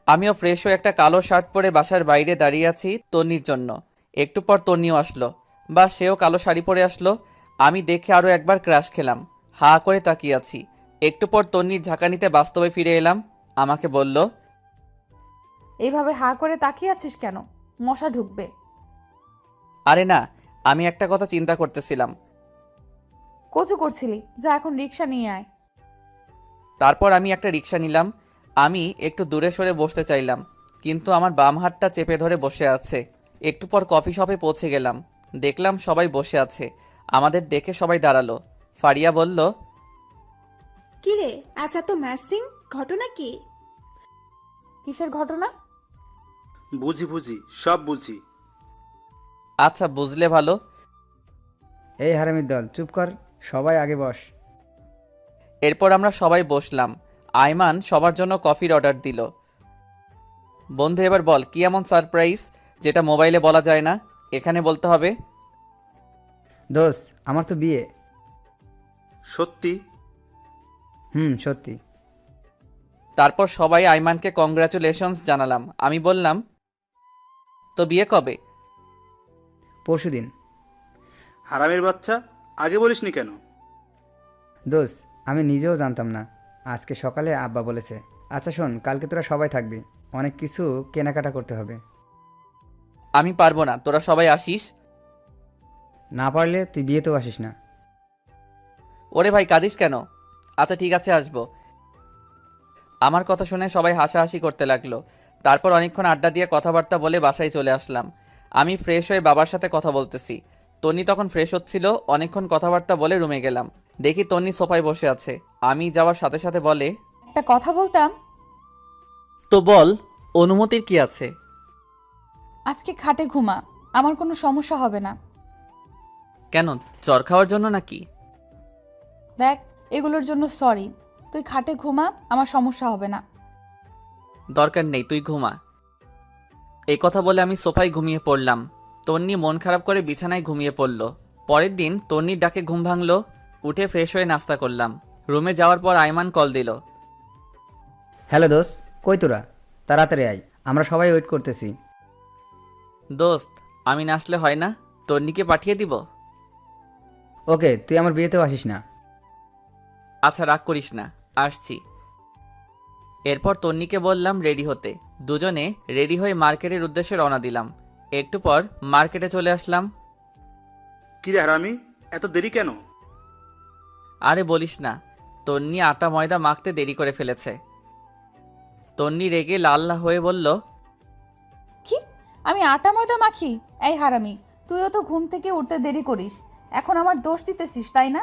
আমিও ফ্রেশ হয়ে একটা কালো শার্ট পরে বাসার বাইরে দাঁড়িয়ে আছি তন্নির জন্য। একটু পর তন্নিও আসলো, বা সেও কালো শাড়ি পরে আসলো। আমি দেখে আরও একবার ক্রাশ খেলাম। হা করে তাকিয়ে আছি। একটু পর তন্নির ঝাঁকানিতে বাস্তবে ফিরে এলাম। আমাকে বলল, এইভাবে হা করে তাকিয়ে আছিস কেন? মশা ঢুকবে। আরে না, আমি একটা কথা চিন্তা করতেছিলাম। কচু করছিলি, যা এখন রিক্সা নিয়ে আয়। তারপর আমি একটা রিক্সা নিলাম। আমি একটু দূরে সরে বসতে চাইলাম, কিন্তু আমার বাম হাতটা চেপে ধরে বসে আছে। একটু পর কফি শপে পৌঁছে গেলাম। দেখলাম সবাই বসে আছে। আমাদের দেখে সবাই দাঁড়ালো। ফারিয়া বলল, কি রে, আজ এত ম্যাসিং, ঘটনা কি? কিসের ঘটনা? বুঝি, সব বুঝি। আচ্ছা বুঝলে ভালো। এই হারামির দল, চুপ কর, সবাই আগে বস। এরপর আমরা সবাই বসলাম। আইমান সবার জন্য কফির অর্ডার দিল। বন্ধু, এবার বল, কি এমন সারপ্রাইজ যেটা মোবাইলে বলা যায় না, এখানে বলতে হবে? দোস্ত, আমার তো বিয়ে। সত্যি? সত্যি। তারপর সবাই আইমানকে কংগ্রাচুলেশনস জানালাম। আমি বললাম, তো বিয়ে কবে? পরশুদিন। হারামের বাচ্চা, আগে বলিসনি কেন? দোস্ত, আমি নিজেও জানতাম না, আজকে সকালে আব্বা বলেছে। আচ্ছা শোন, কালকে তোরা সবাই থাকবি, অনেক কিছু কেনাকাটা করতে হবে। আমি পারবো না, তোরা সবাই আসিস। না পারলে তুই বিয়েতেও আসিস না। ওরে ভাই, কাঁদিস কেন? আচ্ছা ঠিক আছে, আসবো। আমার কথা শুনে সবাই হাসাহাসি করতে লাগলো। তারপর অনেকক্ষণ আড্ডা দিয়ে কথাবার্তা বলে বাসায় চলে আসলাম। আমি ফ্রেশ হয়ে বাবার সাথে কথা বলতেছি। তন্নি তখন ফ্রেশ হচ্ছিল। অনেকক্ষণ কথাবার্তা বলে রুমে গেলাম। দেখি তন্নি সোফায় বসে আছে। আমি যাওয়ার সাথে সাথে বলে, একটা কথা বলতাম। তো বল, অনুমতির কি আছে? আজকে খাটে ঘুমা, আমার কোনো সমস্যা হবে না। কেন, চর খাওয়ার জন্য নাকি? দেখ, এগুলোর জন্য সরি। তুই খাটে ঘুমা, আমার সমস্যা হবে না। দরকার নেই, তুই ঘুমা। এই কথা বলে আমি সোফায় ঘুমিয়ে পড়লাম। তন্নি মন খারাপ করে বিছানায় ঘুমিয়ে পড়ল। পরের দিন তন্নির ডাকে ঘুম ভাঙল। উঠে ফ্রেশ হয়ে নাস্তা করলাম। রুমে যাওয়ার পর আইমান কল দিল। হ্যালো দোস্ত, কই তোরা? তাড়াতাড়ি আয়, আমরা সবাই ওয়েট করতেছি। দোস্ত, আমি না আসলে হয় না? তন্নিকে পাঠিয়ে দিব? ওকে, তুই আমার বিয়েতেও আসিস না। আচ্ছা রাগ করিস না, আসছি। এরপর তন্নিকে বললাম রেডি হতে। দুজনে রেডি হয়ে মার্কেটের উদ্দেশ্যে রওনা দিলাম। একটু পর মার্কেটে চলে আসলাম। কি রে হারামি, এত দেরি কেন? আরে বলিস না, তন্নি আটা ময়দা মাখতে দেরি করে ফেলেছে। তন্নি রেগে লাল হয়ে বলল, কি? আমি আটা ময়দা মাখি? এই হারামি, তুইও তো ঘুম থেকে উঠতে দেরি করিস, এখন আমার দোষ দিতেছিস তাই না?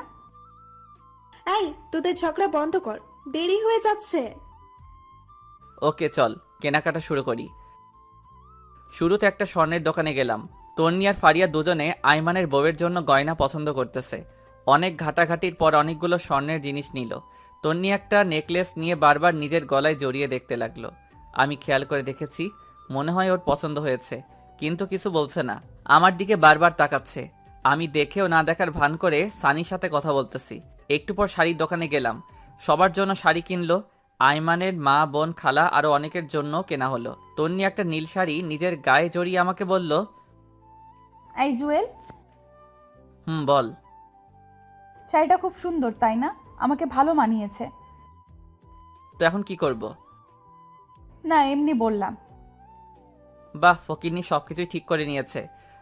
এই তোদের ঝগড়া বন্ধ কর, দেরি হয়ে যাচ্ছে। ওকে চল কেনাকাটা শুরু করি। শুরুতে একটা স্বর্ণের দোকানে গেলাম। তন্নি আর ফারিয়া দুজনে আইমানের বউয়ের জন্য গয়না পছন্দ করতেছে। অনেক ঘাটাঘাটির পর অনেকগুলো স্বর্ণের জিনিস নিল। তন্নি একটা নেকলেস নিয়ে বারবার নিজের গলায় জড়িয়ে দেখতে লাগলো। আমি খেয়াল করে দেখেছি, মনে হয় ওর পছন্দ হয়েছে, কিন্তু কিছু বলছে না। আমার দিকে বারবার তাকাচ্ছে। আমি দেখেও না দেখার ভান করে সানির সাথে কথা বলতেছি। একটু পর শাড়ির দোকানে গেলাম। সবার জন্য শাড়ি কিনলো। আইমানের মা, বোন, খালা আরও অনেকের জন্য কেনা হলো। তন্নি একটা নীল শাড়ি নিজের গায়ে জড়িয়ে আমাকে বলল, এই জুয়েল, বল। শাড়িটা খুব সুন্দর তাই না? আমাকে ভালো মানিয়েছে। তো এখন কি করব? না, এমনি বললাম। বাহ, ফকিন্নি সবকিছুই ঠিক করে নিয়েছে।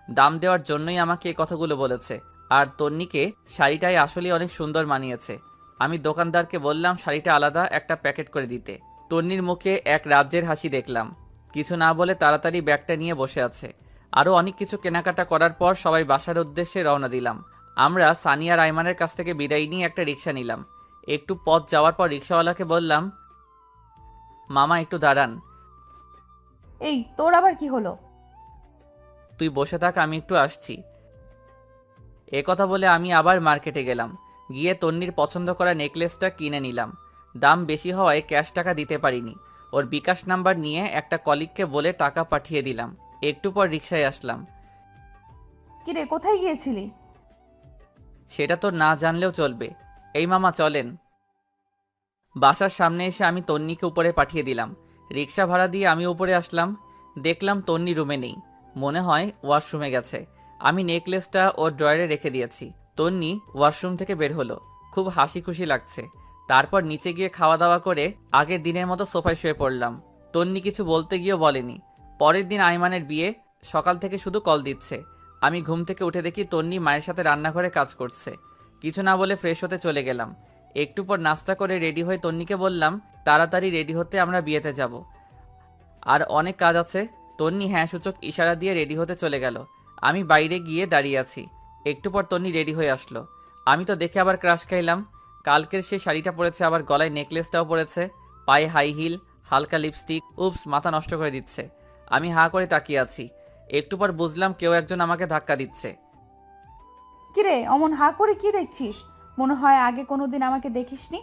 দাম দেওয়ার জন্যই আমাকে এই কথাগুলো বলেছে। আর তন্নিকে শাড়িটাই আসলে অনেক সুন্দর মানিয়েছে। আমি দোকানদারকে বললাম শাড়িটা আলাদা একটা প্যাকেট করে দিতে। তন্নির মুখে এক রাজ্যের হাসি দেখলাম। কিছু না বলে তাড়াতাড়ি ব্যাগটা নিয়ে বসে আছে। আরও অনেক কিছু কেনাকাটা করার পর সবাই বাসার উদ্দেশ্যে রওনা দিলাম। আমরা সানিয়া রাইমানের কাছ থেকে বিদায় নিয়ে একটা রিক্সা নিলাম। একটু পথ যাওয়ার পর রিক্সাওয়ালাকে বললাম, মামা একটু দাঁড়ান। এই তোর আবার কি হলো? তুই বসে থাক, আমি একটু আসছি। এ কথা বলে আমি আবার মার্কেটে গেলাম। গিয়ে তন্নির পছন্দ করা নেকলেসটা কিনে নিলাম। দাম বেশি হওয়ায় ক্যাশ টাকা দিতে পারিনি। ওর বিকাশ নাম্বার নিয়ে একটা কলিগকে বলে টাকা পাঠিয়ে দিলাম। একটু পর রিক্সায় আসলাম। কিরে, কোথায় গিয়েছিলি? সেটা তো না জানলেও চলবে। এই মামা চলেন। বাসার সামনে এসে আমি তন্নিকে উপরে পাঠিয়ে দিলাম। রিক্সা ভাড়া দিয়ে আমি উপরে আসলাম। দেখলাম তন্নি রুমে নেই, মনে হয় ওয়াশরুমে গেছে। আমি নেকলেসটা ওর ড্রয়ারে রেখে দিয়েছি। তন্নি ওয়াশরুম থেকে বের হলো, খুব হাসি খুশি লাগছে। তারপর নিচে গিয়ে খাওয়া দাওয়া করে আগের দিনের মতো সোফায় শুয়ে পড়লাম। তন্নি কিছু বলতে গিয়েও বলেনি। পরের দিন আইমানের বিয়ে, সকাল থেকে শুধু কল দিচ্ছে। আমি ঘুম থেকে উঠে দেখি তন্নি মায়ের সাথে রান্নাঘরে কাজ করছে। কিছু না বলে ফ্রেশ হতে চলে গেলাম। একটু পর নাস্তা করে রেডি হয়ে তন্নিকে বললাম তাড়াতাড়ি রেডি হতে, আমরা বিয়েতে যাব, আর অনেক কাজ আছে। তন্নি হ্যাঁ সূচক ইশারা দিয়ে রেডি হতে চলে গেল। আমি বাইরে গিয়ে দাঁড়িয়ে আছি। একটু পর তন্নি রেডি হয়ে আসলো। আমি তো দেখে আবার ক্রাশ খাইলাম। কালকের সে শাড়িটা পরেছে, আবার গলায় নেকলেসটাও পরেছে, পায়ে হাই হিল, হালকা লিপস্টিক। উপস, মাথা নষ্ট করে দিচ্ছে। আমি হাঁ করে তাকিয়ে আছি। একটু পর বুঝলাম কেউ একজন আমাকে ধাক্কা দিচ্ছে। কিরে, অমন হা করে কি দেখছিস? মনে হয় আগে কোনোদিন আমাকে দেখিসনি।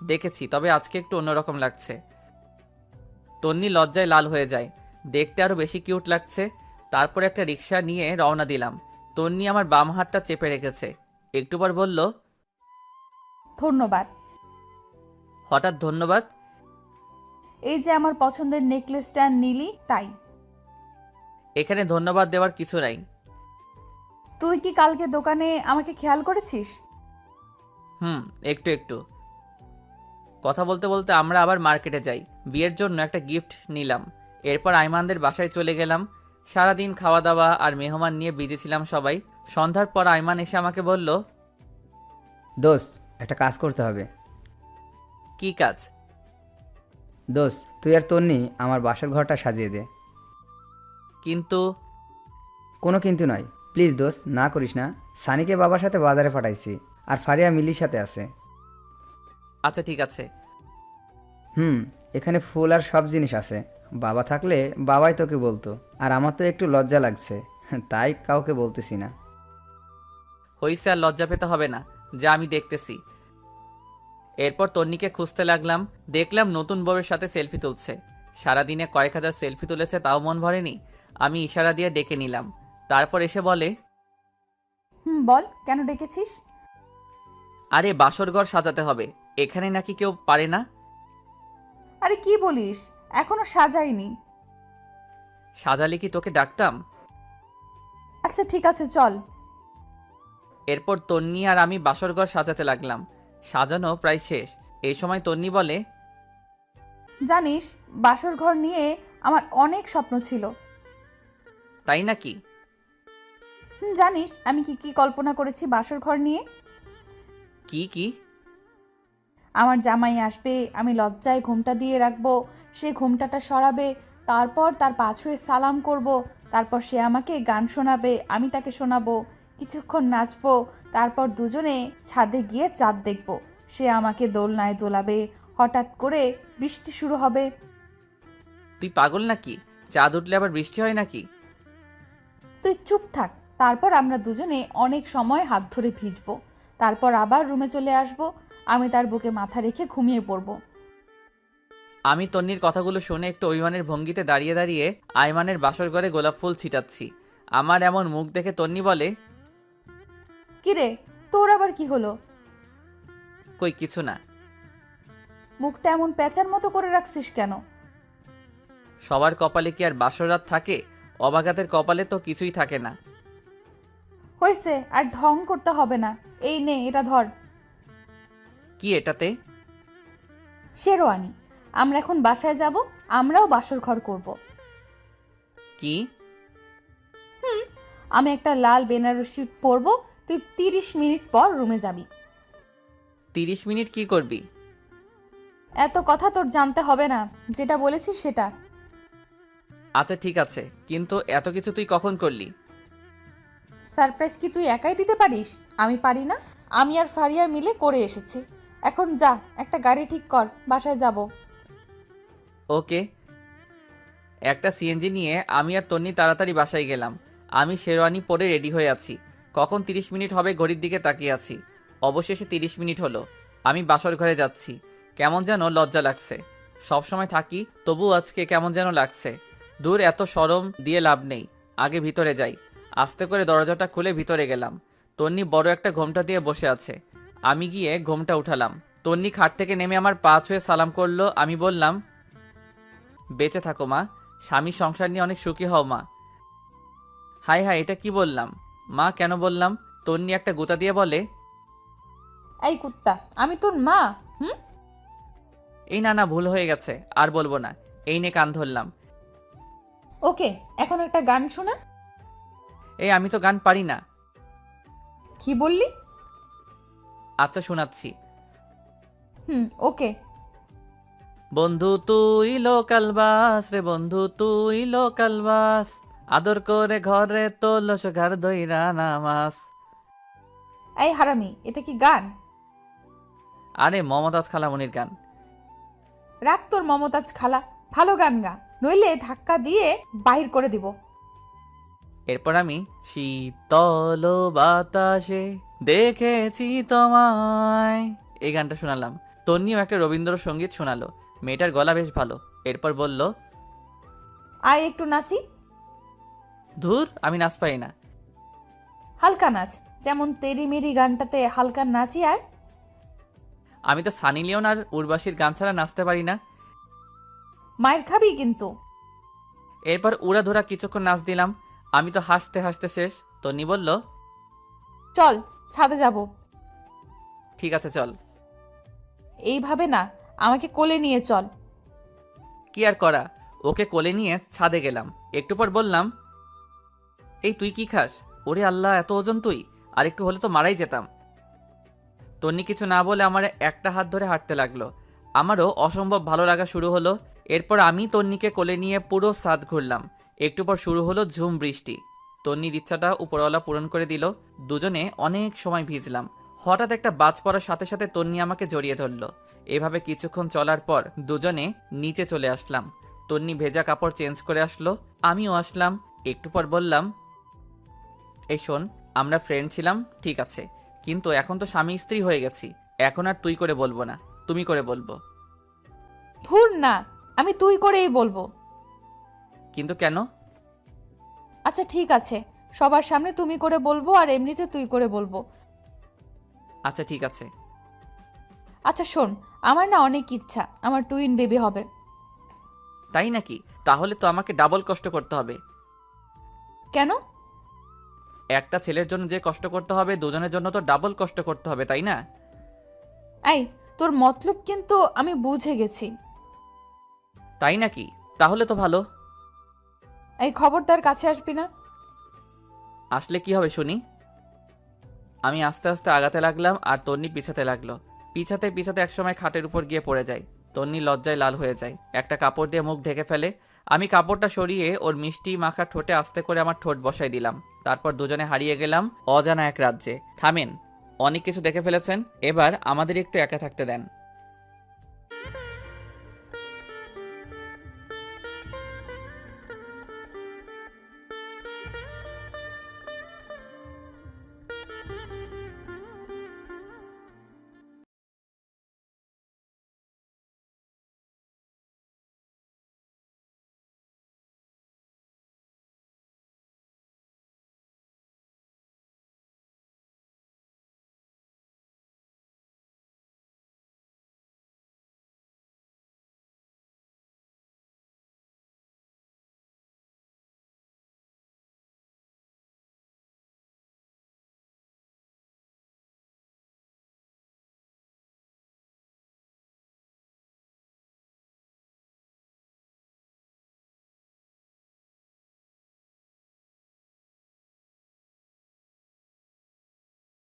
দেখেছি, তবে আজকে একটু অন্যরকম লাগছে। তন্নি লজ্জায় লাল হয়ে যায়, দেখতে আরো বেশি কিউট লাগছে। তারপর একটা রিক্সা নিয়ে রওনা দিলাম। তন্নি আমার বাম হাতটা চেপে রেখেছে। একটু পর বলল, ধন্যবাদ। হঠাৎ ধন্যবাদ? এই যে আমার পছন্দের নেকলেসটা নিলি তাই। এখানে ধন্যবাদ দেওয়ার কিছু নাই। তুই কি কালকে দোকানে আমাকে খেয়াল করেছিস? একটু একটু। কথা বলতে বলতে আমরা আবার মার্কেটে যাই। বিয়ের জন্য একটা গিফট নিলাম। এরপর আইমানদের বাসায় চলে গেলাম। সারাদিন খাওয়া দাওয়া আর মেহমান নিয়ে বিজি ছিলাম সবাই। সন্ধ্যার পর আইমান এসে আমাকে বলল, দোস্ত, একটা কাজ করতে হবে। কি কাজ? দোস্ত, তুই আর তন্নি আমার বাসার ঘরটা সাজিয়ে দে। কিন্তু কোনো কিন্তু নয়, প্লিজ দোস্ত, না করিস না। সানিকে বাবার সাথে বাজারে পাঠাইছি, আর ফারিয়া মিলির সাথে আছে। আচ্ছা ঠিক আছে। এখানে ফুল আর সব জিনিস আছে। বাবা থাকলে বাবাই তোকে বলতো, আর আমার তো একটু লজ্জা লাগছে, তাই কাউকে বলতেছি না। হইছে, আর লজ্জা পেতে হবে না, যা আমি দেখতেছি। এরপর তন্নিকে খুঁজতে লাগলাম। দেখলাম নতুন বউয়ের সাথে সেলফি তুলছে। সারাদিনে কয়েক হাজার সেলফি তুলেছে, তাও মন ভরেনি। আমি ইশারা দিয়ে ডেকে নিলাম। তারপর এসে বলে, বল, কেন ডেকেছিস? আরে বাসর ঘর সাজাতে হবে, এখানে নাকি কেউ পারে না? আরে কি বলিস, এখনো সাজাইনি। সাজালে কি তোকে ডাকতাম? আচ্ছা ঠিক আছে, চল। এরপর তন্নি আর আমি বাসর ঘর সাজাতে লাগলাম। সাজানো প্রায় শেষ। এই সময় তন্নি বলে, জানিস, বাসর ঘর নিয়ে আমার অনেক স্বপ্ন ছিল। তাই নাকি? জানিস আমি কি কি কল্পনা করেছি বাসর ঘর নিয়ে? কি কি? আমার জামাই আসবে, আমি লজ্জায় ঘোমটা দিয়ে রাখবো, সে ঘোমটাটা সরাবে, তারপর তার পা ছুঁয়ে সালাম করব, তারপর সে আমাকে গান শোনাবে, আমি তাকে শোনাবো, কিছুক্ষণ নাচবো, তারপর দুজনে ছাদে গিয়ে চাঁদ দেখব, সে আমাকে দোলনায় দোলাবে, হঠাৎ করে বৃষ্টি শুরু হবে। তুই পাগল নাকি? চাঁদ উঠলে আবার বৃষ্টি হয় নাকি? তুই চুপ থাক। তারপর আমরা দুজনে অনেক সময় হাত ধরে ভিজবো, তারপর আবার রুমে চলে আসব, আমি তার বুকে মাথা রেখে ঘুমিয়ে পড়ব। আমি তন্নির কথাগুলো শুনে একটু অভিমানের ভঙ্গিতে দাঁড়িয়ে দাঁড়িয়ে আয়মানের বাসর ঘরে গোলাপ ফুল ছিটাচ্ছি। আমার এমন মুখ দেখে তন্নি বলে, কিরে, তোর আবার কি হলো? কই কিছু না। মুখটা এমন প্যাঁচার মতো করে রাখছিস কেন? সবার কপালে কি আর বাসর রাত থাকে? অবাগাতের কপালে তো কিছুই থাকে না। হয়েছে, আর ঢং করতে হবে না। এই নে, এটা ধর। কি এটাতে? শেরওয়ানি। আমরা এখন বাসায় যাব, আমরাও বাসর ঘর করব। কি? আমি একটা লাল বেনারসি পরবো, তুই 30 মিনিট পর রুমে যাবি। 30 মিনিট কি করবি? এত কথা তোর জানতে হবে না, যেটা বলেছিস সেটা। আচ্ছা ঠিক আছে, কিন্তু এত কিছু তুই কখন করলি? সারপ্রাইজ কি তুই একাই দিতে পারিস? আমি পারি না? আমি আর ফারিয়া মিলে করে এসেছি। এখন যা, একটা গাড়ি ঠিক কর, বাসায় যাব। ওকে। একটা সিএনজি নিয়ে আমি আর তন্নি তাড়াতাড়ি বাসায় গেলাম। আমি শেরওয়ানি পরে রেডি হয়ে আছি। কখন 30 মিনিট হবে ঘড়ির দিকে তাকিয়ে আছি। অবশেষে 30 মিনিট হলো। আমি বাসর ঘরে যাচ্ছি। কেমন যেন লজ্জা লাগছে। সব সময় থাকি, তবু আজকে কেমন যেন লাগছে। দূর, এত শরম দিয়ে লাভ নেই, আগে ভিতরে যাই। আস্তে করে দরজাটা খুলে ভিতরে গেলাম। তন্নি বড় একটা ঘোমটা দিয়ে বসে আছে। আমি গিয়ে ঘোমটা উঠালাম। তন্নি খাট থেকে নেমে আমার পা ছুঁয়ে সালাম করলো। আমি বললাম, বেঁচে থাকো মা, স্বামী সংসার নিয়ে অনেক সুখী হও মা। হাই হাই, এটা কি বললাম? মা কেন বললাম? তন্নি একটা গুতা দিয়ে বলে, এই কুত্তা, আমি তোর মা? এই না না, ভুল হয়ে গেছে, আর বলবো না। এই নে কান ধরলাম। ওকে, এখন একটা গান শোনা। এই আমি তো গান পারি না। কি বললি? আচ্ছা শোনাচ্ছি। ওকে। বন্ধু তুই লোকাল বাস রে, বন্ধু তুই লোকাল বাস, আদর করে ঘরে তোলস ঘর দইরা নামাস। এই হারামি, এটা কি গান? আরে মমতাজ খালামণির গান। রাখ তোর মমতাজ খালা, ভালো গান গা, নইলে ধাক্কা দিয়ে বাহির করে দিব। এরপর আমি শীতল বাতাসে দেখেছি তোমায়, এই গানটা শোনালাম। তন্নিও একটা রবীন্দ্রসঙ্গীত শোনালো। মেয়েটার গলা বেশ ভালো। এরপর বলল, আয় একটু নাচি। ধুর, আমি নাচ পাই না। হালকা নাচ, যেমন তেরি মেরি গানটাতে হালকা নাচি আয়। আমি তো সানি লিওন আর উর্বাশীর গান ছাড়া নাচতে পারি না। মায়ের খাবি কিন্তু। এরপর উড়াধুরা কিছুক্ষণ নাচ দিলাম। আমি তো হাসতে হাসতে শেষ। তন্নি বলল, চল ছাদে যাব। ঠিক আছে চল। এইভাবে না, আমাকে কোলে নিয়ে চল। কি আর করা, ওকে কোলে নিয়ে ছাদে গেলাম। একটু পর বললাম, এই তুই কি খাস? ওরে আল্লাহ, এত ওজন তুই! আর একটু হলে তো মারাই যেতাম। তন্নি কিছু না বলে আমার একটা হাত ধরে হাঁটতে লাগলো। আমারও অসম্ভব ভালো লাগা শুরু হলো। এরপর আমি তন্নিকে কোলে নিয়ে পুরো ছাদ ঘুরলাম। একটু পর শুরু হলো ঝুম বৃষ্টি। তন্নির ইচ্ছাটা উপরওয়ালা পূরণ করে দিল। দুজনে অনেক সময় ভিজলাম। হঠাৎ একটা বাজ পড়ার সাথে সাথে তন্নি আমাকে জড়িয়ে ধরলো। এভাবে কিছুক্ষণ চলার পর দুজনে নিচে চলে আসলাম। তন্নি ভেজা কাপড় চেঞ্জ করে আসলো, আমিও আসলাম। একটু পর বললাম, এই শোন, আমরা ফ্রেন্ড ছিলাম ঠিক আছে, কিন্তু এখন তো স্বামী স্ত্রী হয়ে গেছি। এখন আর তুই করে বলবো না, তুমি করে বলবো। ধুর না, আমি তুই করেই বলবো। কিন্তু কেন? আচ্ছা ঠিক আছে, সবার সামনে তুমি করে বলবো, আর এমনিতে তুই করে বলবো। আচ্ছা ঠিক আছে। আচ্ছা শোন, আমার না অনেক ইচ্ছা আমার টুইন বেবি হবে। তাই নাকি? তাহলে তো আমাকে ডাবল কষ্ট করতে হবে। কেন? একটা ছেলের জন্য যে কষ্ট করতে হবে, দুজনের জন্য তো ডাবল কষ্ট করতে হবে, তাই না? এই, তোর মতলব কিন্তু আমি বুঝে গেছি। তাই নাকি? তাহলে তো ভালো। এই খবরদার কাছে আসবি না। আসলে কি হবে শুনি? আমি আস্তে আস্তে আগাতে লাগলাম আর তন্নি পিছাতে লাগলো। পিছাতে পিছাতে একসময় খাটের উপর গিয়ে পড়ে যায়। তন্নি লজ্জায় লাল হয়ে যায়, একটা কাপড় দিয়ে মুখ ঢেকে ফেলে। আমি কাপড়টা সরিয়ে ওর মিষ্টি মাখা ঠোঁটে আস্তে করে আমার ঠোঁট বসাই দিলাম। তারপর দুজনে হারিয়ে গেলাম অজানা এক রাজ্যে। থামেন, অনেক কিছু দেখে ফেলেছেন, এবার আমাদের একটু একা থাকতে দেন।